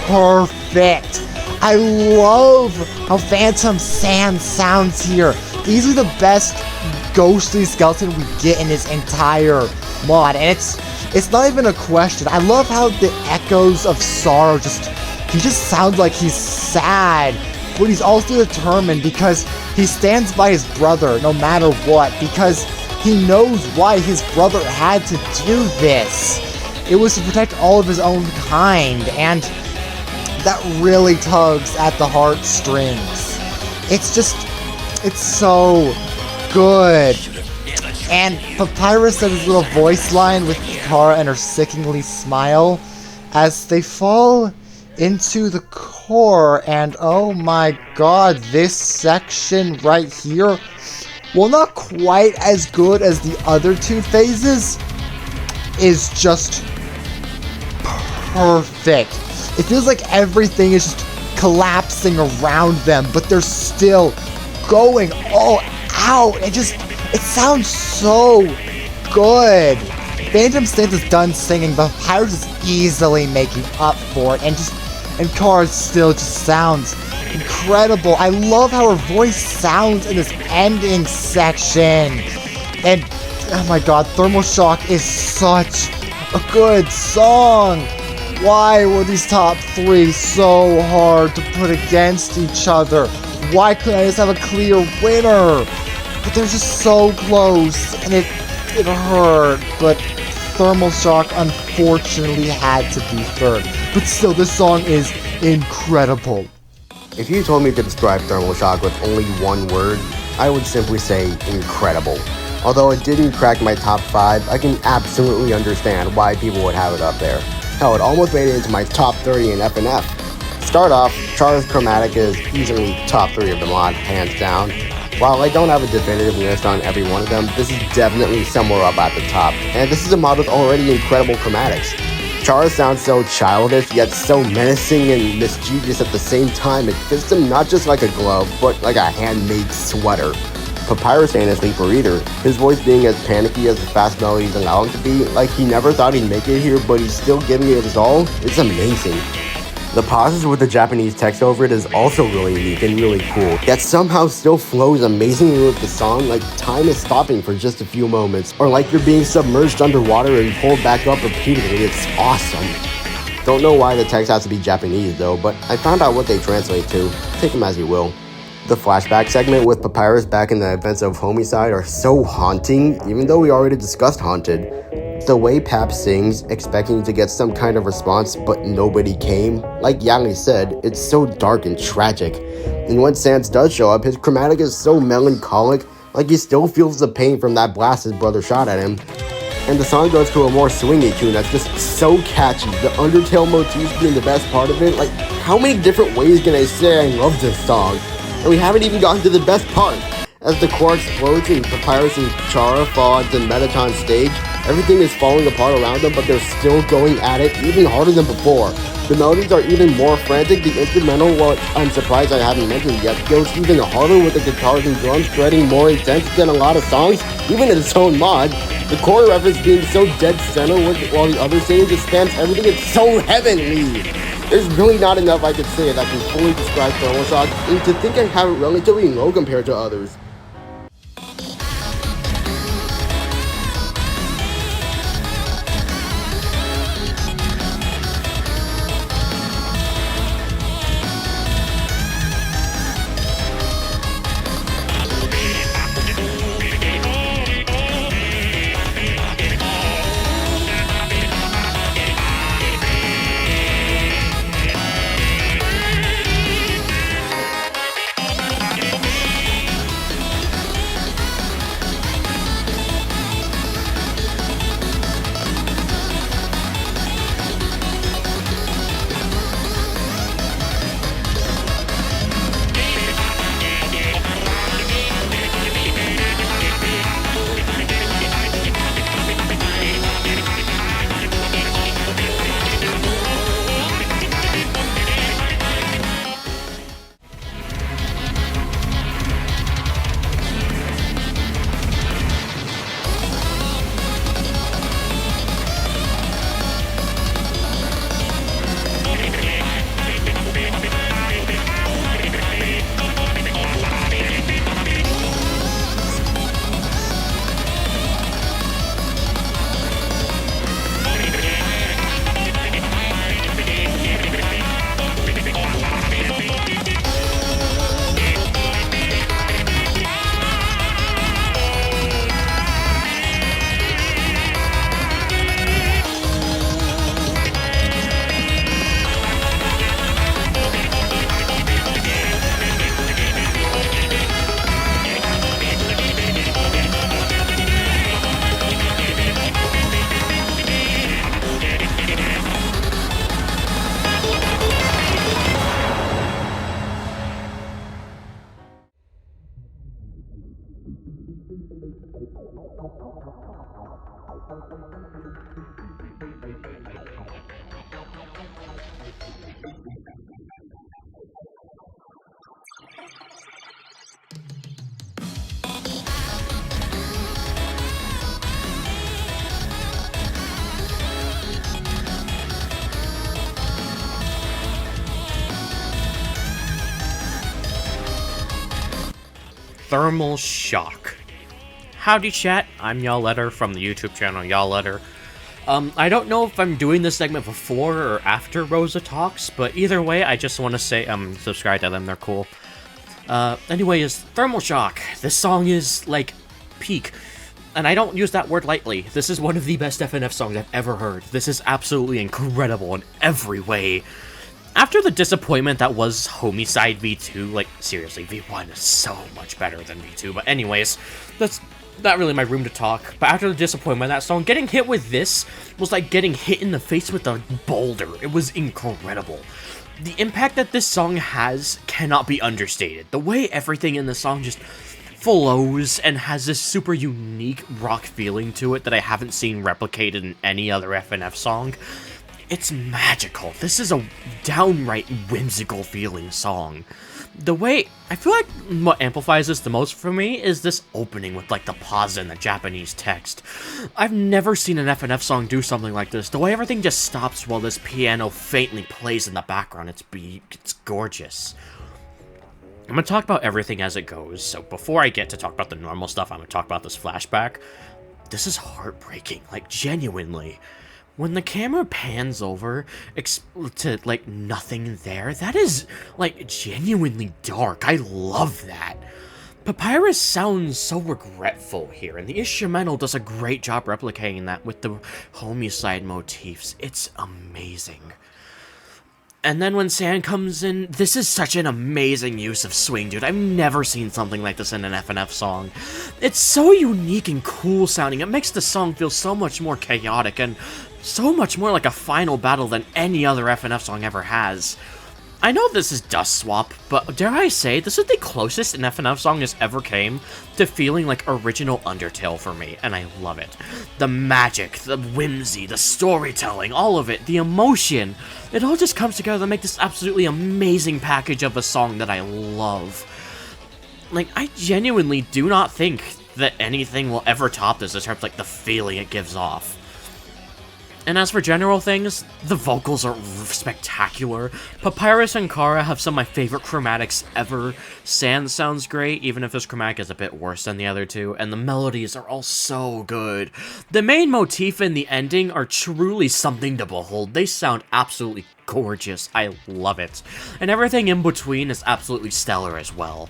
perfect. I love how Phantom Sans sounds here. Easily the best ghostly skeleton we get in his entire mod, and it's not even a question. I love how the echoes of sorrow he just sounds like he's sad, but he's also determined because he stands by his brother no matter what, because he knows why his brother had to do this. It was to protect all of his own kind, and that really tugs at the heartstrings. It's so good. And Papyrus said his little voice line with Kara and her sickeningly smile as they fall into the core, and oh my god, this section right here, while not quite as good as the other two phases, is just perfect. It feels like everything is just collapsing around them, but they're still going all out. It sounds so good. Phantom Sans is done singing, but Papyrus is easily making up for it, and Kara still just sounds incredible. I love how her voice sounds in this ending section. And oh my god, Thermal Shock is such a good song. Why were these top three so hard to put against each other? Why couldn't I just have a clear winner? But they're just so close, and it hurt. But Thermal Shock unfortunately had to be third. But still, this song is incredible. If you told me to describe Thermal Shock with only one word, I would simply say incredible. Although it didn't crack my top 5, I can absolutely understand why people would have it up there. Hell, it almost made it into my top 30 in FNF. Start off, Char's chromatic is easily top 3 of the mod, hands down. While I don't have a definitive list on every one of them, this is definitely somewhere up at the top, and this is a mod with already incredible chromatics. Char sounds so childish, yet so menacing and mischievous at the same time. It fits him not just like a glove, but like a handmade sweater. Papyrus ain't asleep for either, his voice being as panicky as the fast melodies allow him to be, like he never thought he'd make it here, but he's still giving it his all. It's amazing. The pauses with the Japanese text over it is also really unique and really cool, yet somehow still flows amazingly with the song, like time is stopping for just a few moments, or like you're being submerged underwater and pulled back up repeatedly. It's awesome. Don't know why the text has to be Japanese though, but I found out what they translate to. Take them as you will. The flashback segment with Papyrus back in the events of Homiecide are so haunting, even though we already discussed Haunted. The way Pap sings, expecting to get some kind of response, but nobody came, like Yang said, it's so dark and tragic. And when Sans does show up, his chromatic is so melancholic, like he still feels the pain from that blast his brother shot at him. And the song goes to a more swingy tune that's just so catchy, the Undertale motifs being the best part of it. Like, how many different ways can I say I love this song? And we haven't even gotten to the best part. As the core explodes and Papyrus and Chara fall onto Metaton's stage, everything is falling apart around them, but they're still going at it even harder than before. The melodies are even more frantic. The instrumental, what I'm surprised I haven't mentioned yet, goes even harder with the guitars and drums shredding more intense than a lot of songs, even in its own mod. The core reference being so dead center while the other singing just spams everything. It's so heavenly. There's really not enough I could say that can fully describe Thermal Shock, and to think I have it relatively low compared to others. Thermal Shock. Howdy chat, I'm Y'all Letter from the YouTube channel Y'all Letter. I don't know if I'm doing this segment before or after Rosa talks, but either way, I just want to say I'm subscribed to them, they're cool. Anyways, Thermal Shock. This song is, like, peak. And I don't use that word lightly. This is one of the best FNF songs I've ever heard. This is absolutely incredible in every way. After the disappointment that was Homiecide V2, like, seriously, V1 is so much better than V2, but anyways, that's not really my room to talk. But after the disappointment of that song, getting hit with this was like getting hit in the face with a boulder. It was incredible. The impact that this song has cannot be understated. The way everything in the song just flows and has this super unique rock feeling to it that I haven't seen replicated in any other FNF song. It's magical. This is a downright whimsical feeling song. The way, I feel like what amplifies this the most for me is this opening with like the pause in the Japanese text. I've never seen an FNF song do something like this. The way everything just stops while this piano faintly plays in the background, it's gorgeous. I'm going to talk about everything as it goes, so before I get to talk about the normal stuff, I'm going to talk about this flashback. This is heartbreaking, like genuinely. When the camera pans over to, like, nothing there, that is, like, genuinely dark. I love that. Papyrus sounds so regretful here, and the instrumental does a great job replicating that with the Homiecide motifs. It's amazing. And then when Sand comes in, this is such an amazing use of swing, dude. I've never seen something like this in an FNF song. It's so unique and cool sounding. It makes the song feel so much more chaotic and so much more like a final battle than any other FNF song ever has. I know this is Dust Swap, but dare I say, this is the closest an FNF song has ever came to feeling like original Undertale for me, and I love it. The magic, the whimsy, the storytelling, all of it, the emotion, it all just comes together to make this absolutely amazing package of a song that I love. Like, I genuinely do not think that anything will ever top this in terms of, like, the feeling it gives off. And as for general things, the vocals are spectacular. Papyrus and Kara have some of my favorite chromatics ever. Sand sounds great, even if his chromatic is a bit worse than the other two, and the melodies are all so good. The main motif and the ending are truly something to behold. They sound absolutely gorgeous. I love it. And everything in between is absolutely stellar as well.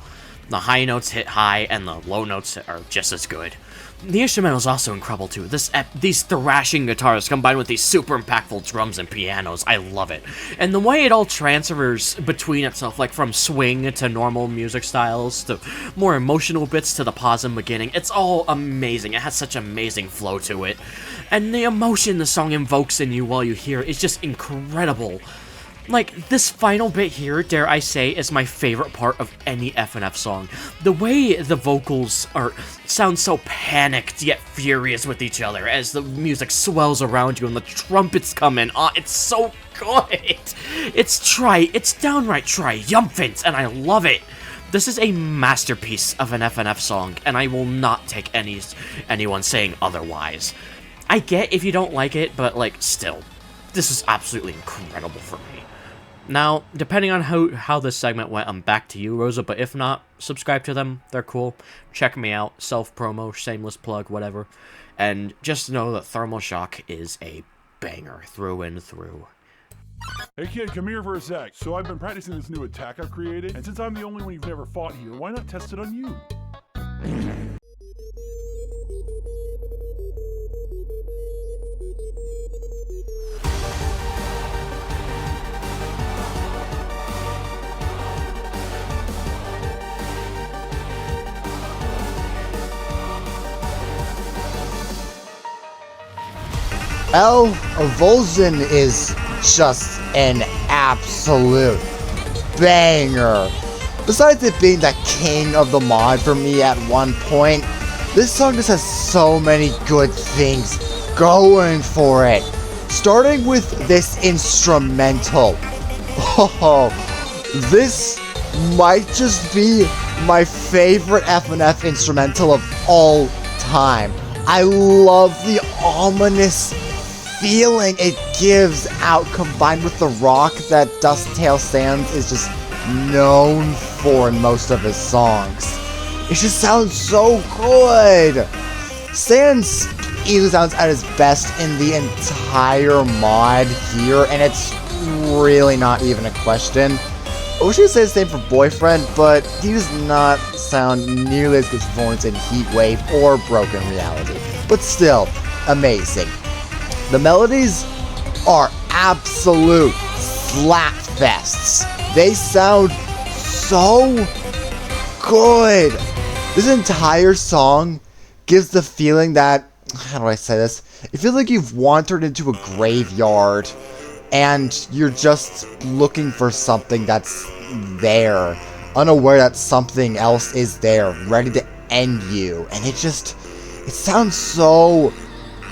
The high notes hit high, and the low notes are just as good. The instrumental is also incredible too. These thrashing guitars combined with these super impactful drums and pianos, I love it. And the way it all transfers between itself, like from swing to normal music styles, to more emotional bits to the pause and beginning, it's all amazing. It has such amazing flow to it. And the emotion the song invokes in you while you hear it is just incredible. Like, this final bit here, dare I say, is my favorite part of any FNF song. The way the vocals sound so panicked yet furious with each other as the music swells around you and the trumpets come in. It's so good! It's downright triumphant, and I love it! This is a masterpiece of an FNF song, and I will not take anyone saying otherwise. I get if you don't like it, but, like, still, this is absolutely incredible for me. Now, depending on how this segment went, I'm back to you, Rosa, but if not, subscribe to them. They're cool. Check me out. Self-promo, shameless plug, whatever. And just know that Thermal Shock is a banger through and through. Hey kid, come here for a sec. So I've been practicing this new attack I've created, and since I'm the only one you've never fought here, why not test it on you? Well, Avulsion is just an absolute banger. Besides it being the king of the mod for me at one point, this song just has so many good things going for it. Starting with this instrumental. Oh, this might just be my favorite FNF instrumental of all time. I love the ominous feeling it gives out, combined with the rock that Dustin Sands is just known for in most of his songs. It just sounds so good! Sands easily sounds at his best in the entire mod here, and it's really not even a question. I wish I could say the same for Boyfriend, but he does not sound nearly as good as performance in Heatwave or Broken Reality. But still, amazing. The melodies are absolute slapfests. They sound so good. This entire song gives the feeling that, how do I say this? It feels like you've wandered into a graveyard and you're just looking for something that's there, unaware that something else is there, ready to end you. And it sounds so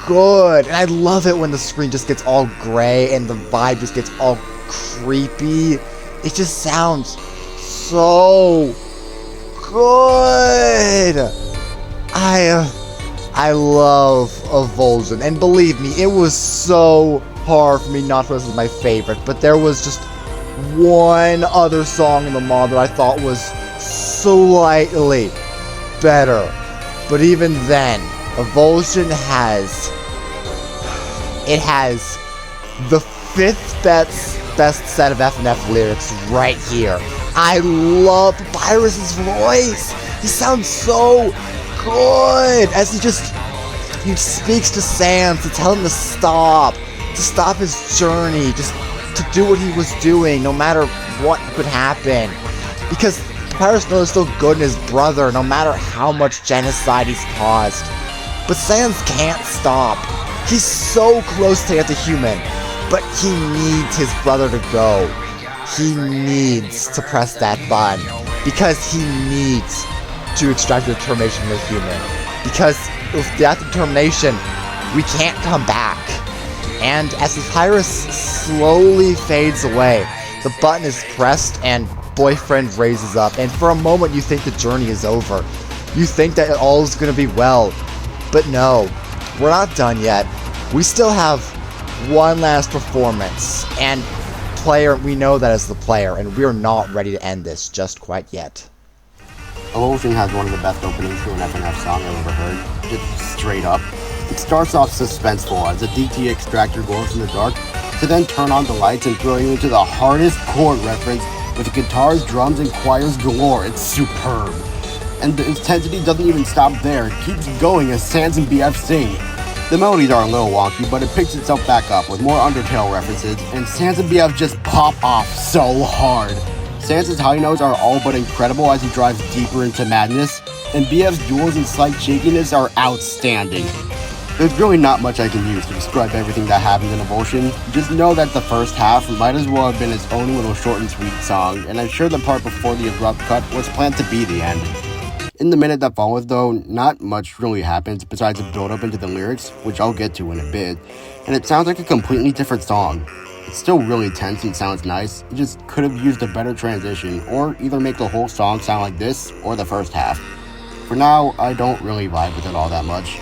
good. And I love it when the screen just gets all gray and the vibe just gets all creepy. It just sounds so good. I love Avulsion, and believe me, it was so hard for me not to listen to my favorite, but there was just one other song in the mod that I thought was slightly better. But even then, Avulsion has the fifth best set of FNF lyrics right here. I love Papyrus's voice. He sounds so good as he speaks to Sans to tell him to stop his journey, just to do what he was doing, no matter what could happen. Because Papyrus knows still good in his brother, no matter how much genocide he's caused. But Sans can't stop. He's so close to get the human, but he needs his brother to go. He needs to press that button, because he needs to extract the determination from the human. Because without the determination, we can't come back. And as Papyrus slowly fades away, the button is pressed and Boyfriend raises up, and for a moment you think the journey is over. You think that all is going to be well, but no, we're not done yet. We still have one last performance, and we know that as the player, and we're not ready to end this just quite yet. Evolution has one of the best openings to an FNF song I've ever heard, just straight up. It starts off suspenseful as a DT extractor glows in the dark, to then turn on the lights and throw you into the hardest chord reference with guitars, drums, and choirs galore. It's superb. And the intensity doesn't even stop there, it keeps going as Sans and BF sing. The melodies are a little wonky, but it picks itself back up with more Undertale references, and Sans and BF just pop off so hard. Sans' high notes are all but incredible as he drives deeper into madness, and BF's duels and slight shakiness are outstanding. There's really not much I can use to describe everything that happens in Evolution. Just know that the first half might as well have been its own little short and sweet song, and I'm sure the part before the abrupt cut was planned to be the end. In the minute that follows though, not much really happens besides a build up into the lyrics, which I'll get to in a bit, and it sounds like a completely different song. It's still really tense and sounds nice, it just could have used a better transition, or either make the whole song sound like this, or the first half. For now, I don't really vibe with it all that much.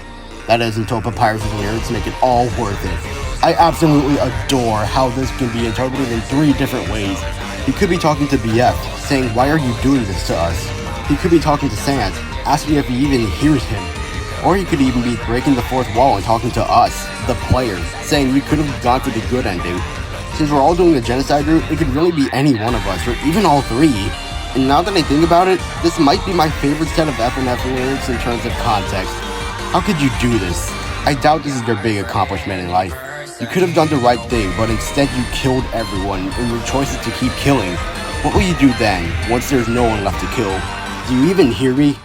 That is until Papyrus' lyrics make it all worth it. I absolutely adore how this can be interpreted in 3 different ways. He could be talking to BF, saying, "Why are you doing this to us?" He could be talking to Sans, asking if he even hears him. Or he could even be breaking the 4th wall and talking to us, the players, saying we could have gone for the good ending. Since we're all doing the genocide route, it could really be any one of us, or even all 3. And now that I think about it, this might be my favorite set of FNF lyrics in terms of context. How could you do this? I doubt this is your big accomplishment in life. You could have done the right thing, but instead you killed everyone, and your choice is to keep killing. What will you do then, once there's no one left to kill? Do you even hear me?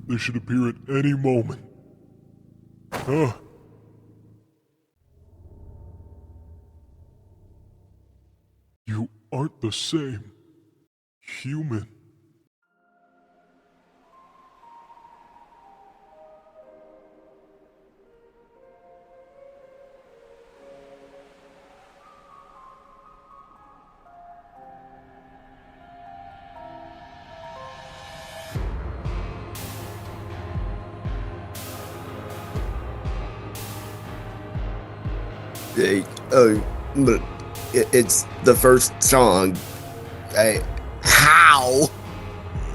They should appear at any moment. You aren't the same. Human. But it's the first song. How?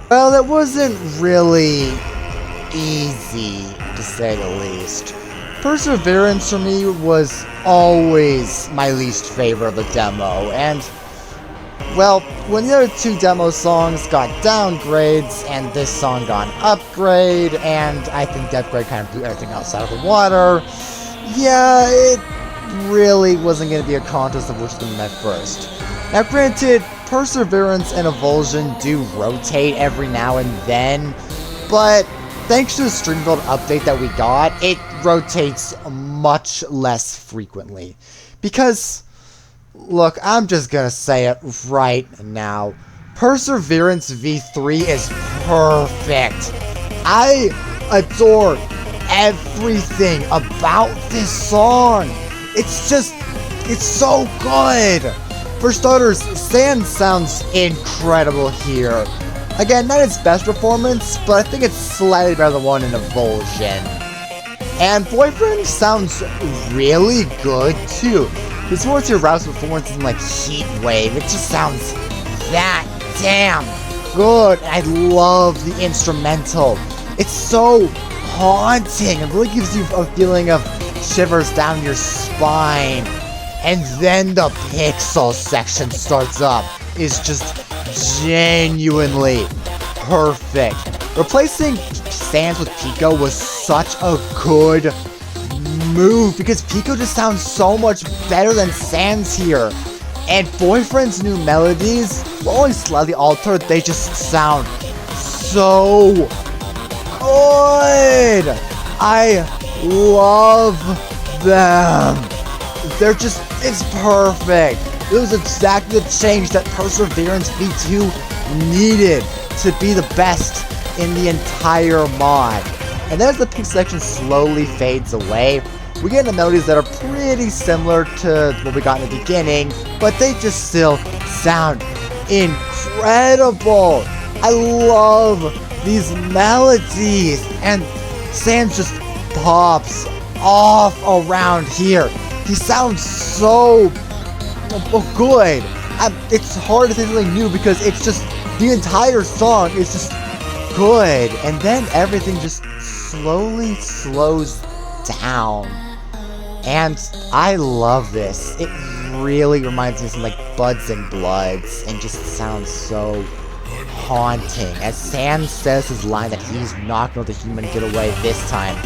Well, it wasn't really easy, to say the least. Perseverance for me was always my least favorite of the demo, and Well, when the other two demo songs got downgrades, and this song got an upgrade, and I think the upgrade kind of blew everything outside of the water, yeah, it really wasn't going to be a contest of which of them met first. Now granted, Perseverance and Evulsion do rotate every now and then, but thanks to the Streambuild update that we got, it rotates much less frequently. Because, look, I'm just gonna say it right now. Perseverance V3 is perfect. I adore everything about this song. It's so good. For starters, Sans sounds incredible here. Again, not its best performance, but I think it's slightly better than one in Evulsion. And Boyfriend sounds really good too. His towards your Rouse performance in like Heat Wave, it just sounds that damn good. And I love the instrumental. It's so haunting. It really gives you a feeling of shivers down your spine. And then the Pixel section starts up. It's just genuinely perfect. Replacing Sans with Pico was such a good move because Pico just sounds so much better than Sans here. And Boyfriend's new melodies, while only slightly altered, they just sound so good. I love them. It's perfect. It was exactly the change that Perseverance V2 needed to be the best in the entire mod. And then as the pink section slowly fades away, we get into melodies that are pretty similar to what we got in the beginning, but they just still sound incredible. I love these melodies, and Sans just pops off around here. He sounds so good. It's hard to say something new because it's just, the entire song is just good. And then everything just slowly slows down. And I love this. It really reminds me of something like Buds and Bloods and just sounds so haunting. As Sans says his line that he's not going to let the human get away this time,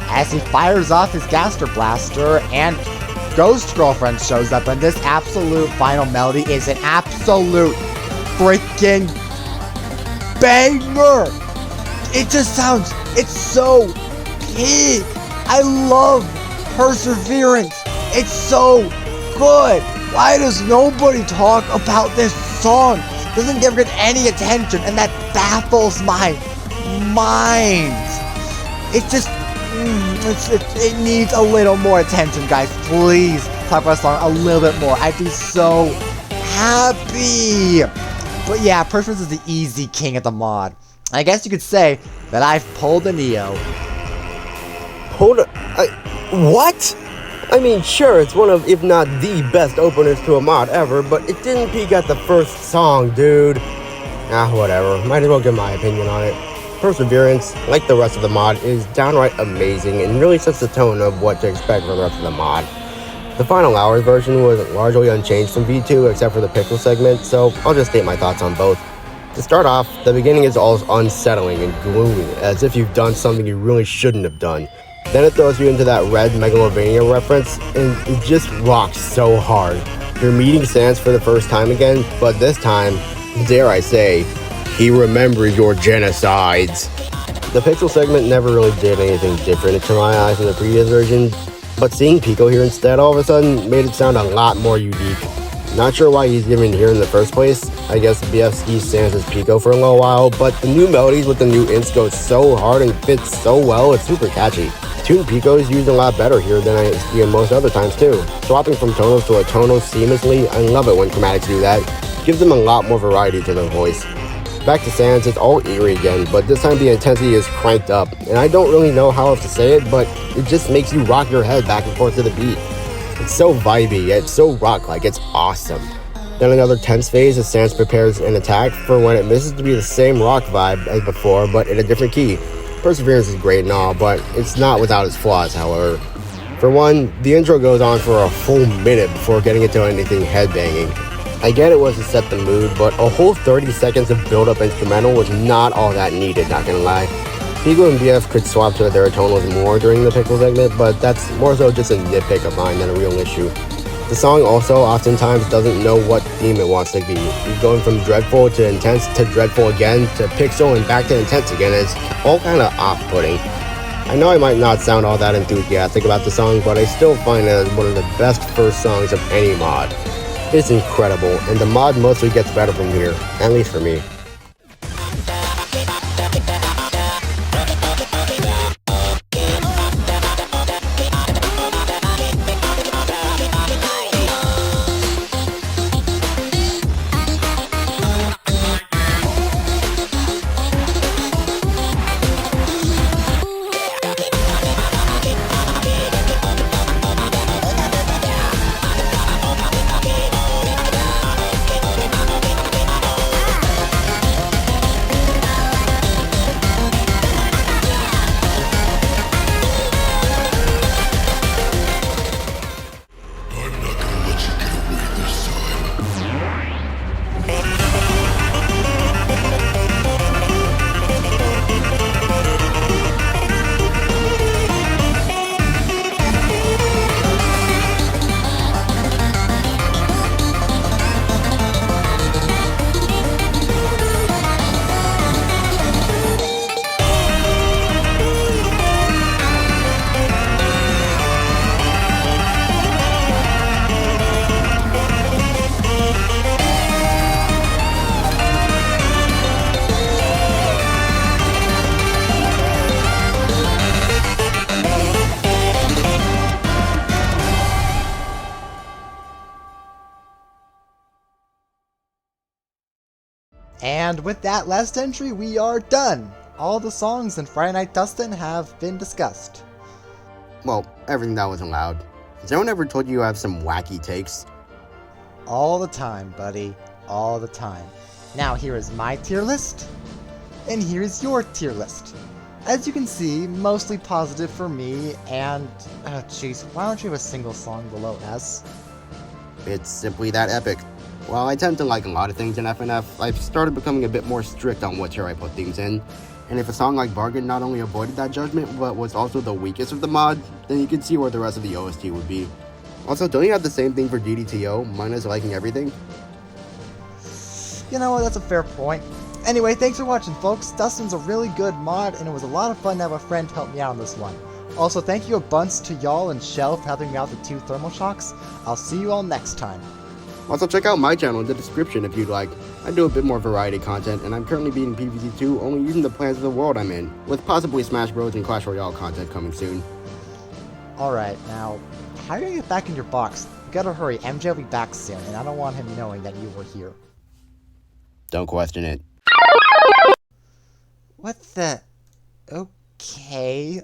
as he fires off his Gaster Blaster and Ghost Girlfriend shows up, and this absolute final melody is an absolute freaking banger. It just sounds, it's so big. I love Perseverance. It's so good. Why does nobody talk about this song? Doesn't ever get any attention, and that baffles my mind. It just, it needs a little more attention, guys. Please talk about the song a little bit more. I'd be so happy. But yeah, Perseverance is the easy king at the mod. I guess you could say that I've pulled a Neo. Hold on. What? I mean, sure, it's one of, if not the best openers to a mod ever, but it didn't peak at the first song, dude. Whatever. Might as well give my opinion on it. Perseverance, like the rest of the mod, is downright amazing and really sets the tone of what to expect from the rest of the mod. The Final Hours version was largely unchanged from V2 except for the pixel segment, so I'll just state my thoughts on both. To start off, the beginning is all unsettling and gloomy, as if you've done something you really shouldn't have done. Then it throws you into that red Megalovania reference, and it just rocks so hard. You're meeting Sans for the first time again, but this time, dare I say, he remembers your genocides. The pixel segment never really did anything different to my eyes from the previous version, but seeing Pico here instead all of a sudden made it sound a lot more unique. Not sure why he's even here in the first place. I guess BFC stands as Pico for a little while, but the new melodies with the new ints go so hard and fit so well, it's super catchy. Tuned Pico is used a lot better here than I see in most other times too. Swapping from tonals to a tonal seamlessly, I love it when chromatics do that. Gives them a lot more variety to their voice. Back to Sans, it's all eerie again, but this time the intensity is cranked up, and I don't really know how else to say it, but it just makes you rock your head back and forth to the beat. It's so vibey, it's so rock-like, it's awesome. Then another tense phase as Sans prepares an attack for when it misses to be the same rock vibe as before, but in a different key. Perseverance is great and all, but it's not without its flaws, however. For one, the intro goes on for a full minute before getting into anything headbanging. I get it was to set the mood, but a whole 30 seconds of build-up instrumental was not all that needed, not gonna lie. Pico and BF could swap to their tonals more during the Pickle segment, but that's more so just a nitpick of mine than a real issue. The song also oftentimes doesn't know what theme it wants to be. Going from dreadful to intense to dreadful again to pixel and back to intense again is all kind of off-putting. I know I might not sound all that enthusiastic about the song, but I still find it as one of the best first songs of any mod. It's incredible, and the mod mostly gets better from here, at least for me. And with that last entry, we are done! All the songs in Friday Night Dustin have been discussed. Well, everything that was allowed. Has anyone ever told you have some wacky takes? All the time, buddy. All the time. Now here is my tier list, and here's your tier list. As you can see, mostly positive for me, and... jeez, why don't you have a single song below S? It's simply that epic. While I tend to like a lot of things in FNF, I've started becoming a bit more strict on what tier I put things in. And if a song like Bargain not only avoided that judgment, but was also the weakest of the mod, then you can see where the rest of the OST would be. Also, don't you have the same thing for DDTO, minus liking everything? You know what, that's a fair point. Anyway, thanks for watching, folks. Dustin's a really good mod, and it was a lot of fun to have a friend help me out on this one. Also, thank you a bunch to y'all and Shell for helping me out with the 2 thermal shocks. I'll see you all next time. Also, check out my channel in the description if you'd like. I do a bit more variety content, and I'm currently beating PvZ2 only using the plans of the world I'm in, with possibly Smash Bros. And Clash Royale content coming soon. Alright, now, how are you gonna get back in your box? You gotta hurry, MJ will be back soon, and I don't want him knowing that you were here. Don't question it. What the... Okay...